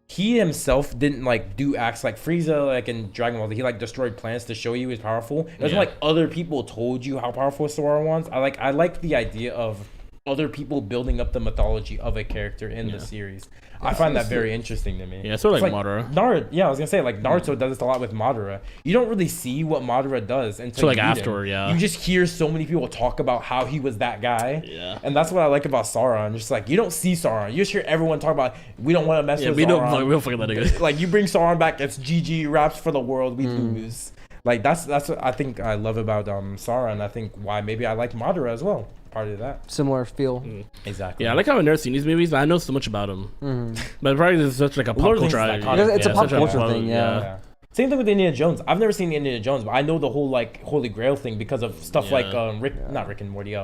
he himself didn't like do acts like Frieza, like in Dragon Ball. He like destroyed planets to show you he was powerful. It was like other people told you how powerful Sora was. I like the idea of other people building up the mythology of a character in the series. I find that very interesting to me. Yeah, sort of like Madara. I was gonna say like Naruto does this a lot with Madara. You don't really see what Madara does until like afterward. You just hear so many people talk about how he was that guy. Yeah, and that's what I like about Sauron. Just like you don't see Sauron, you just hear everyone talk about we don't want to mess with Sauron. We don't fucking let it go. Like you bring Sauron back, it's GG raps for the world. We lose. Like that's what I think I love about Sauron. I think why maybe I like Madara as well. Part of that similar feel. Exactly. Yeah, I like how I've never seen these movies, but I know so much about them. But probably this is such like a pop culture. It's a pop culture thing. Yeah. Same thing with Indiana Jones. I've never seen Indiana Jones, but I know the whole like Holy Grail thing because of stuff like not Rick and Morty,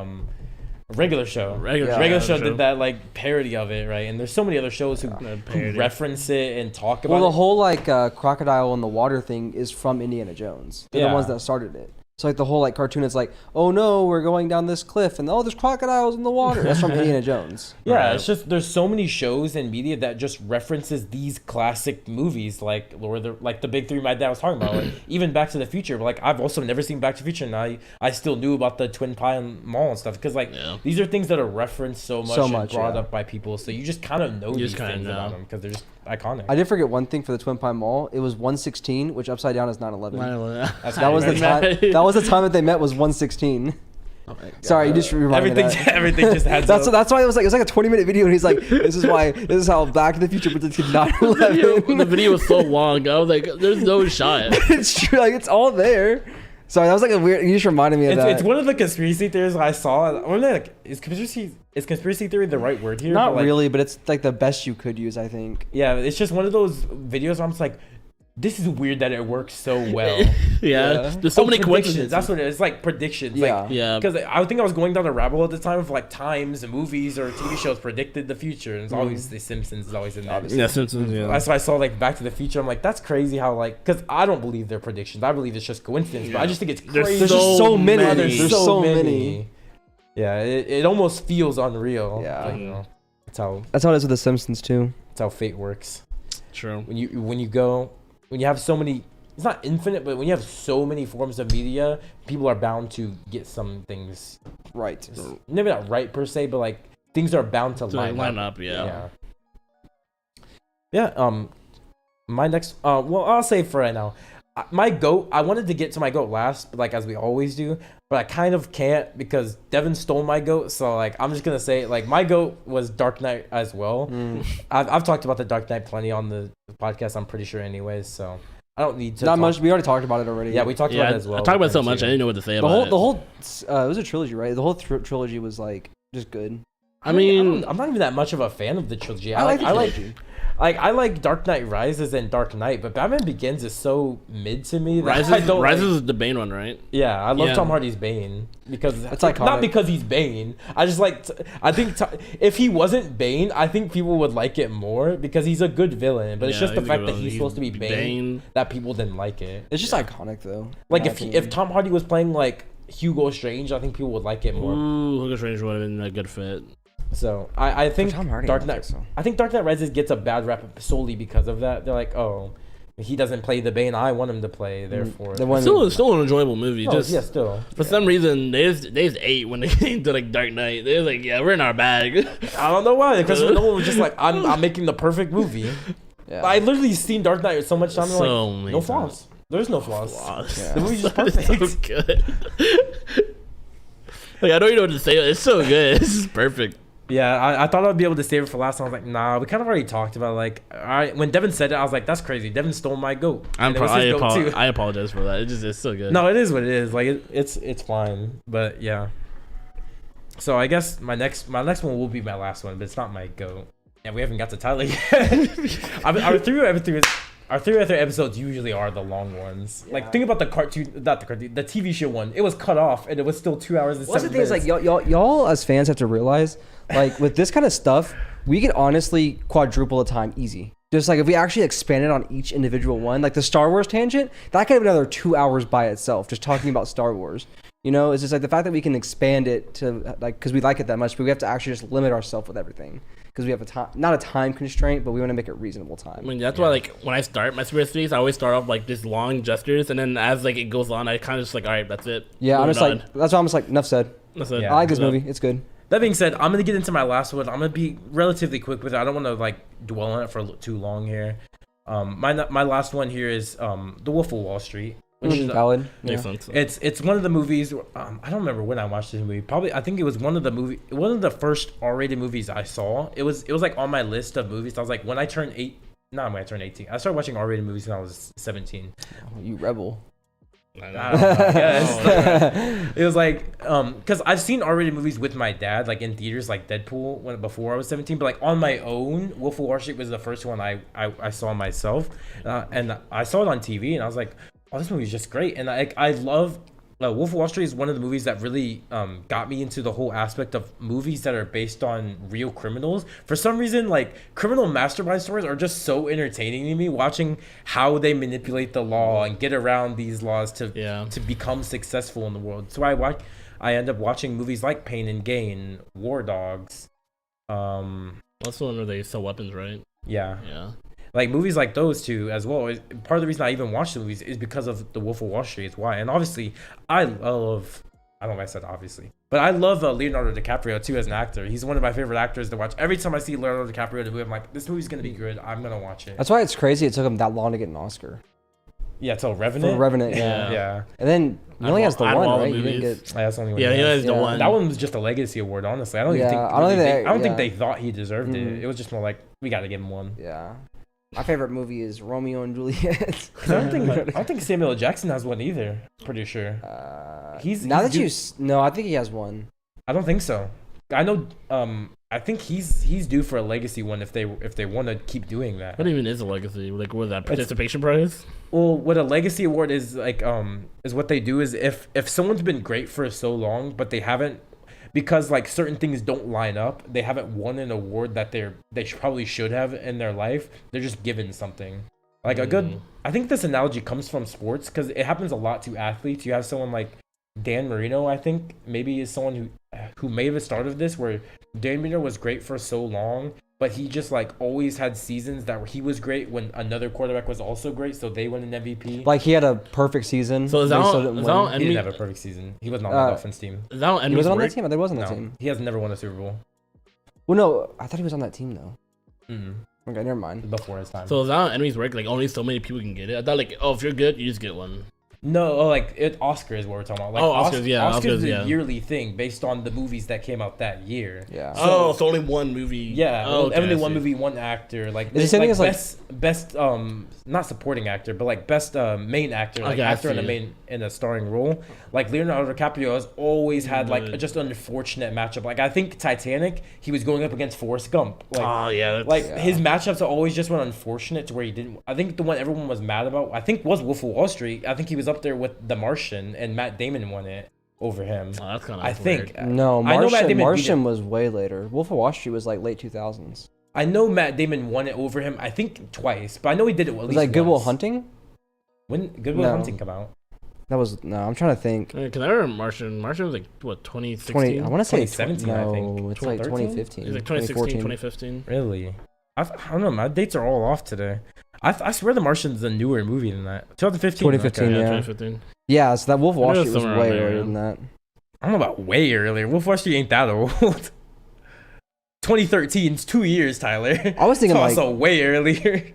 Regular Show. Regular Show did that like parody of it, right? And there's so many other shows who reference it and talk about it. Well, the whole like crocodile in the water thing is from Indiana Jones. They're the ones that started it. So like the whole like cartoon is like, oh no, we're going down this cliff and there's crocodiles in the water. That's from Indiana Jones. Yeah, it's just there's so many shows and media that just references these classic movies like like the big three my dad was talking about, like even Back to the Future. But like I've also never seen Back to the Future, and I still knew about the Twin Pine Mall and stuff because like these are things that are referenced so much and brought up by people. So you just kind of know these things about them because they're just iconic. I did forget one thing for the Twin Pine Mall. It was 116, which upside down is 9/11. That was the time. That was the time that they met was 116. Oh sorry, you just reminded me that. Everything just had. That's why it was like a 20-minute video, and he's like, "This is how Back to the Future predicted 9/11." The video was so long. I was like, "There's no shot." It's true, like it's all there. Sorry, that was like a weird. You just reminded me of that. It's one of the conspiracy theories I saw. Like, is conspiracy theory the right word here? Not really, but it's like the best you could use, I think. Yeah, it's just one of those videos where I'm just like, this is weird that it works so well. There's so many coincidences. That's what it is. It's like predictions. Because I think I was going down a rabbit hole at the time of like times and movies or TV shows predicted the future, and it's always the Simpsons is always in there. Yeah, Simpsons. Yeah. That's why I saw like Back to the Future. I'm like, that's crazy how like because I don't believe they're predictions. I believe it's just coincidence. But I just think it's crazy. There's just so many. There's so many. Yeah, it almost feels unreal. Yeah, but, you know, that's how it is with the Simpsons too. That's how fate works. True. When you have so many, it's not infinite, but when you have so many forms of media, people are bound to get some things right. Maybe not right per se, but like things are bound to line up. Yeah. My next, well, I'll say for right now, my GOAT. I wanted to get to my GOAT last, but like as we always do, but I kind of can't because Deven stole my GOAT. So like I'm just gonna say like my GOAT was Dark Knight as well. I've talked about the Dark Knight plenty on the podcast. I'm pretty sure, anyways. So I don't need to. Not much. We already talked about it already. Yeah, we talked about it as well. I talked about it so much. I didn't know what to say about it. The whole it was a trilogy, right? The whole trilogy was like just good. I mean, I'm not even that much of a fan of the trilogy. I like Dark Knight Rises and Dark Knight, but Batman Begins is so mid to me. Rises is the Bane one, right? Yeah, I love Tom Hardy's Bane because it's iconic. Not because he's Bane. I just like. I think if he wasn't Bane, I think people would like it more because he's a good villain. But it's just the fact that he's supposed to be Bane that people didn't like it. It's just iconic though. Like if Tom Hardy was playing like Hugo Strange, I think people would like it more. Ooh, Hugo Strange would have been a good fit. So I think Dark Knight. So. I think Dark Knight Rises gets a bad rap solely because of that. They're like, oh, he doesn't play the Bane I want him to play. Therefore, it's still an enjoyable movie. Still. For some reason, they just ate when they came to like Dark Knight. They're like, yeah, we're in our bag. I don't know why. Christopher Nolan was just like, I'm making the perfect movie. Yeah. I literally seen Dark Knight so much time. Like, no flaws. There's no flaws. Yeah. The movie's just perfect. It's so good. Like I don't even know what to say. It's so good. This is perfect. Yeah, I thought I'd be able to save it for last. And I was like, nah, we kind of already talked about it. Like, all right, when Deven said it, I was like, that's crazy. Deven stole my GOAT. I apologize for that. It's so good. No, it is what it is. Like, it's fine. But yeah. So I guess my next one will be my last one, but it's not my GOAT. And we haven't got to Tyler yet. Our three other episodes usually are the long ones. Yeah. Like, think about the TV show one. It was cut off, and it was still 2 hours and 7 minutes. The thing is, like, y'all as fans have to realize, like, with this kind of stuff, we could honestly quadruple the time easy. Just like if we actually expanded on each individual one, like the Star Wars tangent, that could have been another 2 hours by itself, just talking about Star Wars. You know, it's just like the fact that we can expand it to like, because we like it that much, but we have to actually just limit ourselves with everything. Because we have a time, not a time constraint, but we want to make it reasonable time. I mean, that's why, like, when I start my Super Series, I always start off, like, just long gestures, and then as, like, it goes on, I kind of just, like, all right, that's it. Yeah, I'm just Moving like, that's why I'm just like, enough said. That's it. Yeah. I like this movie. It's good. That being said, I'm gonna get into my last one. I'm gonna be relatively quick with it. I don't want to like dwell on it for too long here. My last one here is The Wolf of Wall Street, which is valid. Makes Yeah. sense. it's one of the movies. I don't remember when I watched this movie. Probably I think it was one of the first R-rated movies I saw. It was like on my list of movies. I was like, when I turned 18. I started watching R-rated movies when I was 17. Oh, you rebel. I know. I don't know, I guess. It was like because I've seen R-rated movies with my dad, like in theaters, like Deadpool before I was 17. But like on my own, Wolf of Wall Street was the first one I saw myself, and I saw it on TV, and I was like, oh, this movie is just great. And I love Wolf of Wall Street is one of the movies that really got me into the whole aspect of movies that are based on real criminals. For some reason, like criminal mastermind stories are just so entertaining to me. Watching how they manipulate the law and get around these laws to become successful in the world. So I end up watching movies like Pain and Gain, War Dogs. That's the one where they sell weapons, right? Yeah. Like movies like those two as well. Part of the reason I even watch the movies is because of The Wolf of Wall Street. Is why. And obviously, I don't know if I said obviously, but I love Leonardo DiCaprio too as an actor. He's one of my favorite actors to watch. Every time I see Leonardo DiCaprio in a movie, I'm like, this movie's gonna be good. I'm gonna watch it. That's why it's crazy it took him that long to get an Oscar. Yeah, till Revenant. For Revenant, yeah. Yeah. And then he only has the Out of one, all the right? He didn't movies. get. That's the only one. Yeah, he has the Yeah. one. That one was just a legacy award, honestly. I don't Yeah, even think. I don't think yeah. they thought he deserved Mhm. it. It was just more like we got to give him one. Yeah. My favorite movie is Romeo and Juliet. I don't think Samuel L. Jackson has one either. Pretty sure. No, I think he has one. I don't think so. I know. I think he's due for a legacy one if they want to keep doing that. What even is a legacy? Like, what is that, participation prize? Well, what a legacy award is like is what they do is if someone's been great for so long but they haven't, because like certain things don't line up, they haven't won an award that probably should have in their life, they're just given something. Like a good, I think this analogy comes from sports because it happens a lot to athletes. You have someone like Dan Marino, I think maybe is someone who may have started this, where Dan Marino was great for so long, but he just like always had seasons that he was great when another quarterback was also great, so they won an MVP. Like he had a perfect season. So is that they still on- didn't is that win. on He didn't have a perfect season. He wasn't on the Dolphins team. Is that on He enemy's wasn't on that work? team? There wasn't that No, team. he has never won a Super Bowl. Well, no, I thought he was on that team though. Mm-hmm. Okay, never mind. Before his time. So is that on enemy's work? Like, only so many people can get it? I thought, like, oh, if you're good, you just get one. No, Oscar is what we're talking about. Like, Oscars, yeah. Oscar's Oscars, a yearly thing based on the movies that came out that year. Yeah. So only one movie. Yeah, Oh, only I one see. movie, one actor. Like, Is it something like that's best not supporting actor, but like best main actor, like Okay, I actor in see. in a starring role. Like Leonardo DiCaprio has always had like Right. just an unfortunate matchup. Like I think Titanic, he was going up against Forrest Gump. Like, Oh, yeah. That's, like Yeah. his matchups are always just went unfortunate to where he didn't. I think the one everyone was mad about, I think, was Wolf of Wall Street. I think he was up there with The Martian, and Matt Damon won it over him. oh, that's kind of I think. No, I know Matt Martian, Damon beat Martian him. was way later. Wolf of Wall Street was like late 2000s. I know Matt Damon won it over him. I think twice, but I know he did it at least Was like Good Will once. Hunting? When Good Will No. Hunting come out? That was no. I'm trying to think. Because I remember Martian. Martian was like, what, 2016? 20. I want to say 2017, I think. No, it's like 2013? 2015. It was like 2016, 2015. Really? I don't know. My dates are all off today. I swear The Martian's a newer movie than that. 2015. 2015, okay. Yeah, yeah. 2015. Yeah, so that Wolf of I Wall knew it Street was was somewhere way around there, earlier yeah. than that. I don't know about way earlier. Wolf of Wall Street ain't that old. 2013. It's 2 years, Tyler. I was thinking It's like also way earlier.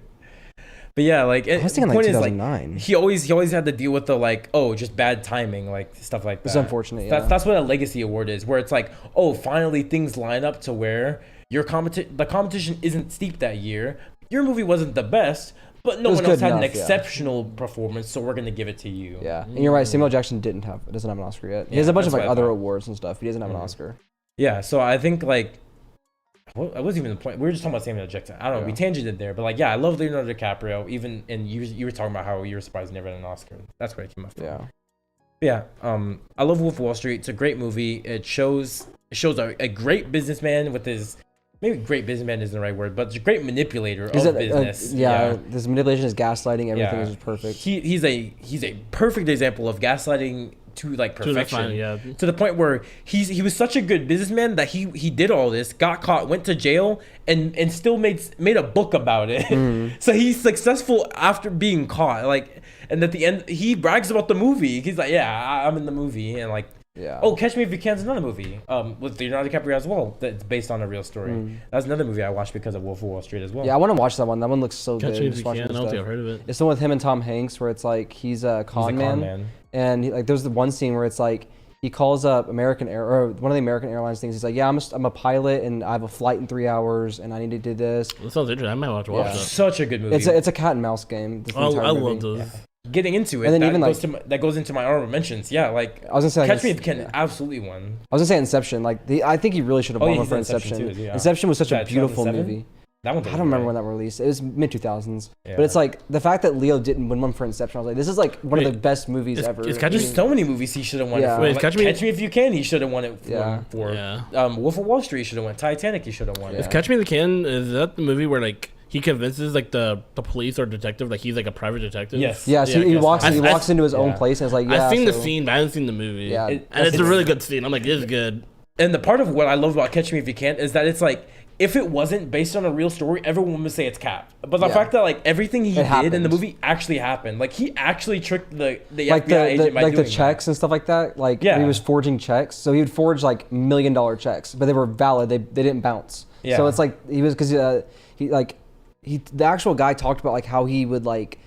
But yeah, like I was thinking the like point is, 2009. he always had to deal with the like, oh, just bad timing, like stuff like that. It's unfortunate. Yeah. That's what a legacy award is, where it's like, oh, finally things line up to where the competition isn't steep that year. Your movie wasn't the best, but no It was one else good had an enough, yeah. exceptional performance, so we're gonna give it to you. Yeah, and you're right. Samuel Jackson doesn't have an Oscar yet. He has Yeah, a bunch of that's like what I other thought. awards and stuff. He doesn't have an Mhm. Oscar. Yeah, so I think like, what was even the point? We were just talking about Samuel Jackson. I don't know. We Yeah. tangented there, but like, yeah, I love Leonardo DiCaprio. Even and you were talking about how you were surprised he never had an Oscar. That's where it came up from. Yeah. Yeah, I love Wolf of Wall Street. It's a great movie. It shows a great businessman with his maybe great businessman isn't the right word, but a great manipulator of it, business. This manipulation is gaslighting. Everything is just perfect. He's a perfect example of gaslighting to like perfection. To the point where he was such a good businessman that he did all this, got caught, went to jail, and still made a book about it. So he's successful after being caught. Like, and at the end he brags about the movie. He's like, yeah, I'm in the movie, and like. Yeah. Oh, Catch Me If You Can is another movie with Leonardo DiCaprio as well. That's based on a real story. That's another movie I watched because of Wolf of Wall Street as well. Yeah, I want to watch that one. That one looks so Catch good. Me If You Can. I don't think I've heard of it. It's the one with him and Tom Hanks where it's like he's a con man. And like there's the one scene where it's like he calls up American Air or one of the American Airlines things. He's like, yeah, I'm a pilot and I have a flight in 3 hours and I need to do this. That sounds interesting. I might have to watch that. Such a good movie. It's a cat and mouse game. I love those. Yeah. Getting into it, and then that goes into my honorable mentions. Yeah, like I was gonna say, Catch Me If You Can absolutely won. I was gonna say Inception. Like I think he really should have won for Inception. Too, yeah. Inception was such a beautiful movie. That one I don't remember when that was released. It was mid 2000s. Yeah. But it's like the fact that Leo didn't win one for Inception. I was like, this is like one of the best movies ever. There's so many movies he should have won it for. Like, Catch Me If You Can, he should have won it for. Wolf of Wall Street, he should have won. Titanic, he should have won. If Catch Me If You Can, is that the movie where like he convinces like the police or detective like he's like a private detective? Yes. Yeah, so he walks into his own place and it's like, I've seen the scene, but I haven't seen the movie. Yeah. And it's a really good scene. I'm like, this is good. And the part of what I love about Catch Me If You Can is that it's like, if it wasn't based on a real story, everyone would say it's cap. But the fact that like everything he did in the movie actually happened, like he actually tricked the like FBI agent by like the checks and stuff like that. Like he was forging checks, so he would forge like $1 million checks, but they were valid. They didn't bounce. Yeah. So it's like he was because the actual guy talked about like how he would like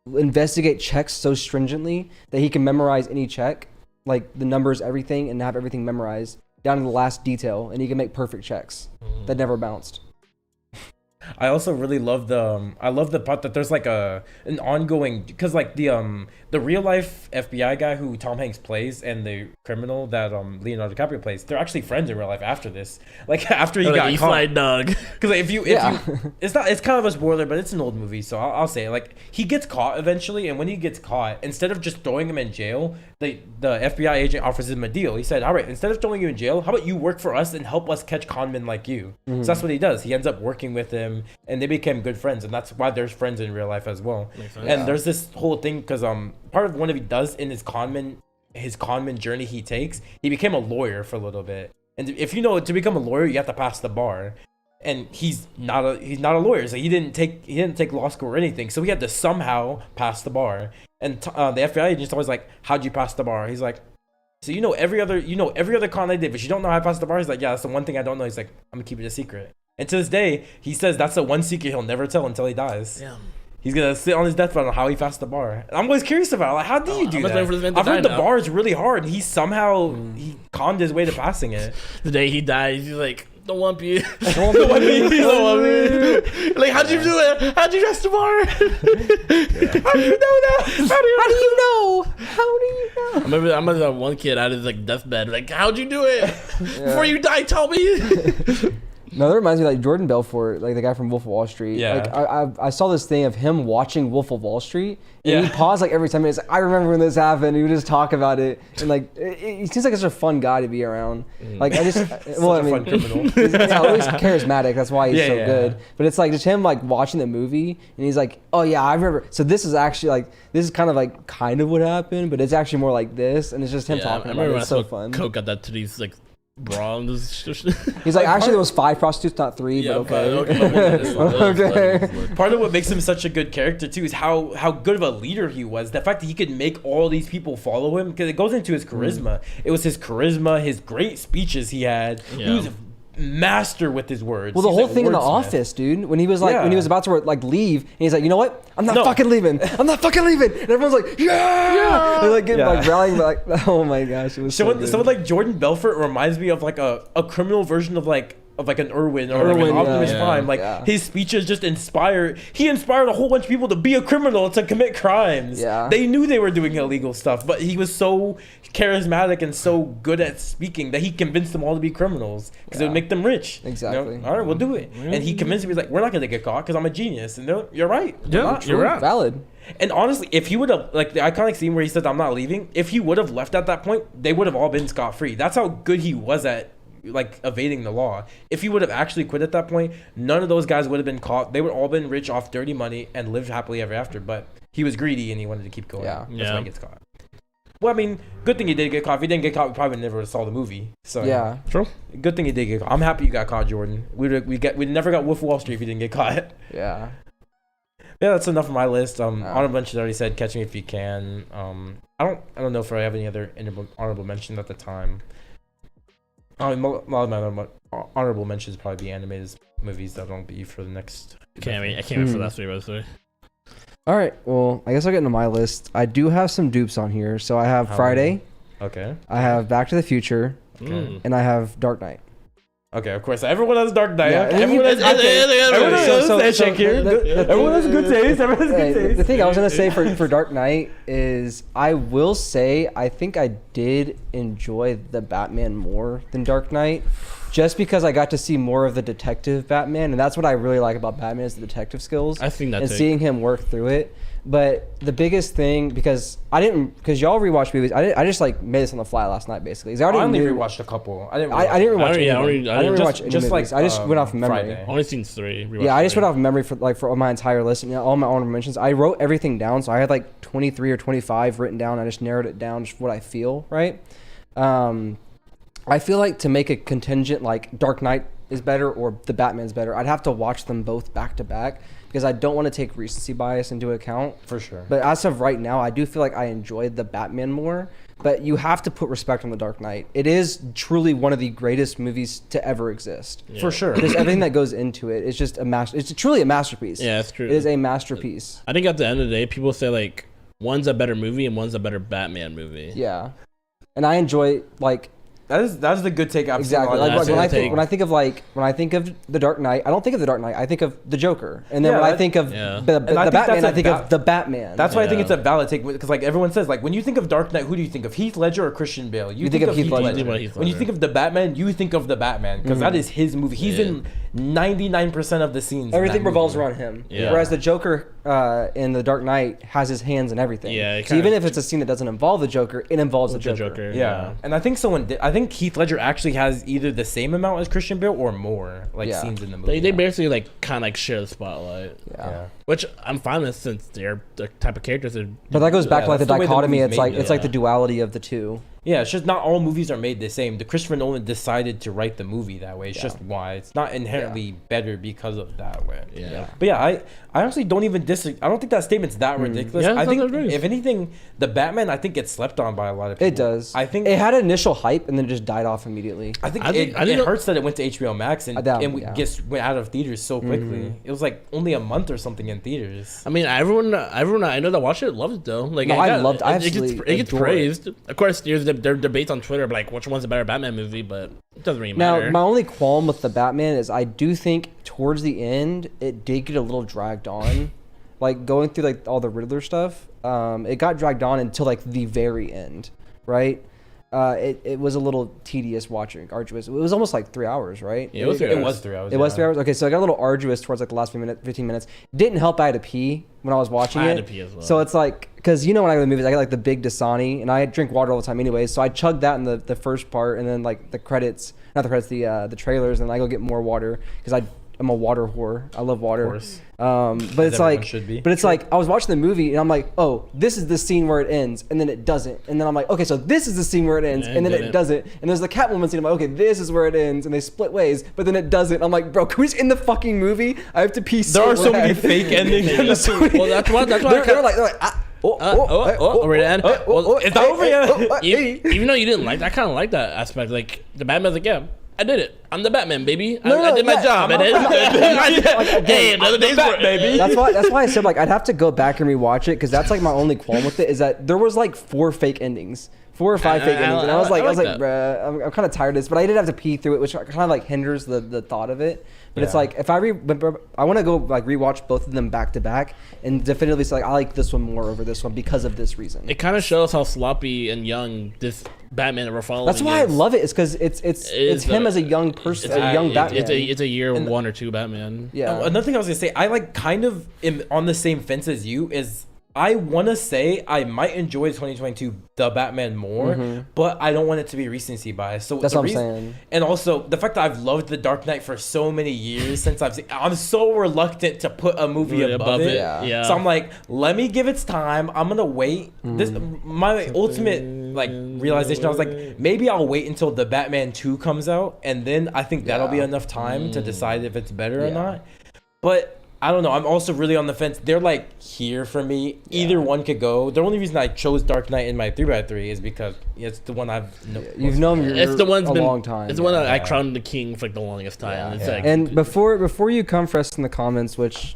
investigate checks so stringently that he can memorize any check, like the numbers, everything, and have everything memorized down to the last detail, and he can make perfect checks that never bounced. I also really love the part that there's like an ongoing, because like the real life FBI guy who Tom Hanks plays and the criminal that Leonardo DiCaprio plays, they're actually friends in real life after this. Like after he got caught. Like dog. Because like, if you it's kind of a spoiler, but it's an old movie, so I'll say it. Like he gets caught eventually, and when he gets caught, instead of just throwing him in jail, the FBI agent offers him a deal. He said, all right, instead of throwing you in jail, how about you work for us and help us catch con men like you? So that's what he does. He ends up working with him, and they became good friends, and that's why there's friends in real life as well. And there's this whole thing because part of what he does in his conman journey he takes, he became a lawyer for a little bit. And if you know, to become a lawyer, you have to pass the bar. And he's not a lawyer, so he didn't take law school or anything. So he had to somehow pass the bar. And the FBI agent's always like, "How'd you pass the bar?" He's like, "So you know every other con I did, but you don't know how I passed the bar." He's like, "Yeah, that's the one thing I don't know." He's like, "I'm gonna keep it a secret." And to this day, he says that's the one secret he'll never tell until he dies. Yeah. He's gonna sit on his deathbed on how he passed the bar. And I'm always curious about it. Like, how do you do that? I've heard the bar is really hard. He somehow he conned his way to passing it. The day he dies, he's like, "Don't want me. Don't want me. Don't want me." Like, how'd you do it? How'd you pass the bar? How do you know that? How do you know? How do you know? I remember that one kid at his like deathbed. Like, how'd you do it? Before you die, tell me. No, that reminds me like Jordan Belfort, like the guy from Wolf of Wall Street. Yeah. Like I saw this thing of him watching Wolf of Wall Street, and he paused like every 10 minutes. Like, I remember when this happened. He would just talk about it, and like he seems like such a fun guy to be around. Like I just, fun criminal. He's always charismatic. That's why he's so good. But it's like just him like watching the movie, and he's like, "Oh yeah, I remember." So this is actually like this is kind of what happened, but it's actually more like this, and it's just him talking about it. It's so fun. Coke got that to these like. Wrong. He's like, actually, there was 5 prostitutes, not 3. But okay. Okay. Part of what makes him such a good character too is how good of a leader he was. The fact that he could make all these people follow him, because it goes into his charisma. It was his charisma, his great speeches he had. He was a master with his words. Well, the whole thing in the office, dude, when he was like, when he was about to like leave, and he's like, you know what? I'm not fucking leaving. I'm not fucking leaving. And everyone's like, yeah. They're like getting like rallying, like, oh my gosh, it was so good. Someone like Jordan Belfort reminds me of like a criminal version of like an Irwin or like an Optimus Prime. Like his speeches just inspired. He inspired a whole bunch of people to be a criminal, to commit crimes. Yeah. They knew they were doing illegal stuff, but he was so charismatic and so good at speaking that he convinced them all to be criminals because it would make them rich. Exactly. You know? All right, we'll do it. And he convinced me, he's like, we're not gonna get caught because I'm a genius. And you're right. Yeah, you're right. Valid. And honestly, if he would have, like the iconic scene where he says, "I'm not leaving," if he would have left at that point, they would have all been scot-free. That's how good he was at like evading the law. If he would have actually quit at that point, none of those guys would have been caught. They would all been rich off dirty money and lived happily ever after. But he was greedy and he wanted to keep going. Yeah. That's why he gets caught. Well, I mean, good thing he did get caught. If he didn't get caught, we probably never saw the movie. So Yeah. True. good thing he did get caught. I'm happy you got caught, Jordan. We never got Wolf of Wall Street if you didn't get caught. Yeah. Yeah, that's enough of my list. Honorable mentions already said Catch Me If You Can. I don't know if I have any other honorable mentions at the time. A lot of my honorable mentions probably be animated movies that don't be for the next. I can't wait for that story. All right. Well, I guess I'll get into my list. I do have some dupes on here. So I have Friday. Okay. I have Back to the Future. Mm. And I have Dark Knight. Okay, of course. Everyone has Dark Knight. Yeah, Okay. Everyone has good taste. Everyone has good taste. The thing I was gonna say for Dark Knight is I will say I think I did enjoy the Batman more than Dark Knight, just because I got to see more of the detective Batman, and that's what I really like about Batman is the detective skills. I think that and too. seeing him work through it. But the biggest thing, because y'all rewatch movies, I just like made this on the fly last night basically. I only rewatched a couple. I didn't rewatch any. I didn't rewatch any just movies. like, I just went off memory. Friday. Only seen 3. Yeah, I just went off memory for my entire list and all my honorable mentions. I wrote everything down, so I had like 23 or 25 written down. I just narrowed it down, just what I feel, right? I feel like to make a contingent like Dark Knight is better or the Batman's better, I'd have to watch them both back to back because I don't want to take recency bias into account. For sure. But as of right now, I do feel like I enjoyed the Batman more. But you have to put respect on the Dark Knight. It is truly one of the greatest movies to ever exist. Yeah. For sure. There's everything that goes into it. It's just it's truly a masterpiece. Yeah, that's true. It is a masterpiece. I think at the end of the day, people say like one's a better movie and one's a better Batman movie. Yeah. And I enjoy like that's the good take. Exactly. Like when I think of the Dark Knight, I don't think of the Dark Knight. I think of the Joker. And then when I think of the Batman, I think of the Batman. That's why I think it's a valid take because like everyone says like when you think of Dark Knight, who do you think of? Heath Ledger or Christian Bale? You think of Heath Ledger. When you think of the Batman, you think of the Batman because that is his movie. He's in 99% of the scenes. Everything revolves around him. Yeah. Whereas the Joker in the Dark Knight has his hands in everything. Yeah. So even if it's a scene that doesn't involve the Joker, it involves the Joker. Yeah. And I think I think Heath Ledger actually has either the same amount as Christian Bale or more scenes in the movie. They basically like kind of like share the spotlight. Yeah. Which I'm fine with since they're the type of characters. But that goes back to like the that's the way the dichotomy. movie's It's made, like the duality of the two. Yeah, it's just not all movies are made the same. The Christopher Nolan decided to write the movie that way. It's just why. It's not inherently better because of that way. Yeah. But yeah, I honestly don't even disagree. I don't think that statement's that ridiculous. Yeah, I think agrees. if anything, the Batman I think gets slept on by a lot of people. It does. I think it had initial hype and then it just died off immediately. I think it hurts that it went to HBO Max and went out of theaters so quickly. It was like only a month or something in theaters. I mean, everyone I know that watched it loved it though. Like it gets praised. Of course, there's there are debates on Twitter, like which one's a better Batman movie, but it doesn't really matter. Now, my only qualm with the Batman is I do think towards the end it did get a little dragged on, like going through like all the Riddler stuff. It got dragged on until like the very end, right? It was a little tedious watching, arduous. It was almost like 3 hours, right? Yeah, it was 3 hours. It was 3 hours. It was 3 hours. Okay, so it got a little arduous towards like the last 15 minutes. Didn't help. I had to pee when I was watching it. I had to pee as well. So it's like, because when I go to the movies, I get like the big Dasani, and I drink water all the time anyways. So I chugged that in the first part, and then like the trailers, and I go get more water because I'm a water whore. I love water. Of course. But it's like, like I was watching the movie and I'm like, oh, this is the scene where it ends, and then it doesn't, and then I'm like, okay, so this is the scene where it ends, and then it doesn't, and there's the Catwoman scene. I'm like, okay, this is where it ends, and they split ways, but then it doesn't. I'm like, bro, can we just end the fucking movie? I have to pee. There are so many fake endings. Well, that's why they're like. We're at the end. It's not over yet. Even though you didn't like, I kind of like that aspect. Like the Batman's like, yeah, I did it. I'm the Batman, baby. I did my job. Hey, another day's work, baby. That's why I said like I'd have to go back and rewatch it because that's like my only qualm with it is that there was like 4 fake endings. 4 or 5 fake endings, and I was like, bruh, I'm kind of tired of this, but I did have to pee through it, which kind of like hinders the thought of it. But it's like if I want to go like rewatch both of them back to back and definitively say like I like this one more over this one because of this reason. It kind of shows how sloppy and young this Batman that we're following. That's why I love it. Is because it's him as a young person, a young Batman. It's a year 1 or 2 Batman. Yeah. Another thing I was gonna say, I like kind of am on the same fence as you is. I want to say I might enjoy 2022 The Batman more, but I don't want it to be recency bias. So that's what I'm saying. And also the fact that I've loved The Dark Knight for so many years since I'm so reluctant to put a movie above it. Yeah. So I'm like, let me give its time. I'm gonna wait. This my ultimate like realization. I was like, maybe I'll wait until The Batman 2 comes out, and then I think that'll be enough time to decide if it's better or not. But I don't know. I'm also really on the fence. They're like here for me. Either one could go. The only reason I chose Dark Knight in my 3x3 is because it's the one you've known it's the one's a been, long time. It's the one that I crowned the king for like the longest time. It's like, and before you come for us in the comments, which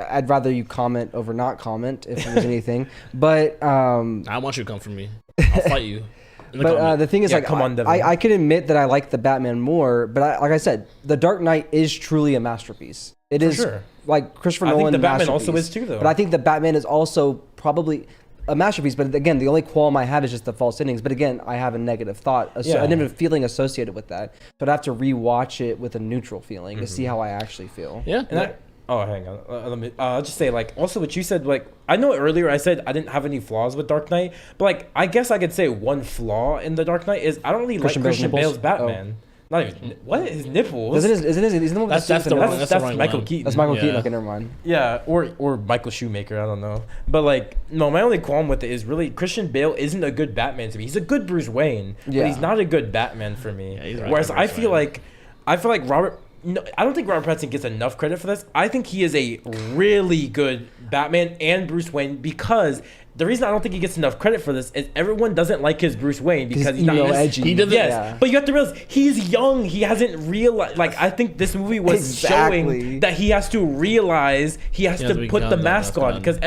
I'd rather you comment over not comment if there's anything. But I want you to come for me. I'll fight you. But the thing is, like, come on, Deven. I can admit that I like the Batman more, but like I said, The Dark Knight is truly a masterpiece. It is like Christopher Nolan. I think the Batman masterpiece. also is too, though. But I think the Batman is also probably a masterpiece. But again, the only qualm I have is just the false endings. But again, I have a negative thought, a negative feeling associated with that. So I'd have to rewatch it with a neutral feeling to see how I actually feel. Yeah. And hang on. Let me. I'll just say, like, also what you said. Like, I know earlier I said I didn't have any flaws with Dark Knight, but like, I guess I could say one flaw in the Dark Knight is I don't really like Christian Bale's Batman. Not even what his nipples. Isn't it? He's the one with that's Michael Keaton. That's Michael Keaton. Okay, never mind. Yeah, or Michael Schumacher. I don't know. But like, no, my only qualm with it is really Christian Bale isn't a good Batman to me. He's a good Bruce Wayne, but he's not a good Batman for me. Whereas I feel like Robert. No, I don't think Robert Pattinson gets enough credit for this. I think he is a really good Batman and Bruce Wayne because the reason I don't think he gets enough credit for this is everyone doesn't like his Bruce Wayne because he's not edgy. He doesn't. But you have to realize he's young. He hasn't realized. Like, I think this movie was showing that he has to realize he has to put the mask on because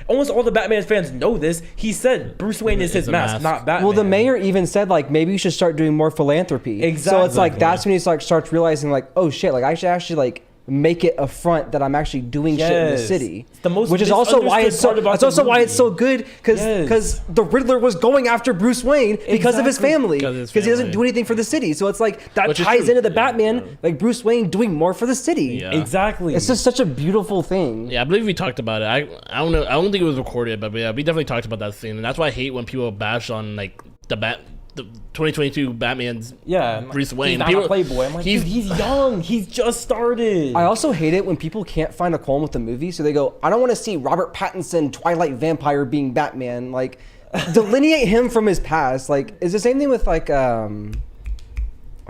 almost all the Batman fans know this. He said Bruce Wayne is his mask, not Batman. Well, the mayor even said like maybe you should start doing more philanthropy. Exactly. So it's like that's when he starts realizing like, oh shit, like I should actually like make it a front that I'm actually doing shit in the city. It's the most which is also why it's so. That's also why it's so good because the Riddler was going after Bruce Wayne because of his family because he doesn't do anything for the city. So it's like that ties into the Batman, like Bruce Wayne doing more for the city. Yeah. Exactly. It's just such a beautiful thing. Yeah, I believe we talked about it. I don't know. I don't think it was recorded, but yeah, we definitely talked about that scene, and that's why I hate when people bash on like the 2022 Batman's Bruce Wayne. He's not a playboy. I'm like, he's young. He's just started. I also hate it when people can't find a qualm with the movie, so they go, I don't want to see Robert Pattinson, Twilight vampire being Batman. Like, delineate him from his past. Like, it's the same thing with like, I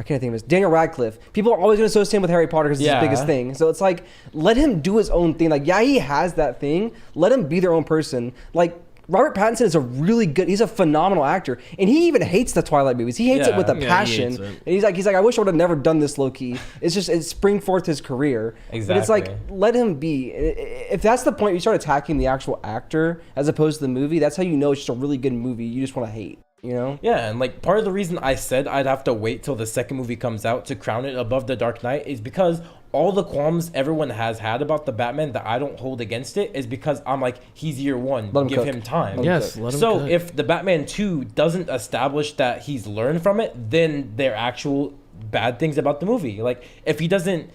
can't think of this. Daniel Radcliffe. People are always going to associate him with Harry Potter because it's his biggest thing. So it's like, let him do his own thing. Like, he has that thing. Let him be their own person. Like, Robert Pattinson is he's a phenomenal actor. And he even hates the Twilight movies. He hates it with a passion. And he's like, I wish I would have never done this low key. It's spring forth his career. Exactly. But it's like, let him be. If that's the point, you start attacking the actual actor as opposed to the movie, that's how you know it's just a really good movie. You just want to hate. You know? Yeah, and like part of the reason I said I'd have to wait till the second movie comes out to crown it above The Dark Knight is because all the qualms everyone has had about the Batman that I don't hold against it is because I'm like, he's year one. Give him time. Yes, let him So if the Batman 2 doesn't establish that he's learned from it, then there are actual bad things about the movie. Like, if he doesn't...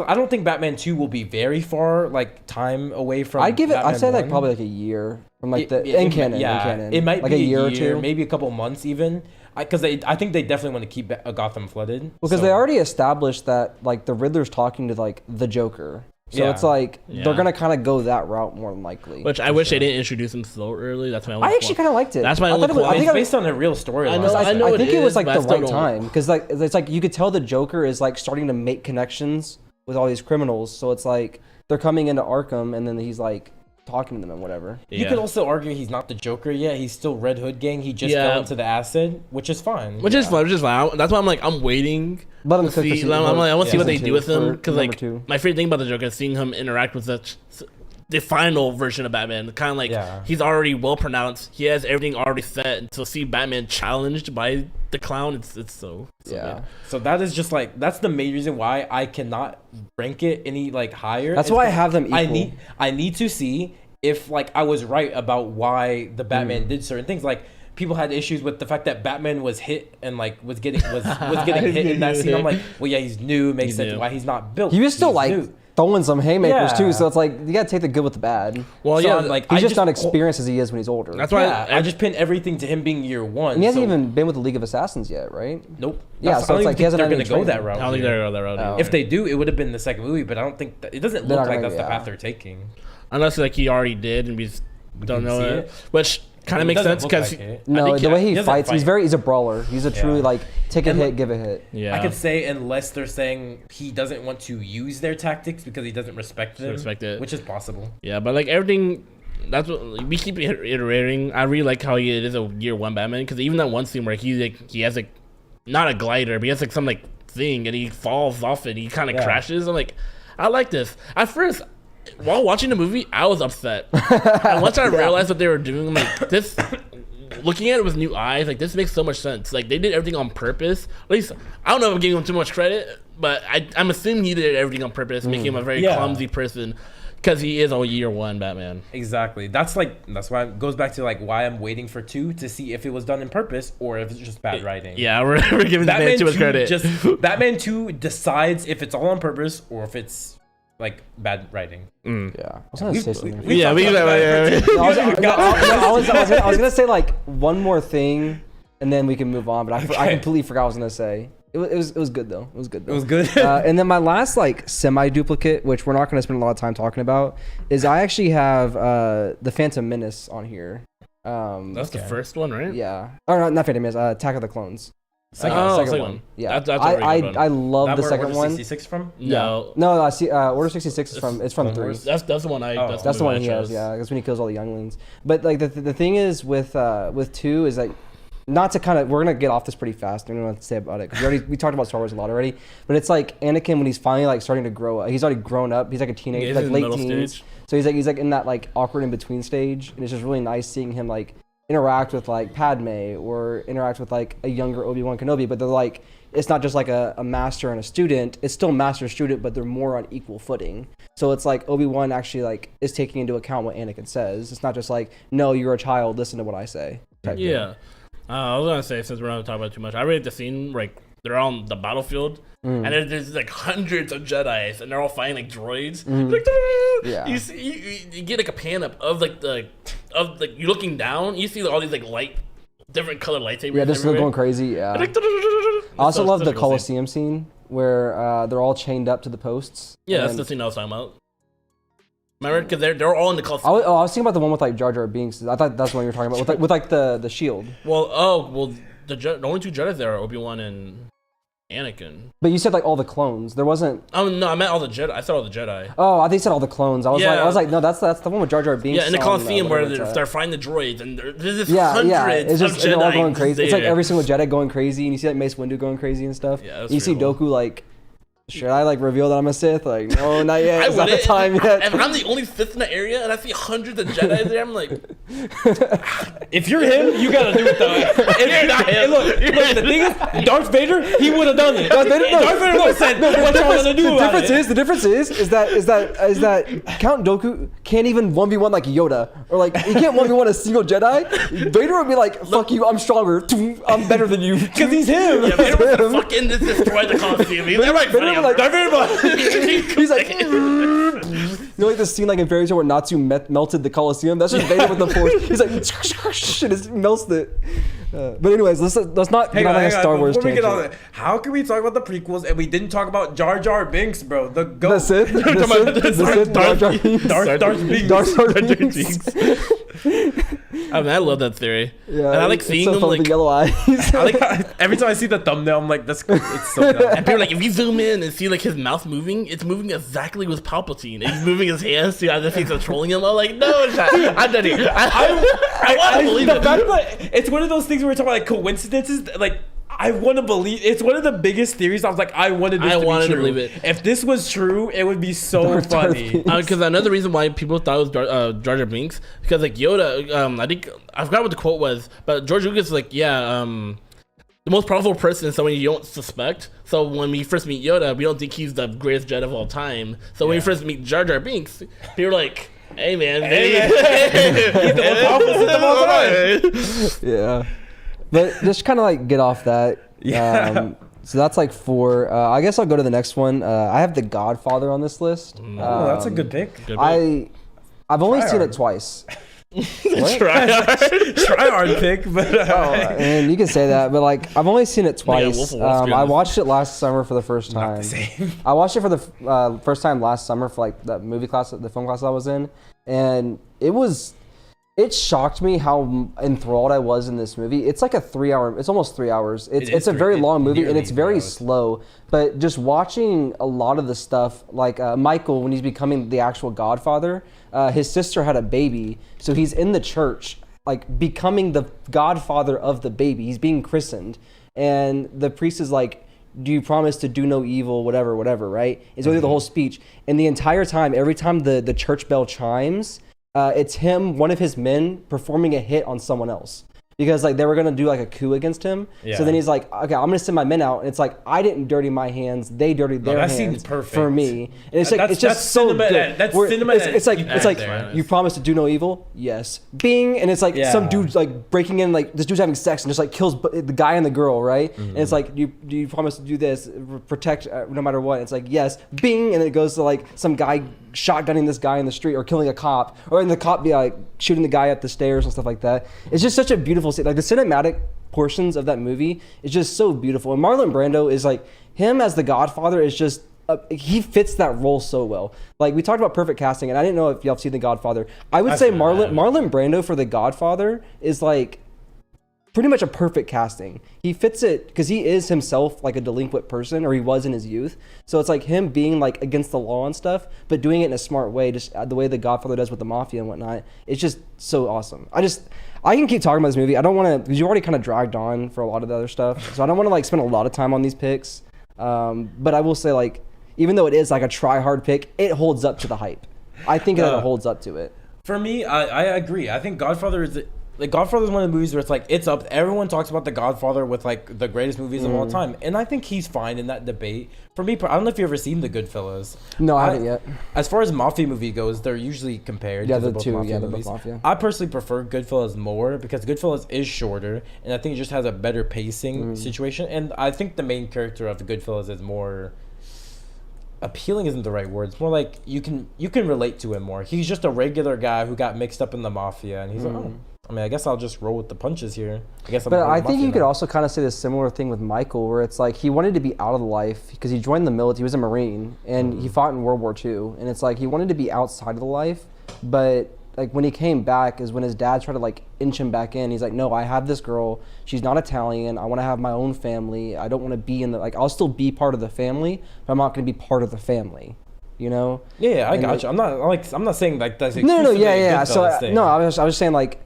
I don't think Batman 2 will be very far, like, time away from I'd give it... Batman I'd say, 1. like, probably, like, a year. From, like, in canon. It might like be a year or two. Maybe a couple months even. Because I think they definitely want to keep Gotham flooded. Because they already established that, like, the Riddler's talking to, like, the Joker. So it's like, they're going to kind of go that route more than likely. Which I wish they didn't introduce him so early. That's my only I actually kind of liked it. That's my only I think it's based on a real storyline. I think it was, like, the right time. Because, like, it's like, you could tell the Joker is, like, starting to make connections with all these criminals. So it's like, they're coming into Arkham, and then he's, like, talking to them and whatever. You could also argue he's not the Joker yet. He's still Red Hood gang. He just fell into the acid, which is fine. Which is fine. That's why I'm like, I'm waiting. Let him to see. I want to see what they do with him because like my favorite thing about the Joker is seeing him interact with the final version of Batman. Kind of like he's already well pronounced. He has everything already set. And to see Batman challenged by the clown, it's so good. So that is just like that's the main reason why I cannot rank it any like higher. That's why I have them equal. I need to see if like I was right about why the Batman did certain things. Like people had issues with the fact that Batman was hit and like was getting hit in that scene. I'm like, well, yeah, he's new. Makes sense why he's not built. He was still like throwing some haymakers Yeah. too. So it's like you gotta take the good with the bad. Well, So yeah, I'm like, He's I just not experienced as he is when he's older. that's why I just pin everything to him being year one. And he hasn't so- even been with the League of Assassins yet, right? Nope. Yeah, That's- so I it's don't like even he hasn't think had they're any gonna go that training. route. I don't think here. they're going that route. Oh. either. If they do, it would have been the second movie, but I don't think it doesn't They're look not like gonna- that's the yeah. path they're taking. Unless like he already did and we just don't can know see it. it. Which kind It of makes doesn't sense look because like it. No, think the way he doesn't fights, fight. he's a brawler. He's a truly like take a And hit, look- give a hit. yeah, I could say unless they're saying he doesn't want to use their tactics because he doesn't respect them, respect it. which is possible. Yeah, but like everything, that's what we keep iterating. I really like how it is a year one Batman because even that one scene where he has like not a glider, but he has like some like thing and he falls off it. He kind of crashes. I'm like, I like this. At first, while watching the movie, I was upset, and once I realized what they were doing, I'm like this. Looking at it with new eyes, like this makes so much sense. Like they did everything on purpose. At least I don't know if I'm giving him too much credit, but I'm assuming he did everything on purpose, making him a very clumsy person because he is a year one Batman. Exactly. That's why it goes back to like why I'm waiting for 2 to see if it was done in purpose or if it's just bad writing. Yeah, we're giving this man too much credit. Batman 2 decides if it's all on purpose or if it's like bad writing. Yeah, I was gonna say something. Yeah, we No, I was gonna say like one more thing, and then we can move on. But I completely forgot what I was gonna say. It was good though. It was good. Though. It was good. And then my last like semi duplicate, which we're not gonna spend a lot of time talking about, is I actually have the Phantom Menace on here. That's the first one, right? Yeah. Or not Phantom Menace. Attack of the Clones. Second one. Yeah. That's a very good one. I love the where second Order one. 66 from? No, No, I see. Order 66 is from. It's from 3. that's the one I. Oh. That's the one he I has, chose. yeah. That's when he kills all the younglings. But like the thing is with 2 is like, not to kind of, we're gonna get off this pretty fast. I don't know what to say about it because we talked about Star Wars a lot already. But it's like Anakin when he's finally like starting to grow. He's already grown up. He's like a teenager, Yeah, he's like in late the middle teens. stage. So he's like in that like awkward in between stage, and it's just really nice seeing him like interact with like Padme or interact with like a younger Obi-Wan Kenobi. But they're like, it's not just like a master and a student. It's still master student, but they're more on equal footing. So it's like Obi-Wan actually like is taking into account what Anakin says. It's not just like, no, you're a child, listen to what I say. type thing. Yeah. I was gonna say, since we're not talking about it too much, I read the scene where, like they're on the battlefield and there's like hundreds of Jedis and they're all fighting like droids. Like, Yeah. you see, you get like a pan up of like you looking down, you see all these like different color lightsabers. Yeah, just everywhere. going crazy. Yeah. Like, I also love the such a cool scene. Coliseum scene where they're all chained up to the posts. Yeah, that's and the scene I was talking about. Remember, because they're all in the Coliseum. I was thinking about the one with like Jar Jar Binks. I thought that's the one you were talking about with like the shield. Well, the only two Jedi there are Obi-Wan and Anakin. But you said like all the clones. There wasn't. Oh no, I meant all the Jedi. I said all the Jedi. Oh, I think you said all the clones. I was Yeah. like, no, that's the one with Jar Jar Binks. Yeah, in the on, Coliseum where whatever it's they're fighting the droids, and there's just yeah, hundreds it's just of they're Jedi all going crazy. It's like there. every single Jedi going crazy, and you see like Mace Windu going crazy and stuff. Yeah, that's and you see pretty cool. Doku like, should I like reveal that I'm a Sith? Like, no, not yet. I It's not the wouldn't. time yet. If I'm the only Sith in the area and I see hundreds of Jedi there, I'm like, If you're him, you gotta do it though. If You're not him. Look, the thing is, Darth Vader, he would have done it. Darth Vader would have said, "What y'all gonna do about it?" The difference is that Count Dooku can't even 1v1 like Yoda, or like he can't 1v1 a single Jedi. Vader would be like, "Fuck you, I'm stronger. I'm better than you." Because he's him. yeah, Vader would fucking destroy the Coliseum. They're like, Vader would, like- Darth Vader, He's like, you know, like the scene like in Fairy Tail where Natsu melted the Coliseum. That's just Vader with the Force. He's like, and it melts it. But anyways, let's not get on like a Star Wars Before we get on tangent. it, how can we talk about the prequels and we didn't talk about Jar Jar Binks, bro? The goat. The Sith, Jar Jar Binks. Darth Binks. Jar Binks. I mean, I love that theory. Yeah, and I like it's seeing so them fun with like. the yellow eyes. I like every time I see the thumbnail, I'm like, it's so dumb. And people are like, if you zoom in and see like his mouth moving, it's moving exactly with Palpatine. And he's moving his hands to as if he's controlling him. I'm like, no, I'm not here. I want to believe the it. fact that it's one of those things where we're talking about like coincidences. Like I want to believe it's one of the biggest theories. I was like, I wanted this to be true. believe it. If this was true, it would be so funny. Because another reason why people thought it was Jar Jar Binks, because like Yoda, I forgot what the quote was, but George Lucas was like, the most powerful person is someone you don't suspect. So when we first meet Yoda, we don't think he's the greatest Jedi of all time. So when we first meet Jar Jar Binks, people are like, hey man, He's the most powerful system of all time. Yeah, but just kind of like get off that. Yeah. So that's like 4. I guess I'll go to the next one. I have The Godfather on this list. Oh, that's a good pick. I've only seen it twice. Try hard pick, but and you can say that, but like I've only seen it twice. I watched it last summer for the first time. Not the same. I watched it for the first time last summer for like the movie class, the film class I was in, and it shocked me how enthralled I was in this movie. It's like it's almost 3 hours. It's a very long movie and it's very slow. But just watching a lot of the stuff, like Michael, when he's becoming the actual Godfather, his sister had a baby. So he's in the church, like becoming the Godfather of the baby. He's being christened. And the priest is like, do you promise to do no evil, whatever, right? It's going through the whole speech. And the entire time, every time the church bell chimes, it's him, one of his men, performing a hit on someone else. Because like they were gonna do like a coup against him. Yeah. So then he's like, okay, I'm gonna send my men out. And it's like, I didn't dirty my hands, they dirtied their hands for me. And it's like it's just so good. That's cinema. It's like you promise to do no evil? Yes. Bing, and it's like some dude's like breaking in, like this dude's having sex and just like kills the guy and the girl, right? And it's like, do you promise to do this, protect no matter what? It's like, yes. Bing, and it goes to like some guy shotgunning this guy in the street or killing a cop, or in the cop be like shooting the guy up the stairs and stuff like that. It's just such a beautiful scene. Like the cinematic portions of that movie is just so beautiful. And Marlon Brando is like, him as the Godfather is just he fits that role so well. Like we talked about perfect casting, and I didn't know if y'all have seen The Godfather. I would say Marlon Brando for The Godfather is like pretty much a perfect casting. He fits it because he is himself like a delinquent person, or he was in his youth. So it's like him being like against the law and stuff, but doing it in a smart way, just the way the Godfather does with the mafia and whatnot. It's just so awesome. I can keep talking about this movie. I don't want to, because you already kind of dragged on for a lot of the other stuff. So I don't want to like spend a lot of time on these picks. But I will say, like, even though it is like a try hard pick, it holds up to the hype. I think that it holds up to it. For me, I agree. I think Godfather is Godfather is one of the movies where it's like, it's up. Everyone talks about The Godfather with like the greatest movies of all time, and I think he's fine in that debate. For me, I don't know if you've ever seen The Goodfellas. No, I haven't yet. As far as mafia movie goes, they're usually compared. Yeah, they're both mafia. I personally prefer Goodfellas more because Goodfellas is shorter, and I think it just has a better pacing situation. And I think the main character of The Goodfellas is more appealing. Isn't the right word. It's more like you can relate to him more. He's just a regular guy who got mixed up in the mafia, and he's like, oh. I mean, I guess I'll just roll with the punches here. But I think you could also kind of say this similar thing with Michael, where it's like he wanted to be out of the life because he joined the military. He was a Marine, and he fought in World War II. And it's like he wanted to be outside of the life, but like when he came back is when his dad tried to like inch him back in. He's like, no, I have this girl. She's not Italian. I want to have my own family. I don't want to be in the, like, I'll still be part of the family, but I'm not going to be part of the family. You know? Yeah, I got you. I'm not saying like that's no, yeah. So I was saying like,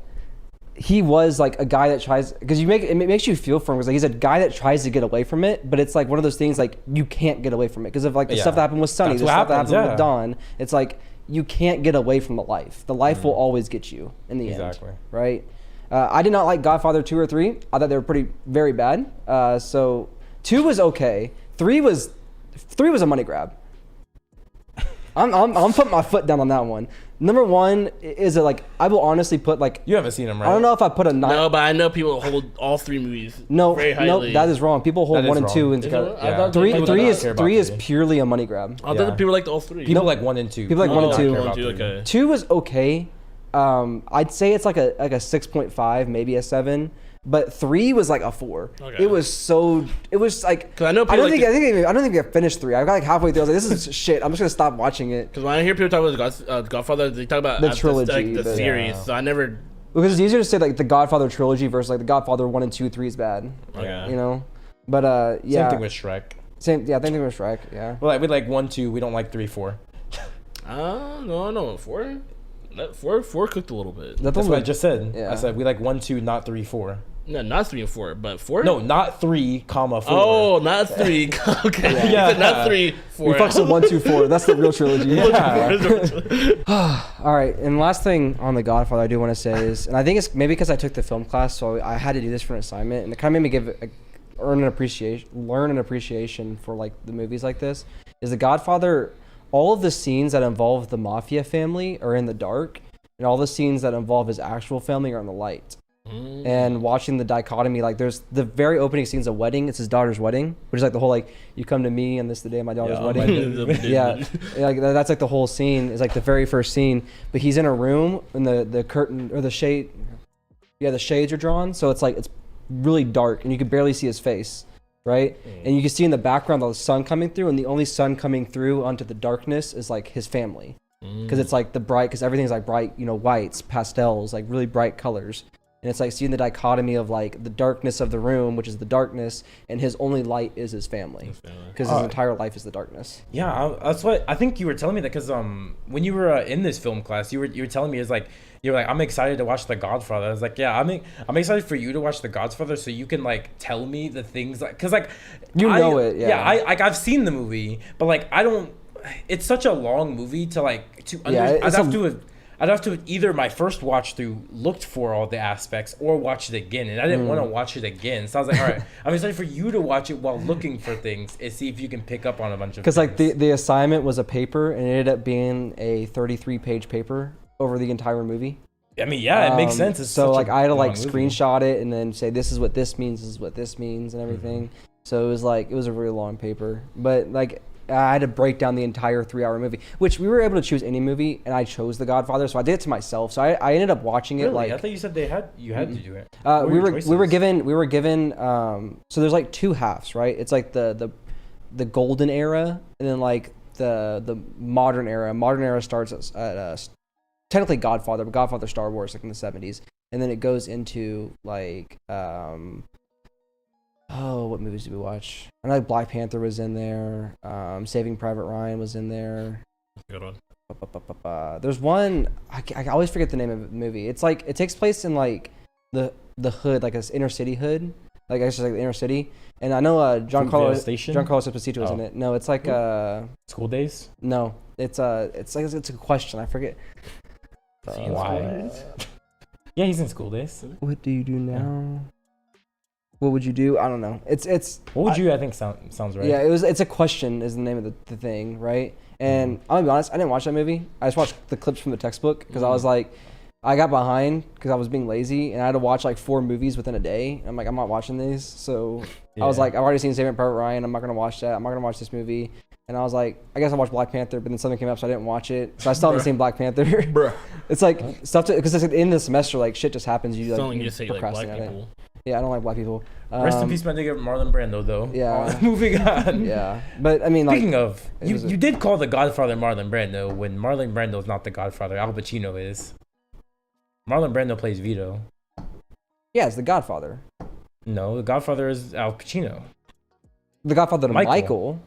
he was like a guy that tries, because it makes you feel for him, because like he's a guy that tries to get away from it, but it's like one of those things like you can't get away from it because of like the stuff that happened with Sonny, the stuff that happened with Don. It's like you can't get away from the life. The life will always get you in the end, right? I did not like Godfather 2 or 3. I thought they were very bad. So 2 was okay. 3 was a money grab. I'm putting my foot down on that one. Number 1 is like, I will honestly put like, you haven't seen them, right? I don't know if I put a 9. No, but I know people hold all 3 movies. Very highly. That is wrong. People hold 1 and 2 and together. 3 is purely a money grab. I thought people liked all 3. People like 1 and 2. People like 1 and 2. Okay. 2 was okay. I'd say it's like a 6.5, maybe a 7. But 3 was like a 4. Okay. It was like, cause I know people I don't think I finished 3. I got like halfway through. I was like, this is shit. I'm just gonna stop watching it. Because when I hear people talk about Godfather, they talk about the trilogy, the series. So I never. Because it's easier to say like the Godfather trilogy versus like the Godfather 1 and 2, 3 is bad. Okay. You know, but yeah. Same thing with Shrek. Same thing with Shrek. Yeah. Well, we like 1, 2. We don't like 3, 4. No, 4. 4 cooked a little bit. That's what I just said. Yeah. I said we like 1, 2, not 3, 4. No, not 3 and 4, but 4. No, not 3, 4. Oh, not 3. Okay, yeah. Not 3, 4. We fucked with 1, 2, 4. That's the real trilogy. Yeah. All right, and last thing on The Godfather I do want to say is, and I think it's maybe because I took the film class, so I had to do this for an assignment, and it kind of made me learn an appreciation for like the movies like this. Is The Godfather, all of the scenes that involve the mafia family are in the dark, and all the scenes that involve his actual family are in the light. and watching the dichotomy. Like there's the very opening scene's a wedding. It's his daughter's wedding, which is like the whole like you come to me and this is the day of my daughter's wedding. Yeah, like that's like the whole scene is like the very first scene. But he's in a room and the curtain or the shade, the shades are drawn, so it's like it's really dark and you can barely see his face. Right, and you can see in the background the sun coming through, and the only sun coming through onto the darkness is like his family, because it's like the bright, because everything's like bright, whites, pastels, like really bright colors, and it's like seeing the dichotomy of like the darkness of the room, which is the darkness, and his only light is his family, because his entire life is the darkness. Yeah, that's what I think you were telling me that because when you were in this film class, you were telling me it's like. You're like, I'm excited to watch The Godfather. I was like, yeah, I'm excited for you to watch The Godfather so you can like tell me the things like, cause like, I've seen the movie, but like I don't. It's such a long movie to like to. I'd have to either my first watch through looked for all the aspects or watch it again, and I didn't want to watch it again. So I was like, all right, I'm excited for you to watch it while looking for things and see if you can pick up on a bunch of. Because like the assignment was a paper and it ended up being a 33-page paper over the entire movie. I mean, yeah, it makes sense. It's so like I had to like screenshot it and then say this is what this means, this is what this means, and everything. So it was a really long paper, but like I had to break down the entire 3-hour movie, which we were able to choose any movie, and I chose The Godfather, so I did it to myself. So I ended up watching it. Really? Like I thought you said you had to do it. We were given so there's like two halves, right? It's like the golden era and then like the modern era. Modern era starts at technically Godfather, but Godfather Star Wars like in the 70s, and then it goes into like what movies did we watch? I know like Black Panther was in there. Saving Private Ryan was in there. Good one. There's one I always forget the name of the movie. It's like it takes place in like the hood, like this inner city hood, like it's just like the inner city. And I know Giancarlo Esposito was in it. No, it's like School Days. No, it's a question. I forget. Why? Yeah, he's in School Days. What do you do now? What would you do? I don't know. It's. What would you? I think sounds right. Yeah, it's a question is the name of the thing, right? And I'm gonna be honest, I didn't watch that movie. I just watched the clips from the textbook because I was like, I got behind because I was being lazy and I had to watch like 4 movies within a day. I'm like, I'm not watching these. So I was like, I've already seen Saving Private Ryan. I'm not gonna watch that. I'm not gonna watch this movie. And I was like, I guess I'll watch Black Panther, but then something came up, so I didn't watch it. So I still haven't seen Black Panther. Bruh. It's like stuff because it's like in the semester, like shit just happens. You like you say like black people. Yeah, I don't like black people. Rest in peace, my nigga Marlon Brando, though. Yeah. Moving on. Yeah, but I mean, like, speaking of, you did call the Godfather Marlon Brando when Marlon Brando is not the Godfather. Al Pacino is. Marlon Brando plays Vito. Yeah, it's the Godfather. No, the Godfather is Al Pacino. The Godfather to Michael.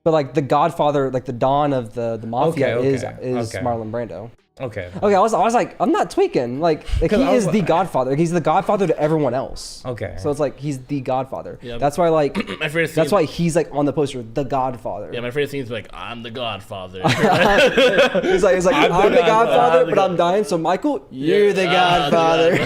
But like the Godfather, like the Don of the mafia is Marlon Brando. Okay. I was like, I'm not tweaking. Like he is the Godfather. Like, he's the Godfather to everyone else. Okay. So it's like he's the Godfather. Yeah. That's why like my favorite that's why he's like on the poster, the Godfather. Yeah, my favorite scene is like, I'm the Godfather. He's like I'm the Godfather, but I'm dying. So Michael, you're the Godfather.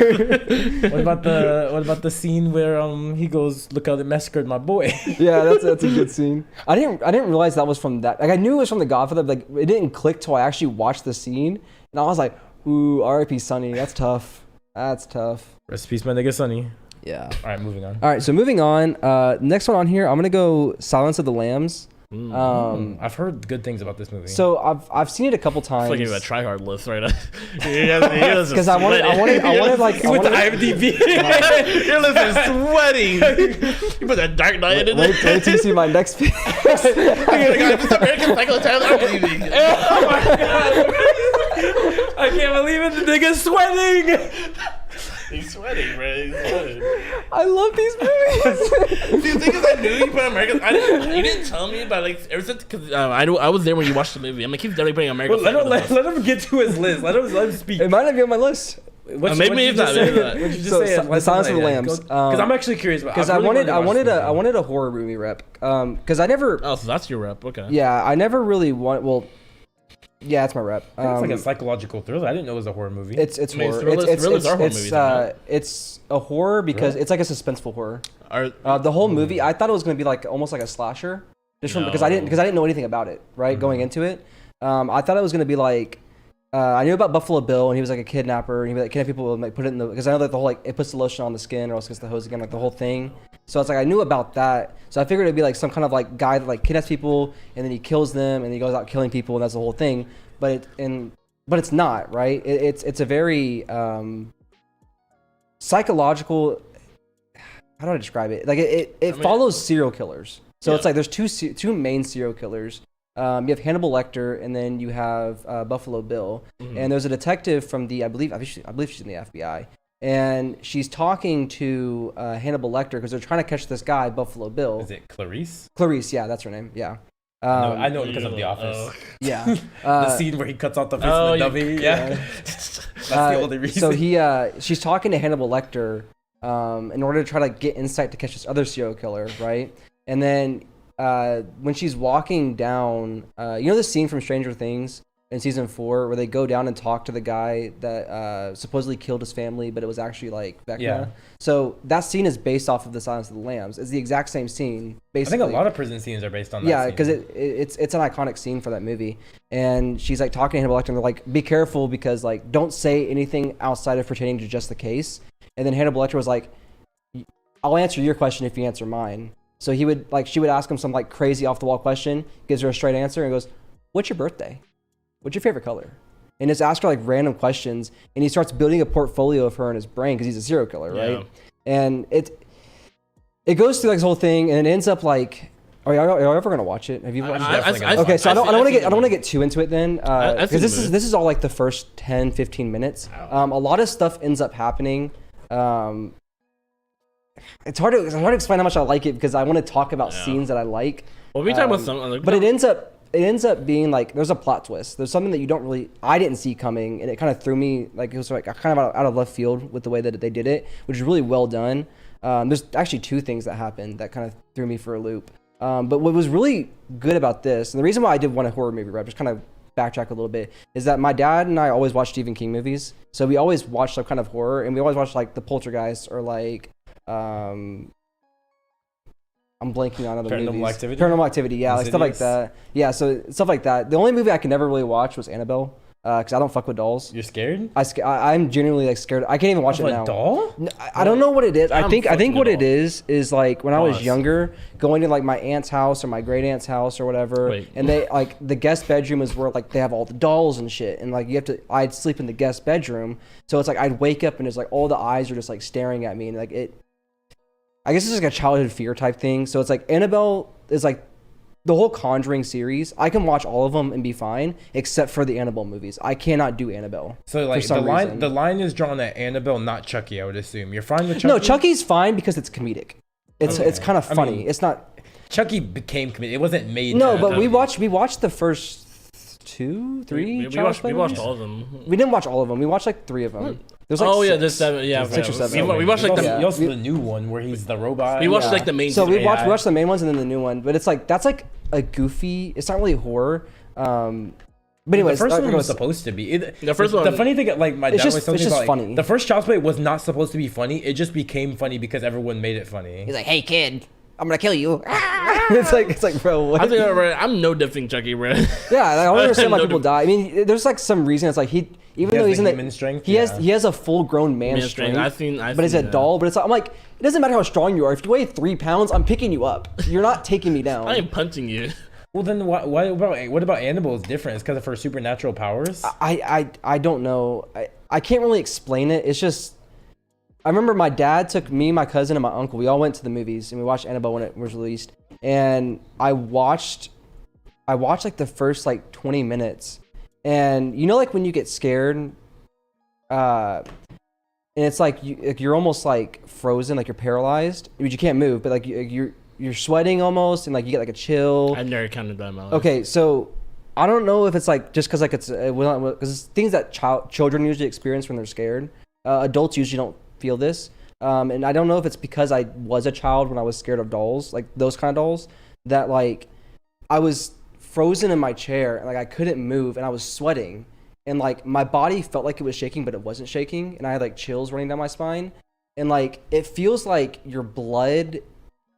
What about the scene where he goes, look how they massacred my boy? Yeah, that's a good scene. I didn't realize that was from that. Like I knew it was from the Godfather, but like it didn't click till I actually watched the scene. And I was like, ooh, R.I.P. Sonny. That's tough. That's tough. Rest in peace, my nigga Sonny. Yeah. All right, moving on. All right, so moving on. Next one on here, I'm gonna go Silence of the Lambs. I've heard good things about this movie. So I've seen it a couple times. It's like you have a try-hard list right now. Because I wanted like with the IMDb. Your list is sweating. You put that Dark Knight in there. Wait till you see my next pick. This American Psycho Tyler. Oh my god! I can't believe it. The nigga's sweating. He's sweating, bro. He's sweating. I love these movies. See, the thing is, I knew you put American. You didn't tell me, but like ever since, because I was there when you watched the movie. I'm like, he's definitely putting American. Well, let him get to his list. Let him speak. It might not be on my list. Maybe it's not. What did you just say? The Silence of the Lambs. Because I'm actually curious about. Because I wanted a horror movie rep. Because I never. Oh, so that's your rep. Okay. Yeah, I never really want. Well. Yeah, it's my rep. It's like a psychological thriller. I didn't know it was a horror movie. It's horror. It's a horror because it's like a suspenseful horror. The whole movie, I thought it was going to be like almost like a slasher, just because I didn't know anything about it. Right, going into it, I thought it was going to be like I knew about Buffalo Bill, and he was like a kidnapper, and he would like kidnap people and like put it in the, because I know that the whole like it puts the lotion on the skin or else gets the hose again, like the whole thing. So it's like I knew about that. So I figured it'd be like some kind of like guy that like kidnaps people and then he kills them and he goes out killing people and that's the whole thing. But it's not, right? It's a very psychological. How do I describe it? Like it follows serial killers. So it's like there's two main serial killers. You have Hannibal Lecter, and then you have Buffalo Bill, and there's a detective from the I believe she's in the FBI, and she's talking to Hannibal Lecter because they're trying to catch this guy Buffalo Bill. Is it Clarice? Clarice, yeah, that's her name. Yeah. I know it because of The Office. Yeah. The scene where he cuts out the face of the dummy. Yeah. That's the only reason. So she's talking to Hannibal Lecter in order to try to get insight to catch this other serial killer, right? And then when she's walking down, you know the scene from Stranger Things in season 4 where they go down and talk to the guy that supposedly killed his family, but it was actually like Vecna. Yeah. So that scene is based off of the Silence of the Lambs. It's the exact same scene. Basically. I think a lot of prison scenes are based on that. Yeah, because it's an iconic scene for that movie. And she's like talking to Hannibal Lecter, and they're like, "Be careful because like don't say anything outside of pertaining to just the case." And then Hannibal Lecter was like, "I'll answer your question if you answer mine." So she would ask him some like crazy off the wall question, gives her a straight answer, and goes, "What's your birthday? What's your favorite color?" And just ask her like random questions, and he starts building a portfolio of her in his brain because he's a serial killer, right? Yeah. And it goes through like this whole thing, and it ends up like, are y'all ever gonna watch it? Have you watched it? Okay, so I don't want to get too into it then, because this is all like the first 10-15 minutes. A lot of stuff ends up happening. It's hard to explain how much I like it because I want to talk about scenes that I like. Well, we talk about something, but it ends up being like there's a plot twist. There's something that I didn't see coming, and it kind of threw me like it was like kind of out of left field with the way that they did it, which is really well done. There's actually 2 things that happened that kind of threw me for a loop. But what was really good about this, and the reason why I did want a horror movie rep, just kind of backtrack a little bit, is that my dad and I always watch Stephen King movies, so we always watch some kind of horror, and we always watch like The Poltergeist or like. I'm blanking on other movies. Paranormal Activity, yeah, like stuff like that. Yeah, so stuff like that. The only movie I could never really watch was Annabelle, because I don't fuck with dolls. You're scared? I'm genuinely like scared. I can't even watch it now. A doll? I don't know what it is. I think what it is like when I was younger, going to like my aunt's house or my great aunt's house or whatever, and they like the guest bedroom is where like they have all the dolls and shit, and like I'd sleep in the guest bedroom, so it's like I'd wake up and it's like all the eyes are just like staring at me, and like it. I guess it's like a childhood fear type thing. So it's like Annabelle is like the whole Conjuring series. I can watch all of them and be fine, except for the Annabelle movies. I cannot do Annabelle. So like the line is drawn at Annabelle, not Chucky. I would assume you're fine with Chucky. No, Chucky's fine because it's comedic. It's kind of funny. I mean, it's not. Chucky became comedic. It wasn't made. No, but we watched the first 2, 3. We watched all of them. We didn't watch all of them. We watched like 3 of them. What? There's like 6. There's 7. Yeah, 6 or 7. We watched like the new one where he's the robot. We watched like the main. So we watched the main ones and then the new one, but it's like that's like a goofy. It's not really horror. But anyways, the first one was supposed to be. The first one. The funny thing, like my dad was telling me about, funny. The first Child's Play was not supposed to be funny. It just became funny because everyone made it funny. He's like, "Hey kid, I'm gonna kill you." it's like, bro, what? I'm no different Chucky, bro. Yeah, I don't understand why people die. I mean, there's like some reason. It's like even though he's in the strength, he has a full grown man strength. But he's a doll. But it's like, I'm like, it doesn't matter how strong you are. If you weigh 3 pounds, I'm picking you up. You're not taking me down. I am punching you. Well, then what about Annabelle is different? It's because of her supernatural powers. I don't know. I can't really explain it. It's just. I remember my dad took me, my cousin, and my uncle. We all went to the movies and we watched Annabelle when it was released. And I watched like the first like 20 minutes. And you know, like when you get scared, and it's like you're almost like frozen, like you're paralyzed, but you can't move, but like you're sweating almost, and like you get like a chill. I've never counted that in my life. Okay, so I don't know if it's like just because like because it's things that children usually experience when they're scared. Adults usually don't feel this, and I don't know if it's because I was a child when I was scared of dolls, like those kind of dolls, that like I was frozen in my chair and like I couldn't move and I was sweating and like my body felt like it was shaking but it wasn't shaking, and I had like chills running down my spine, and like it feels like your blood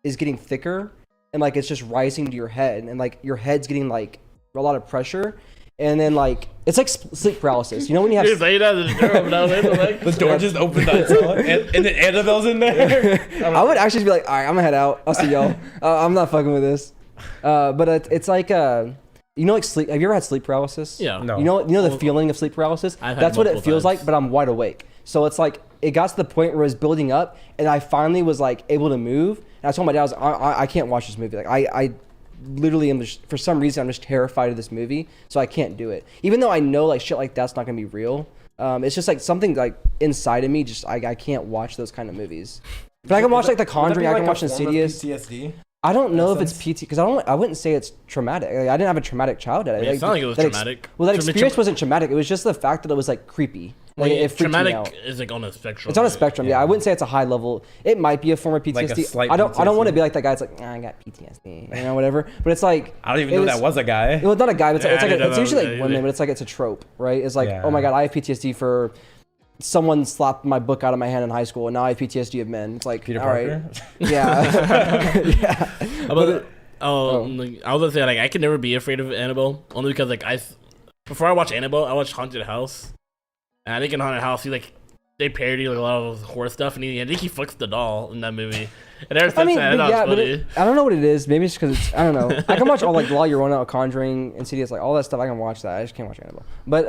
is getting thicker and like it's just rising to your head, and like your head's getting like a lot of pressure, and then like it's like sleep paralysis. You know when you have the door just opened on itself, and then Annabelle's in there. I would actually be like, all right, I'm gonna head out. I'll see y'all. I'm not fucking with this. But it's like you know, like sleep. Have you ever had sleep paralysis? Yeah. No. You know the feeling of sleep paralysis. That's what it feels like, but I'm wide awake. So it's like it got to the point where it was building up, and I finally was like able to move. And I told my dad, I can't watch this movie. Like I literally am just, for some reason I'm just terrified of this movie, so I can't do it. Even though I know like shit like that's not gonna be real. It's just like something like inside of me. Just I can't watch those kind of movies. But I can watch like The Conjuring. I can watch Insidious. PTSD. I don't know if it's PT because I wouldn't say it's traumatic. Like, I didn't have a traumatic childhood. I mean, it sounded like it was traumatic. Well, that experience wasn't traumatic. It was just the fact that it was like creepy. Like it freaked me out. Traumatic is like on a spectrum. It's on a spectrum. Yeah, I wouldn't say it's a high level. It might be a form of PTSD. Like a slight I don't PTSD. want to be like that guy. It's like I got PTSD, you know, whatever. But it's like I don't even know that was a guy. Well, not a guy. But it's usually like women. Yeah. But it's like it's a trope, right? It's like oh my god, I have PTSD for someone slapped my book out of my hand in high school, and now I have PTSD of men. It's like Peter all Parker? right, yeah, yeah. I was gonna say like I could never be afraid of Annabelle only because like before I watch Annabelle I watched Haunted House, and I think in Haunted House they parody like a lot of horror stuff, and I think he fucks the doll in that movie. And ever since that, I don't know what it is. Maybe it's because I don't know. I can watch all like Law You're Running Out, Conjuring, Insidious, like all that stuff. I can watch that. I just can't watch Annabelle. But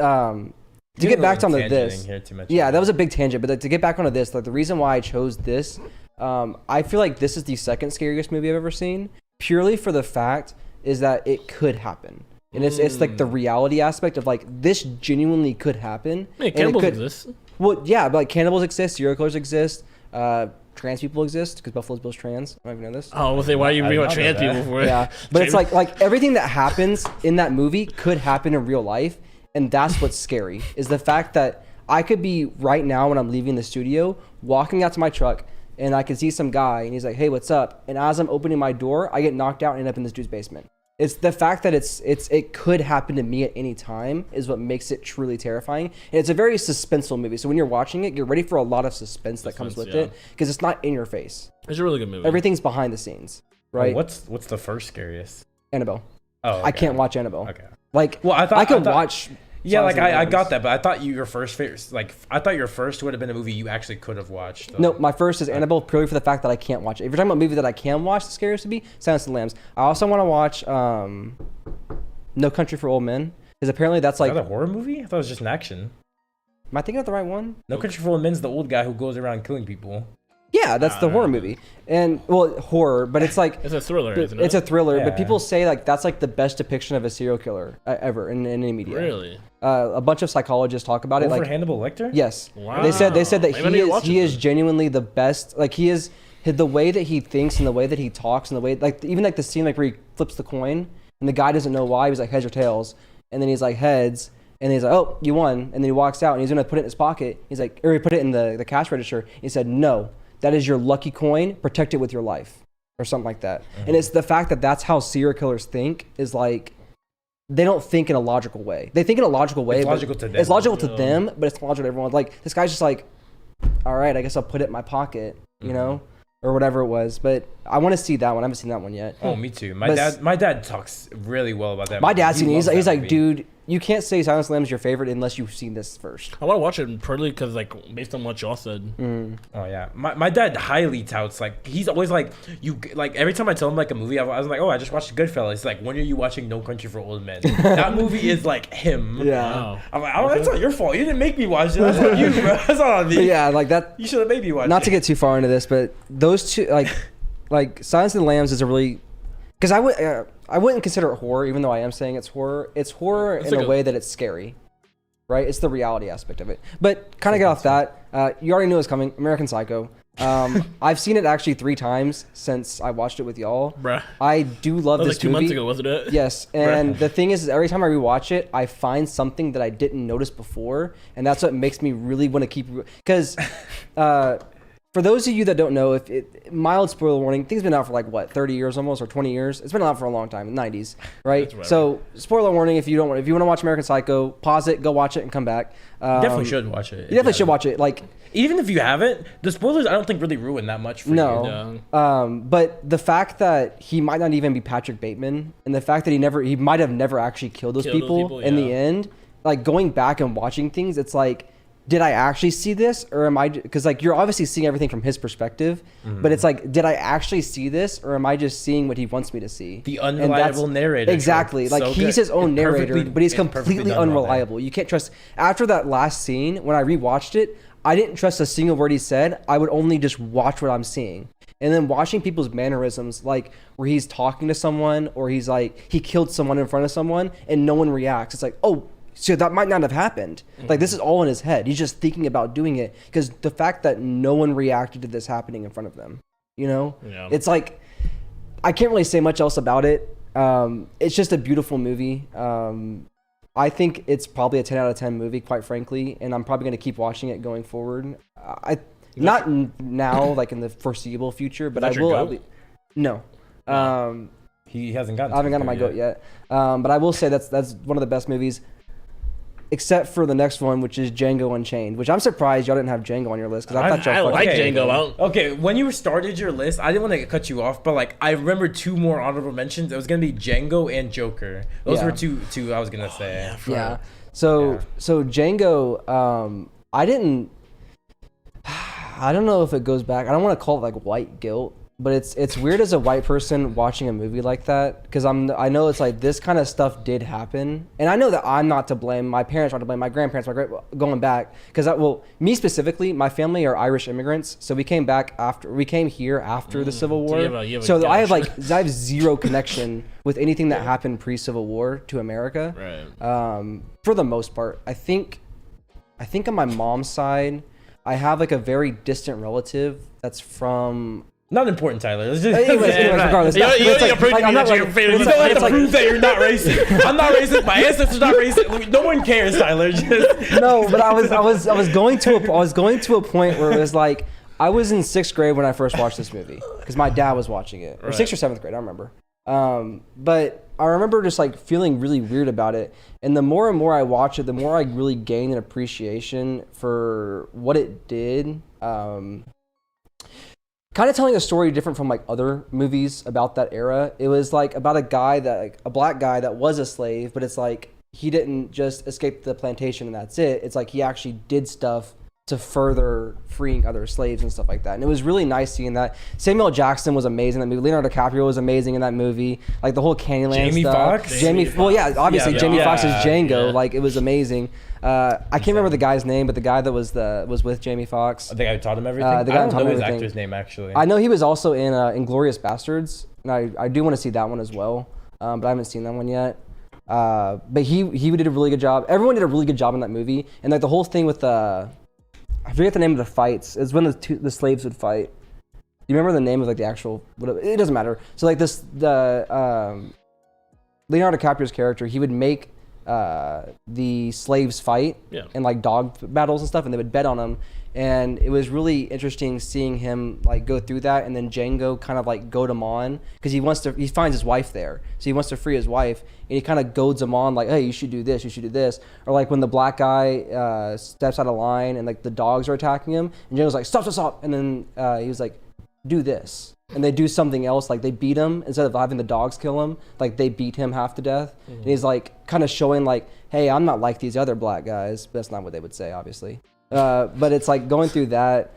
to get back to this, yeah, that was a big tangent. But to get back onto this, like the reason why I chose this, I feel like this is the second scariest movie I've ever seen, purely for the fact is that it could happen. And it's like the reality aspect of like this genuinely could happen. Hey, cannibals exist. Well, yeah, but like cannibals exist, serial killers exist, trans people exist because Buffalo Bill's trans. I don't even know this. Oh, we'll say why are you bringing up trans people for it? Yeah, but it's like everything that happens in that movie could happen in real life, and that's what's scary is the fact that I could be right now when I'm leaving the studio, walking out to my truck, and I can see some guy, and he's like, "Hey, what's up?" And as I'm opening my door, I get knocked out and end up in this dude's basement. It's the fact that it could happen to me at any time is what makes it truly terrifying. And it's a very suspenseful movie. So when you're watching it, you're ready for a lot of suspense that comes with it because it's not in your face. It's a really good movie. Everything's behind the scenes, right? Oh, what's the first scariest? Annabelle. Oh, okay. I can't watch Annabelle. Okay. Like, well, I could watch. Yeah, like I got that, but I thought your first would have been a movie you actually could have watched. Though. No, my first is Annabelle purely for the fact that I can't watch it. If you're talking about a movie that I can watch, the scariest to be Silence of the Lambs. I also want to watch No Country for Old Men because apparently that's like is that a horror movie. I thought it was just an action. Am I thinking of the right one? No Country for Old Men's the old guy who goes around killing people. Yeah, that's the horror movie. And well, horror, but it's like it's a thriller, isn't it? It's a thriller, Yeah. but people say like that's like the best depiction of a serial killer ever in any media. Really? A bunch of psychologists talk about it. Over Like Hannibal Lecter? yes, Wow. they said that he is it. genuinely the best. Like he is the way that he thinks and the way that he talks and the way like even like the scene like where he flips the coin and the guy doesn't know why. He's like heads or tails, and then he's like heads. And he's like, "Oh, you won!" And then he walks out and he's gonna put it in his pocket. He's like, or he put it in the cash register. He said, "No, that is your lucky coin. Protect it with your life," or something like that. Mm-hmm. And it's the fact that that's how serial killers think is like, they don't think in a logical way. They think in a logical way. It's but logical to them. It's logical to them, but it's logical to everyone. Like this guy's just like, "All right, I guess I'll put it in my pocket," you know, or whatever it was. But I want to see that one. I haven't seen that one yet. Oh, me too. My dad talks really well about that. My dad's seen it. loves He's that like, movie. "Dude, you can't say Silence of the Lambs is your favorite unless you've seen this first." I want to watch it purely because, like, based on what y'all said. Oh yeah, my dad highly touts like he's always like you like every time I tell him like a movie I was like, oh, I just watched Goodfellas. He's like, when are you watching No Country for Old Men? That movie is like him. Yeah. Wow. I'm like, oh, that's not your fault. You didn't make me watch it. That's on you, bro. That's not on me. But yeah, like that. You should have made me watch it. Not to get too far into this, but those two, like Silence of the Lambs is a really, because I wouldn't consider it horror, even though I am saying it's horror. It's horror in a way that it's scary, right? It's the reality aspect of it. But kind of get off that. You already knew it was coming. American Psycho. I've seen it actually 3 times since I watched it with y'all. Bruh. I do love That was this like 2 movie. months ago, wasn't it? Yes, and the thing is every time I rewatch it, I find something that I didn't notice before, and that's what makes me really want to keep. Because for those of you that don't know, if mild spoiler warning, things been out for like what 30 years almost or 20 years. It's been out for a long time, the 90s, right? So spoiler warning if you want to watch American Psycho, pause it, go watch it, and come back. You definitely should watch it. You definitely should watch it. Like even if you haven't, the spoilers I don't think really ruin that much for you. No. But the fact that he might not even be Patrick Bateman, and the fact that he might have never actually killed those people in the end, like going back and watching things, it's like, did I actually see this, or am I? Because like you're obviously seeing everything from his perspective, but it's like, did I actually see this, or am I just seeing what he wants me to see? The unreliable narrator. Exactly. Like he's his own narrator, but he's completely unreliable. You can't trust. After that last scene, when I rewatched it, I didn't trust a single word he said. I would only just watch what I'm seeing. And then watching people's mannerisms, like where he's talking to someone, or he's like, he killed someone in front of someone and no one reacts. It's like, oh, so that might not have happened. Like this is all in his head. He's just thinking about doing it because the fact that no one reacted to this happening in front of them, you know, it's like, I can't really say much else about it. It's just a beautiful movie. I think it's probably a 10 out of 10 movie, quite frankly, and I'm probably going to keep watching it going forward. Not now, like in the foreseeable future, but I will. No. He hasn't gotten. I haven't gotten my goat yet. But I will say that's one of the best movies, except for the next one, which is Django Unchained, which I'm surprised y'all didn't have Django on your list because I thought y'all like Django. Okay, when you started your list, I didn't want to cut you off, but like I remember two more honorable mentions. It was gonna be Django and Joker. Those were two I was gonna say. Yeah. So Django, I don't know if it goes back. I don't want to call it like white guilt, but it's weird as a white person watching a movie like that because I know it's like this kind of stuff did happen, and I know that I'm not to blame. My parents are to blame. My grandparents, going back because me specifically, my family are Irish immigrants, so we came here after the Civil War. So I have zero connection with anything that happened pre-Civil War to America. Right. For the most part, I think on my mom's side, I have like a very distant relative that's from. Not important, Tyler. Let's just anyways, regardless. You don't prove that you're not racist. I'm not racist. My ancestors not racist. No one cares, Tyler. No, but I was going to a point where it was like I was in 6th grade when I first watched this movie because my dad was watching it, or 6th or 7th grade, I don't remember. But I remember just like feeling really weird about it, and the more and more I watch it, the more I really gain an appreciation for what it did. Kind of telling a story different from like other movies about that era. It was like about a black guy that was a slave, but it's like he didn't just escape the plantation and that's it. It's like he actually did stuff to further freeing other slaves and stuff like that. And it was really nice seeing that. Samuel Jackson was amazing in that movie. Leonardo DiCaprio was amazing in that movie. Like the whole Candyland stuff. Jamie Foxx? Well, yeah, obviously Jamie Foxx is Django. Yeah. Like it was amazing. I can't remember the guy's name, but the guy that was with Jamie Foxx. The guy who taught him everything? The guy I don't know his everything. actor's name, actually. I know he was also in Inglourious Bastards, and I do want to see that one as well, but I haven't seen that one yet. But he did a really good job. Everyone did a really good job in that movie, and like the whole thing with I forget the name of the fights. It's when the slaves would fight. Do you remember the name of like the actual? It doesn't matter. So like Leonardo DiCaprio's character, he would make the slaves fight in like dog battles and stuff, and they would bet on them. And it was really interesting seeing him like go through that, and then Django kind of like goad him on because he finds his wife there, so he wants to free his wife, and he kind of goads him on like, hey, you should do this, or like when the black guy steps out of line and like the dogs are attacking him, and Django's like stop, and then he was like, do this, and they do something else, like they beat him instead of having the dogs kill him, like they beat him half to death, and he's like kind of showing like, hey, I'm not like these other black guys, but that's not what they would say, obviously. But it's like going through that.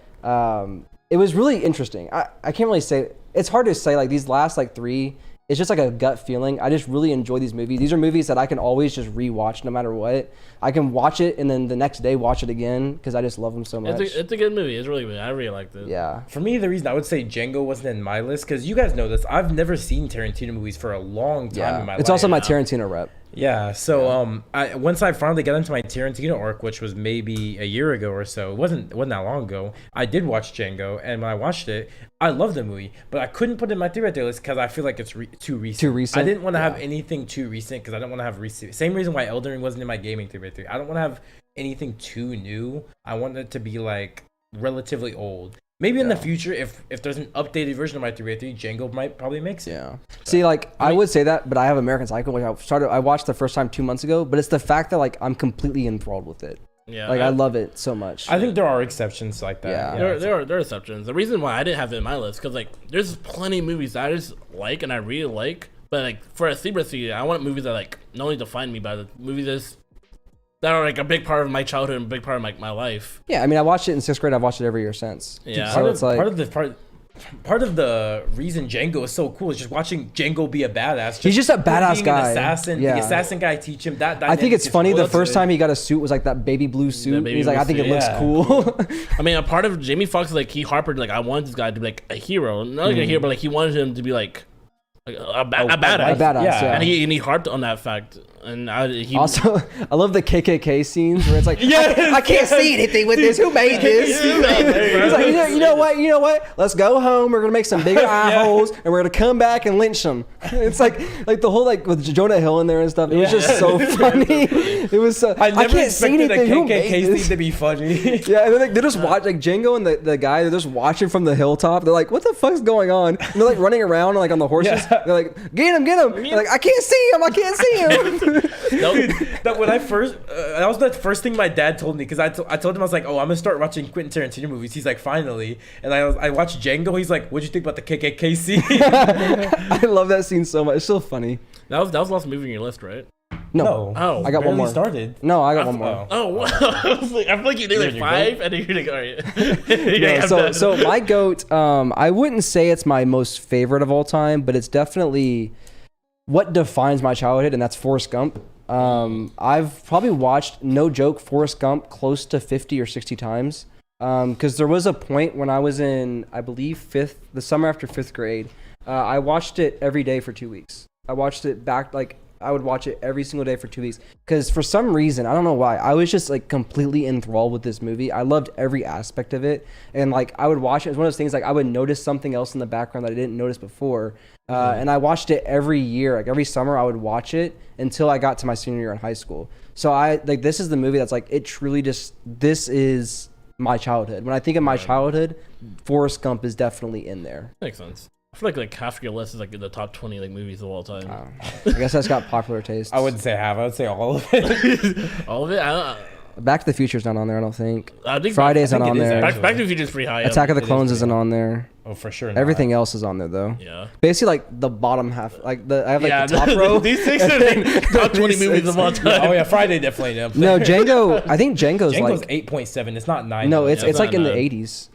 It was really interesting. I can't really say. It's hard to say. Like these last like 3, it's just like a gut feeling. I just really enjoy these movies. These are movies that I can always just rewatch no matter what. I can watch it and then the next day watch it again because I just love them so much. It's a good movie. It's really good. I really liked it. Yeah. For me, the reason I would say Django wasn't in my list, because you guys know this, I've never seen Tarantino movies for a long time in my life. It's also my Tarantino rep. Yeah, so once I finally got into my Tarantino arc, which was maybe a year ago or so, it wasn't that long ago, I did watch Django, and when I watched it, I loved the movie, but I couldn't put it in my 3 list because I feel like it's too recent. Too recent? I didn't want to have anything too recent because I don't want to have recent. Same reason why Elden Ring wasn't in my gaming 3x3. I don't want to have anything too new. I want it to be like relatively old. Maybe in the future, if there's an updated version of my 3x3, Django might probably makes it. Yeah. See, like, I would say that, but I have American Psycho, which I watched the first time 2 months ago, but it's the fact that, like, I'm completely enthralled with it. Yeah, Like I love it so much. I think there are exceptions like that. Yeah. There are exceptions. The reason why I didn't have it in my list because like there's plenty of movies that I just like and I really like, but like for a sleeper season, I want movies that like not only define me, but movies that are like a big part of my childhood and a big part of my life. Yeah, I mean, I watched it in 6th grade. I've watched it every year since. Yeah. So it's like Part of the reason Django is so cool is just watching Django be a badass. He's just a badass being guy. An assassin. Yeah. The assassin guy teach him that. I think it's funny. The first time. time he got a suit was like that baby blue suit. baby He's like, blue I think it suit, looks yeah. cool. I mean, a part of Jamie Foxx like he harped like I wanted this guy to be like a hero, not like a hero, but like he wanted him to be like a badass. A badass, yeah. And he harped on that fact. And he Also, I love the KKK scenes where it's like, Yes, I can't see anything with this. Who made this? He's like, you know what? Let's go home. We're gonna make some bigger eye holes, and we're gonna come back and lynch them. It's like the whole like with Jonah Hill in there and stuff. It was just so funny. It was so. I never can't see expected anything. a Who made KKK this? scene to be funny. Yeah, and then like, they're just watch like Django and the guy. They're just watching from the hilltop. They're like, "What the fuck's going on?" And they're like running around like on the horses. Yeah. They're like, "Get him!" They're like, "I can't see him! I can't see him!" That when I first, that was the first thing my dad told me because I told him I was like, oh, I'm gonna start watching Quentin Tarantino movies. He's like, finally, and I watched Django. He's like, what'd you think about the KKK scene? I love that scene so much. It's so funny. that was the last movie on your list, right? No. Oh, I got one barely more. Started. No, I got one more. Oh, wow. I feel like you did like You're 5, and then you're like, all right. Yeah, so my GOAT, I wouldn't say it's my most favorite of all time, but it's definitely what defines my childhood, and that's Forrest Gump. I've probably watched, no joke, Forrest Gump close to 50 or 60 times. Because there was a point when I was in, I believe, the summer after 5th grade, I watched it every day for 2 weeks. I watched it back, like, I would watch it every single day for 2 weeks. Because for some reason, I don't know why, I was just, like, completely enthralled with this movie. I loved every aspect of it. And, like, I would watch it. It was one of those things, like, I would notice something else in the background that I didn't notice before. And I watched it every year. Like, every summer, I would watch it until I got to my senior year in high school. So, this is the movie that's, like, it truly just, this is my childhood. When I think of my childhood, Forrest Gump is definitely in there. Makes sense. I feel like half your list is like in the top 20 like movies of all time. I guess that's got popular taste. I wouldn't say half. I would say all of it. All of it? Back to the Future's not on there, I don't think. I think Friday's I not think on it is there. actually. Back to the Future is pretty high. Attack of the It is Clones pretty isn't high. on there. Oh, for sure. Not. Everything else is on there though. Yeah. Basically, like the bottom half, like I have like the top the- row. These things are like top 20 movies of all time. Oh yeah, Friday definitely. Up No, there. Django. I think Django's Django's like 8.7. It's not 9. no, though. it's Yeah, it's like in the 9. 80s,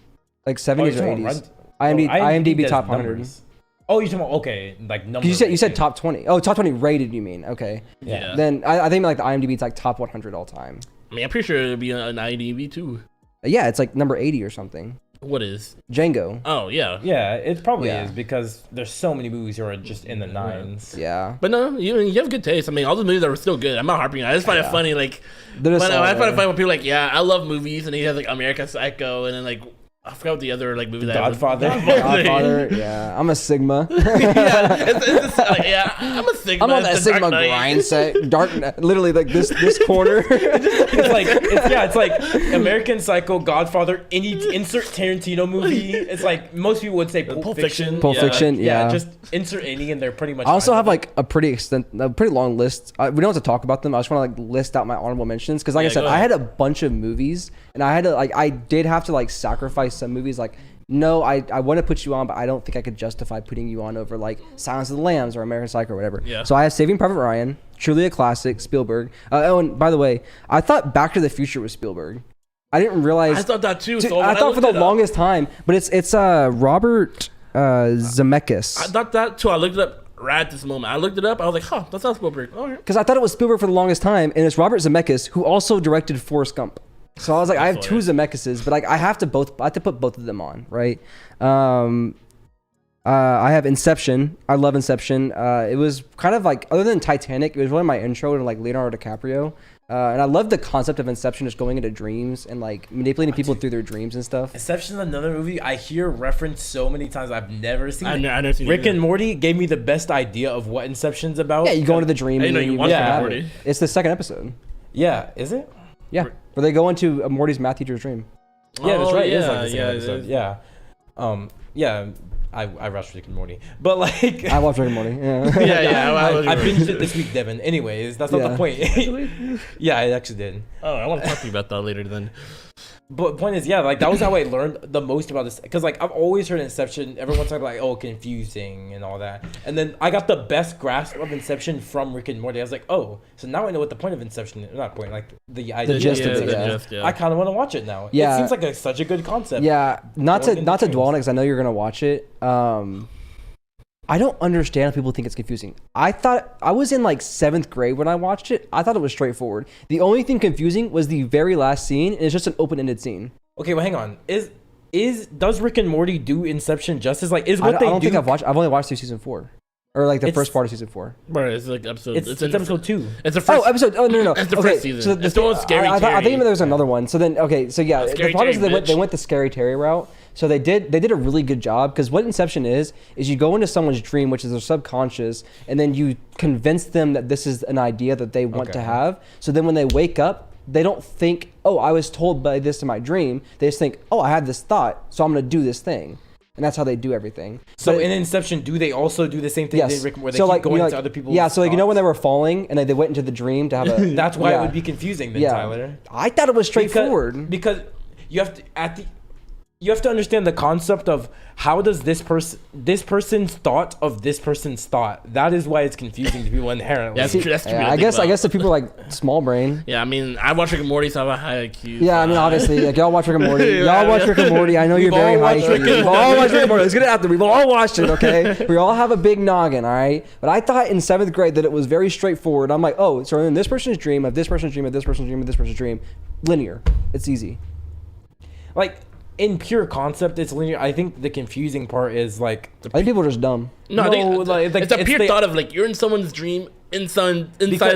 like 70s or 80s. IMDb IMDb does top 100. numbers. Oh, you're talking about okay, like numbers. You said top 20. Oh, top 20 rated. You mean okay? Yeah. Then I think like the IMDb is like top 100 all time. I mean, I'm pretty sure it'd be an IMDb too. Yeah, it's like number 80 or something. What is? Django. Oh, yeah. Yeah, it probably Yeah. is because there's so many movies who are just in the 9s. Yeah. But no, you have good taste. I mean, all the movies are still good. I'm not harping on it. I just find it funny. Like, They're just I all find it there. funny when people are like, yeah, I love movies. And he has like American Psycho. And then like, I forgot what the other like movie that Godfather. Godfather. Yeah, I'm a Sigma. yeah, it's like, yeah, I'm a Sigma. I'm on that It's the Dark Sigma Knight. grind set. Dark, literally like this corner. It's like American Psycho, Godfather, any insert Tarantino movie. It's like most people would say Pulp Fiction. Pulp Fiction. Yeah, Yeah. just insert any and they're pretty much. I also fine have with like a pretty long list. We don't have to talk about them. I just want to like list out my honorable mentions because, like Yeah, I said, go I ahead. had a bunch of movies, and I did have to like sacrifice some movies. Like, no, I want to put you on, but I don't think I could justify putting you on over like Silence of the Lambs or American Psycho or whatever. Yeah. So I have Saving Private Ryan, truly a classic, Spielberg. Oh, and by the way, I thought Back to the Future was Spielberg. I didn't realize. I thought that too. Dude, So when I thought for looked the it up- longest time, but it's Robert Zemeckis. I thought that too. I looked it up right at this moment. I looked it up. I was like, huh, that's not Spielberg. All right. Because I thought it was Spielberg for the longest time, and it's Robert Zemeckis who also directed Forrest Gump. So I was like, I have two Zemeckises, but like I have to put both of them on, right? I have Inception. I love Inception. It was kind of like, other than Titanic, it was really my intro to like Leonardo DiCaprio. And I love the concept of Inception, just going into dreams and like manipulating people through their dreams and stuff. Inception is another movie I hear referenced so many times. I've never seen I it. never seen it Rick either. and Morty gave me the best idea of what Inception's about. Yeah, you go into the dream. I didn't and know you you watched make it Rick and happen. Morty. It's the second episode. Yeah, is it? Yeah, where they go into Morty's math teacher's dream. Yeah, that's Oh, right. It is yeah, like the same yeah, episode. it is. Yeah. Yeah. I watched Rick and Morty, but like I watched Rick and Morty. Yeah. I binged it this week, Devin. Anyways, that's not the point. Yeah, I actually did. Oh, I want to talk to you about that later then. But point is, yeah, like that was how I learned the most about this, because like I've always heard Inception. Everyone's talking like, oh, confusing and all that, and then I got the best grasp of Inception from Rick and Morty. I was like, oh, so now I know what the point of Inception is. Not point, like the idea. The gist of it. Yeah. I kind of want to watch it now. Yeah. It seems like such a good concept. Yeah, not to dwell on it, because I know you're gonna watch it. I don't understand how people think it's confusing. I thought I was in like 7th grade when I watched it. I thought it was straightforward. The only thing confusing was the very last scene, and it's just an open-ended scene. Okay, well, hang on. Does Rick and Morty do Inception justice? Like, is I what they don't do? think I've watched. I've only watched through season 4, or like the first part of season 4. Bro, it's like episode. It's episode 2. It's the first. episode. Oh no. It's the okay, first season. So It's the one with Scary I Terry. think there was another one. So then, okay, so yeah, the Scary problem is Terry, they bitch. went the Scary Terry route. So they did a really good job, because what Inception is you go into someone's dream, which is their subconscious, and then you convince them that this is an idea that they want to have. So then when they wake up, they don't think, oh, I was told by this in my dream. They just think, oh, I had this thought, so I'm going to do this thing. And that's how they do everything. So in Inception, do they also do the same thing Yes. in Rick, where they So keep like, going you know, to like- other people's Yeah, so like, you know when thoughts? they were falling and they went into the dream to have a... That's why yeah. it would be confusing then, Yeah. Tyler. I thought it was straightforward. Because you have to you have to understand the concept of how does this person's thought of this person's thought. That is why it's confusing to people inherently. Yeah, that's true. Yeah, I guess the people are like small brain. Yeah, I mean, I watch Rick and Morty, so I have a high IQ. Yeah, I mean, obviously, like y'all watch Rick and Morty. Yeah, Y'all watch Rick and Morty. I know you're We've very all high watched IQ. Rick and We've all watched Rick and Morty. Let's get it out there. We've all watched it, okay? We all have a big noggin, all right? But I thought in 7th grade that it was very straightforward. I'm like, oh, so in this person's dream, of this person's dream, of this person's dream, of this person's dream, linear. It's easy. Like in pure concept, it's linear. I think the confusing part is like I think people are just dumb. No, I think like, it's a it's pure the- thought of like you're in someone's dream, inside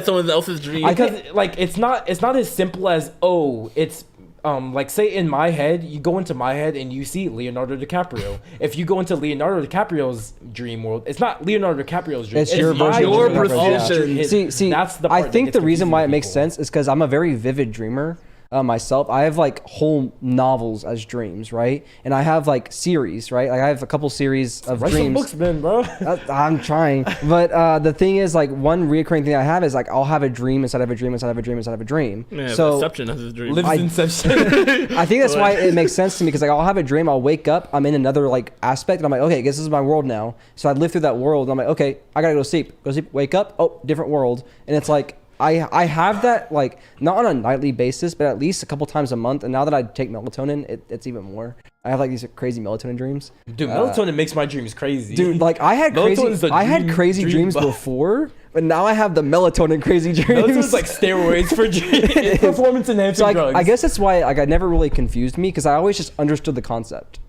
someone else's dream. because like it's not as simple as, oh, it's like say in my head, you go into my head and you see Leonardo DiCaprio. If you go into Leonardo DiCaprio's dream world, it's not Leonardo DiCaprio's dream. It's your my version. your of Leonardo perception. See, dream. That's the part I that think gets the reason confusing why to it makes people. sense is because I'm a very vivid dreamer myself. I have like whole novels as dreams, right? And I have like series, right? Like I have a couple series of Write some dreams. books, man, bro. I'm trying, but the thing is, like, one reoccurring thing I have is like I'll have a dream inside of a dream inside of a dream inside of a dream. Yeah, so Inception has his dream. Lives in Inception. I think that's why it makes sense to me, because like I'll have a dream, I'll wake up, I'm in another like aspect, and I'm like, okay, I guess this is my world now. So I live through that world, and I'm like, okay, I gotta go sleep, wake up, oh, different world, and it's like I have that like not on a nightly basis, but at least a couple times a month. And now that I take melatonin, it's even more. I have like these crazy melatonin dreams. Dude, melatonin makes my dreams crazy. Dude, like I had Melatonin's the crazy dream dreams buff. before, but now I have the melatonin crazy dreams. Melatonin's like steroids for performance enhancing So drugs. I guess that's why like it never really confused me, because I always just understood the concept,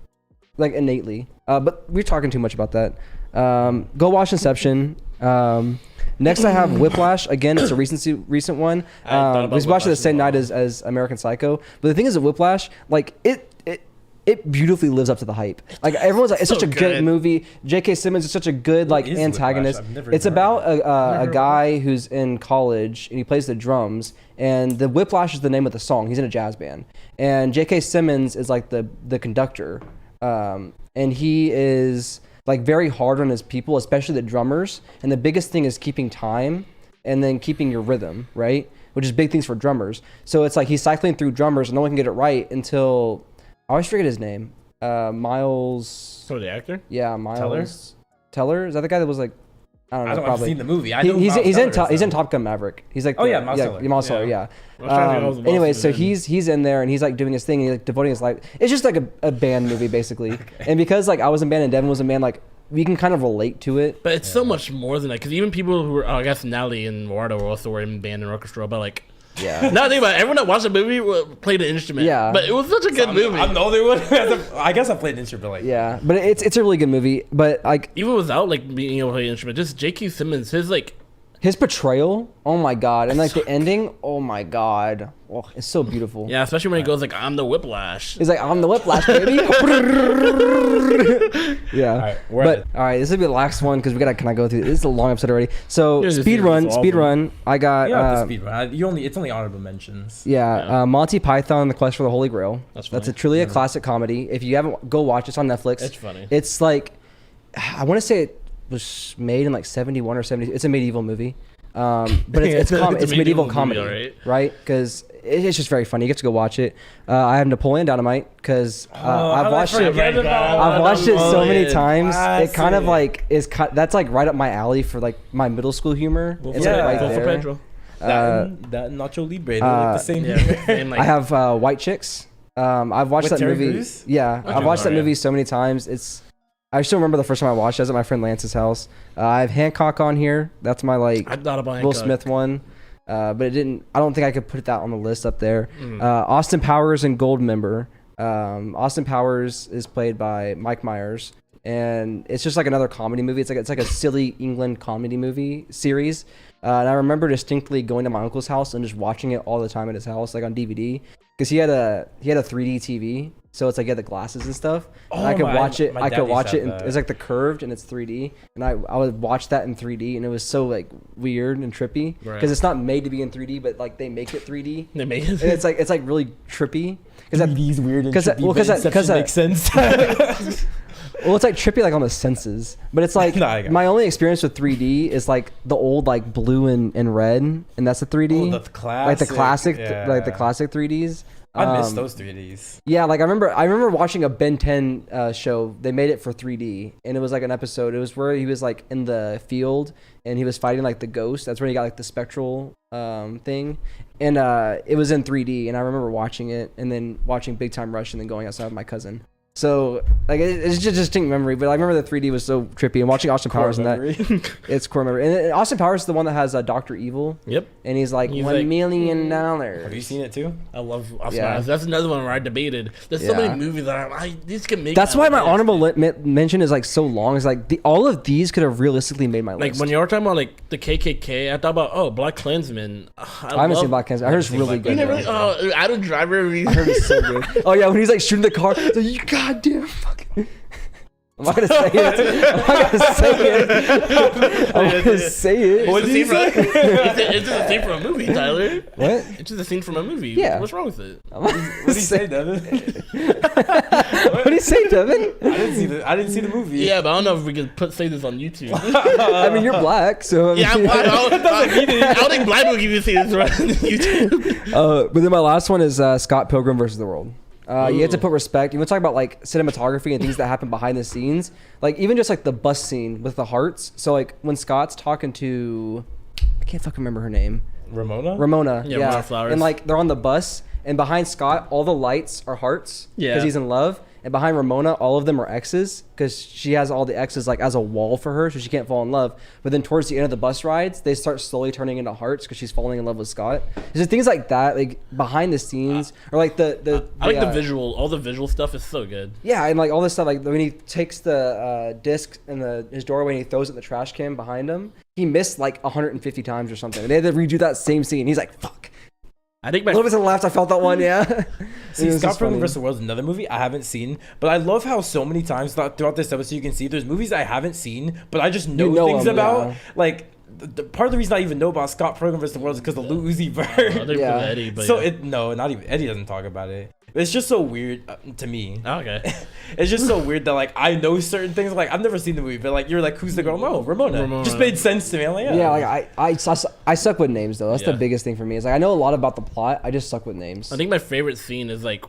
like innately. But we're talking too much about that. Go watch Inception. Next I have Whiplash. Again, it's a recent one. I thought about We watched it Whiplash the same as well. night as American Psycho. But the thing is, with Whiplash, like it beautifully lives up to the hype. Like everyone's like, it's So such a great good. movie. J.K. Simmons is such a good like is antagonist. Whiplash? I've never It's even about heard a guy who's in college and he plays the drums. And the Whiplash is the name of the song. He's in a jazz band. And J.K. Simmons is like the conductor. And he is like very hard on his people, especially the drummers. And the biggest thing is keeping time and then keeping your rhythm, right? Which is big things for drummers. So it's like he's cycling through drummers and no one can get it right until I always forget his name. Miles. So the actor? Yeah, Miles Teller. Is that the guy that was like? I don't know. I've probably. seen the movie. I He- know he's Miles he's in Teller, he's in so- Top Gun Maverick. He's like Oh, yeah, Miles Teller. Miles Teller, yeah. I was trying to think I was the Anyway, boss so of it. he's in there and he's like doing his thing and he's like devoting his life. It's just like a band movie basically. And because like I was in band and Devin was in band, like we can kind of relate to it. But it's so much more than that, because even people who were, I guess Natalie and Eduardo were also in band and orchestra, but like, Yeah. now think about it, everyone that watched the movie played an instrument. Yeah. But it was such a good movie. I'm the only one. I guess I played an instrument. Like, Yeah, but it's a really good movie. But like Even without like being able to play an instrument, just J.K. Simmons, his like, his portrayal, oh my god, and like the ending, oh my god, oh, it's so beautiful. yeah, especially when he goes like, I'm the Whiplash. He's like, I'm the Whiplash, baby. Yeah. All right, we're But at all right, this will be the last one because we gotta kind of go through. This is a long episode already. So Yeah, just speed do run, this all speed of them. run. I got You don't have to speed run. It's only honorable mentions. yeah, Monty Python and the Quest for the Holy Grail. That's That's funny. truly a classic comedy. If you haven't, go watch it. It's on Netflix. It's funny. It's like I want to say it was made in like 71 or 70. It's a medieval movie. But it's medieval comedy, right? Because it's just very funny. You get to go watch it. I have Napoleon Dynamite because I've watched it. I've watched it so many times. It kind of like that's like right up my alley for like my middle school humor. It's like right there. That Nacho Libre, they look the same. Same, like, I have White Chicks. I've watched that movie. Cruz? Yeah, I've watched that movie so many times. I still remember the first time I watched it. I was at my friend Lance's house. I have Hancock on here. That's my like I thought about Will Hancock. Smith one. But it didn't. I don't think I could put that on the list up there. Austin Powers and Goldmember. Austin Powers is played by Mike Myers, and it's just like another comedy movie. It's like a silly England comedy movie series. And I remember distinctly going to my uncle's house and just watching it all the time at his house, like on DVD, because he had a 3D TV. So it's like he had the glasses and stuff. And I could watch it. I could watch it. And it's like the curved and it's 3D. And I would watch that in 3D, and it was so like weird and trippy because it's not made to be in 3D, but like they make it 3D. They make it. And it's like really trippy. Because 3D's weird and trippy, because makes sense. Well, it's like trippy like on the senses, but it's like my only experience with 3D is like the old like blue and red, and that's the 3D. Oh, the classic, like the classic, yeah. like the classic 3Ds. I miss those 3Ds. Yeah, like I remember watching a Ben 10 show. They made it for 3D, and it was like an episode. It was where he was like in the field and he was fighting like the ghost. That's where he got like the spectral thing, and it was in 3D. And I remember watching it and then watching Big Time Rush and then going outside with my cousin. So like it's just a distinct memory, but I remember the 3D was so trippy, and watching Austin Powers in that, it's core memory. And Austin Powers is the one that has Dr. Evil. Yep. And he's like $1 million. Have you seen it too? I love Austin Powers. That's another one where I debated. There's so many movies that these can make. That's why my honorable mention is like so long. It's like all of these could have realistically made my list. Like when you were talking about like the KKK, I thought about Black Klansman. I haven't seen Black Klansman. I heard it's really good. Adam Driver. I heard it's so good. Oh yeah, when he's like shooting the car, like, you goddamn fucking. I'm not gonna say it. I'm gonna say it. What did you say? It's just a scene from a movie, Tyler. What? It's just a scene from a movie. Yeah. What's wrong with it? What did he say, Devin? What did he say, Devin? I didn't see the movie. Yeah, but I don't know if we could say this on YouTube. I mean, you're black, so. Yeah, I don't think black people can see this on YouTube. But then my last one is Scott Pilgrim versus the World. You have to put respect. You want to talk about like cinematography and things that happen behind the scenes, like even just like the bus scene with the hearts. So like when Scott's talking to, I can't fucking remember her name. Ramona. Yeah. Ramona Flowers. And like they're on the bus, and behind Scott, all the lights are hearts because he's in love. And behind Ramona, all of them are X's because she has all the X's like as a wall for her, so she can't fall in love. But then towards the end of the bus rides, they start slowly turning into hearts because she's falling in love with Scott. There's just things like that, like behind the scenes, or like the I like the visual. All the visual stuff is so good. Yeah, and like all this stuff, like when he takes the disc in his doorway and he throws it in the trash can behind him, he missed like 150 times or something. They had to redo that same scene. He's like, "Fuck." I think a little bit to the left, I felt that one, yeah. See, Scott Pilgrim vs. the World is another movie I haven't seen, but I love how so many times throughout this episode you can see there's movies I haven't seen, but I just know things them, about. Yeah. Like, part of the reason I even know about Scott Pilgrim vs. the World is because of Lil Uzi Vert. Yeah. Eddie, but So not even Eddie doesn't talk about it. It's just so weird to me. Okay. It's just so weird that like I know certain things. Like I've never seen the movie, but like you're like, who's the girl? No, Ramona. Just made sense to me. I'm like, yeah, like I suck with names though. That's the biggest thing for me. Is like I know a lot about the plot. I just suck with names. I think my favorite scene is like,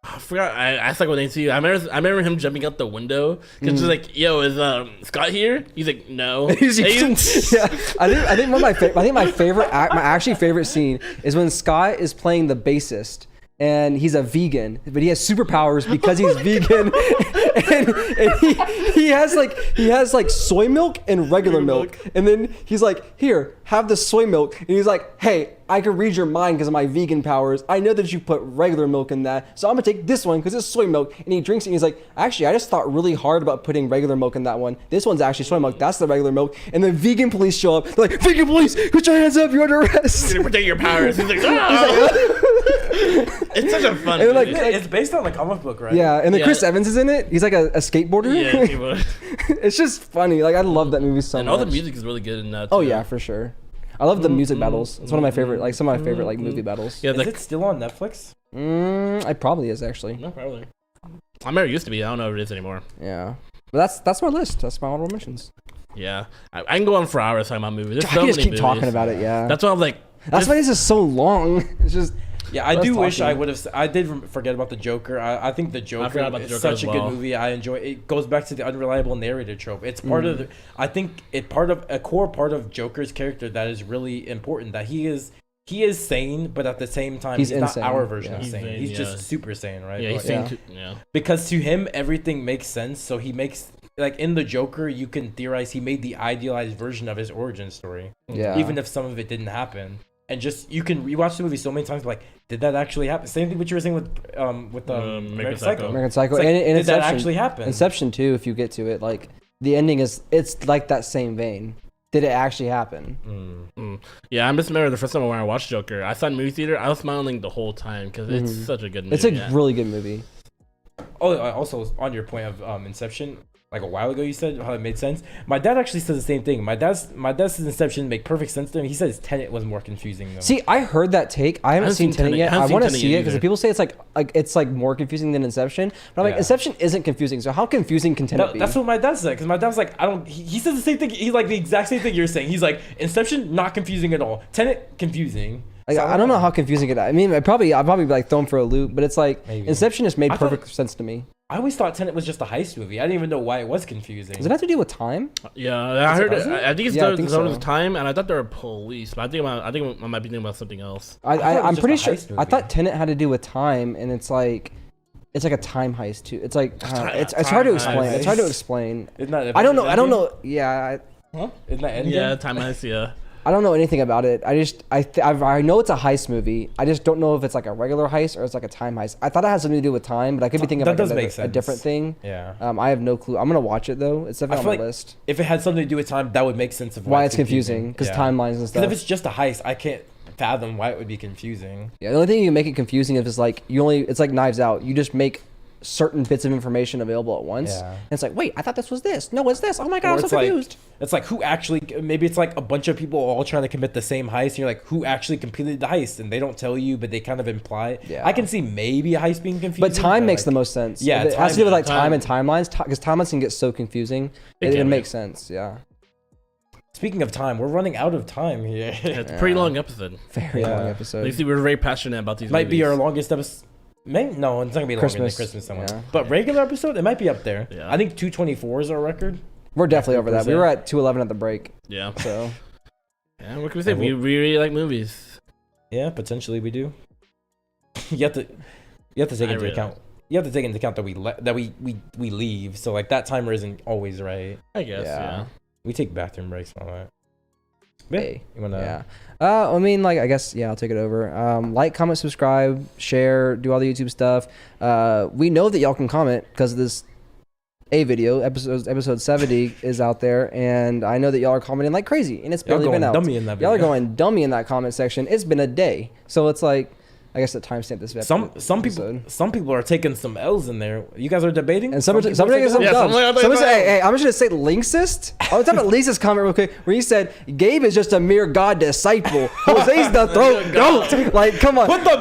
I forgot. I suck with names too. I remember him jumping out the window because he's like, "Yo, is Scott here?" He's like, "No." Yeah, I think my actually favorite scene is when Scott is playing the bassist. And he's a vegan, but he has superpowers because he's vegan. and he has like soy milk and regular milk. And then he's like, "Here, have the soy milk." And he's like, "Hey, I can read your mind because of my vegan powers. I know that you put regular milk in that, so I'm gonna take this one because it's soy milk." And he drinks it. And he's like, "Actually, I just thought really hard about putting regular milk in that one. This one's actually soy milk. That's the regular milk." And then vegan police show up. They're like, "Vegan police, put your hands up. You're under arrest." You're protect your powers. He's like, it's such a fun movie. Like, it's based on a comic book, right? Yeah, and then Chris Evans is in it. He's like a skateboarder. Yeah, it's just funny. Like I love that movie so much. And all the music is really good in that too. Oh yeah, for sure. I love the music battles. It's one of my favorite, like some of my favorite like movie battles. Yeah, is it still on Netflix? It probably is actually. No, probably. I remember it used to be. I don't know if it is anymore. Yeah. But that's my list. That's my honorable mentions. Yeah, I can go on for hours talking about movies. There's so I just many keep movies. talking about it. Yeah. That's why I'm like. That's why this is so long. It's just. Yeah, I Let's do talk wish to I you. would have. I did forget about the Joker. I think the Joker forgot about the is Joker such as a well. good movie. I enjoy. It goes back to the unreliable narrator trope. It's part of. I think it part of a core part of Joker's character that is really important. That he is sane, but at the same time He's he's not insane. our version Yeah. of He's sane. sane, He's yeah. just super sane, right? Yeah, he's Like, saying yeah. because to him everything makes sense. So he makes like in the Joker, you can theorize he made the idealized version of his origin story. Yeah. Even if some of it didn't happen. And just you can rewatch the movie so many times, like, did that actually happen? Same thing what you were saying with American Psycho. American Psycho. It's like, and did Inception. that actually happen? Inception too. If you get to it, like the ending it's like that same vein. Did it actually happen? Yeah, I remember the first time when I watched Joker. I saw it in the movie theater. I was smiling the whole time because it's such a good movie. It's a yeah. really good movie. Oh, also on your point of Inception, like a while ago, you said how it made sense. My dad actually says the same thing. My dad says Inception make perfect sense to him. He says Tenet was more confusing though. See, I heard that take. I haven't seen Tenet yet. I want to see it because people say it's like more confusing than Inception. But I'm like, Yeah. Inception isn't confusing. So how confusing can Tenet be? That's what my dad said. Because my dad was like, I don't. He says the same thing. He's like the exact same thing you're saying. He's like, Inception not confusing at all. Tenet confusing. Like, So I don't know how confusing it. I mean, I'll probably be like thrown for a loop, but it's like Maybe. Inception just made I thought- perfect sense to me. I always thought Tenet was just a heist movie. I didn't even know why it was confusing. Does it have to do with time? Yeah, I heard. does it? I think it's Yeah, I the think zone so. of time, and I thought they were police, but I think I might be thinking about something else. thought it was I'm just pretty a sure. heist I movie. thought Tenet had to do with time, and it's like a time heist too. It's like it's time hard to heist. explain. It's hard to explain. Isn't that I don't know. Avengers Endgame? know. Yeah, Isn't that Endgame? Yeah, time heist. Yeah. I don't know anything about it. I know it's a heist movie. I just don't know if it's like a regular heist or it's like a time heist. I thought it had something to do with time, but I could be thinking That of does like make a sense. different thing. Yeah. I have no clue. I'm gonna watch it though. It's definitely on my feel like list. If it had something to do with time, that would make sense of Why it's confusing? Because Yeah. timelines and Because stuff. if it's just a heist, I can't fathom why it would be confusing. Yeah, the only thing you can make it confusing is like it's like Knives Out. You just make certain bits of information available at once. Yeah. And it's like, wait, I thought this was this. No, it's this. Oh my god, Or I'm so it's like- confused. It's like who actually? Maybe it's like a bunch of people all trying to commit the same heist. And you're like, who actually completed the heist? And they don't tell you, but they kind of imply. Yeah. I can see maybe a heist being confusing. But time makes like, the most sense. Yeah, If it has to do with like time- time and timelines, because timelines can get so confusing. It It can be. makes sense. Yeah, Speaking of time, we're running out of time here. It's a pretty long episode. very Yeah. long You episode. see, we're very passionate about these. Might be our movies. longest episode. No, it's not gonna be longer Christmas, than Christmas one. yeah. But regular episode, it might be up there. Yeah. I think 224 is our record. We're definitely over that. We 100%. were at 211 at the break. Yeah. So Yeah. What can we say? And We really like movies. Yeah, potentially we do. you have to take I into really account. You have to take into account that we leave. So like that timer isn't always right. I guess. Yeah. Yeah. We take bathroom breaks and all that. Yeah. hey, You wanna? yeah. I mean, like, I guess, yeah, I'll take it over. Like, comment, subscribe, share, do all the YouTube stuff. We know that y'all can comment because this video episode 70 is out there, and I know that y'all are commenting like crazy, and it's Y'all barely going been out. dummy in that Y'all are video. going dummy in that comment section. It's been a day, so it's like, I guess the timestamp this Some episode. people are taking some L's in there. You guys are debating. And some are people taking some taking Yeah, dubs. some are taking Someone some said, L's. hey, I'm just gonna say Linksist. I was talking about Lisa's comment real quick, where he said Gabe is just a mere god disciple. Jose's the throat goat. Like, come on, Put the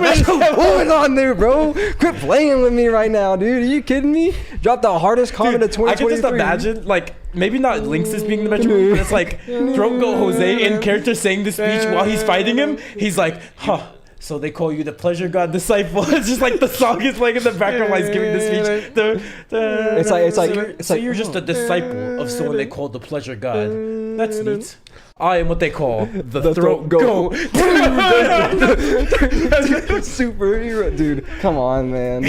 Metro Boomin on there, bro. Quit playing with me right now, dude. Are you kidding me? Drop the hardest comment of I can 2023. just imagine, like, maybe not Linksys being the Metro Boomin, but it's like Throat Goat Jose in character saying the speech while he's fighting him. He's like, huh. So they call you the pleasure god disciple. It's just like the song is like in the background while he's giving the speech. It's like you're just a disciple of someone they call the pleasure god. That's neat. I am what they call the throat goat. Superhero, dude. Come on, man.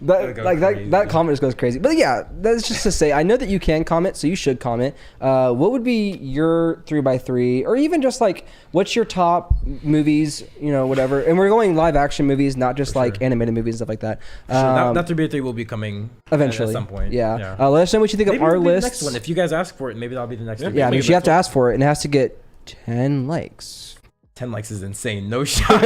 That'd go crazy. That comment just goes crazy. But yeah, that's just to say, I know that you can comment, so you should comment. What would be your 3x3, or even just like, what's your top movies, whatever. And we're going live action movies, not just like sure. animated movies and stuff like that. That 3x3 will be coming Eventually, at some point. Yeah. Let us know what you think Maybe of our it'll be the list. next one. If you guys ask for it, maybe that'll be the next one. Yeah, Maybe because you have to next ask for it, and it has to get 10 likes. 10 likes is insane. No shot. Our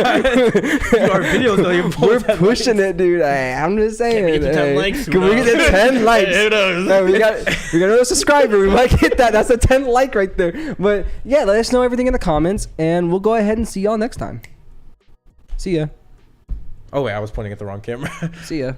videos don't even pull We're 10 pushing it, dude. I'm just saying. we get to 10 hey, likes? Who Can we knows? get to 10 likes? Who knows? Hey, we got another subscriber. We might get that. That's a 10 like right there. But yeah, let us know everything in the comments, and we'll go ahead and see y'all next time. See ya. Oh, wait, I was pointing at the wrong camera. See ya.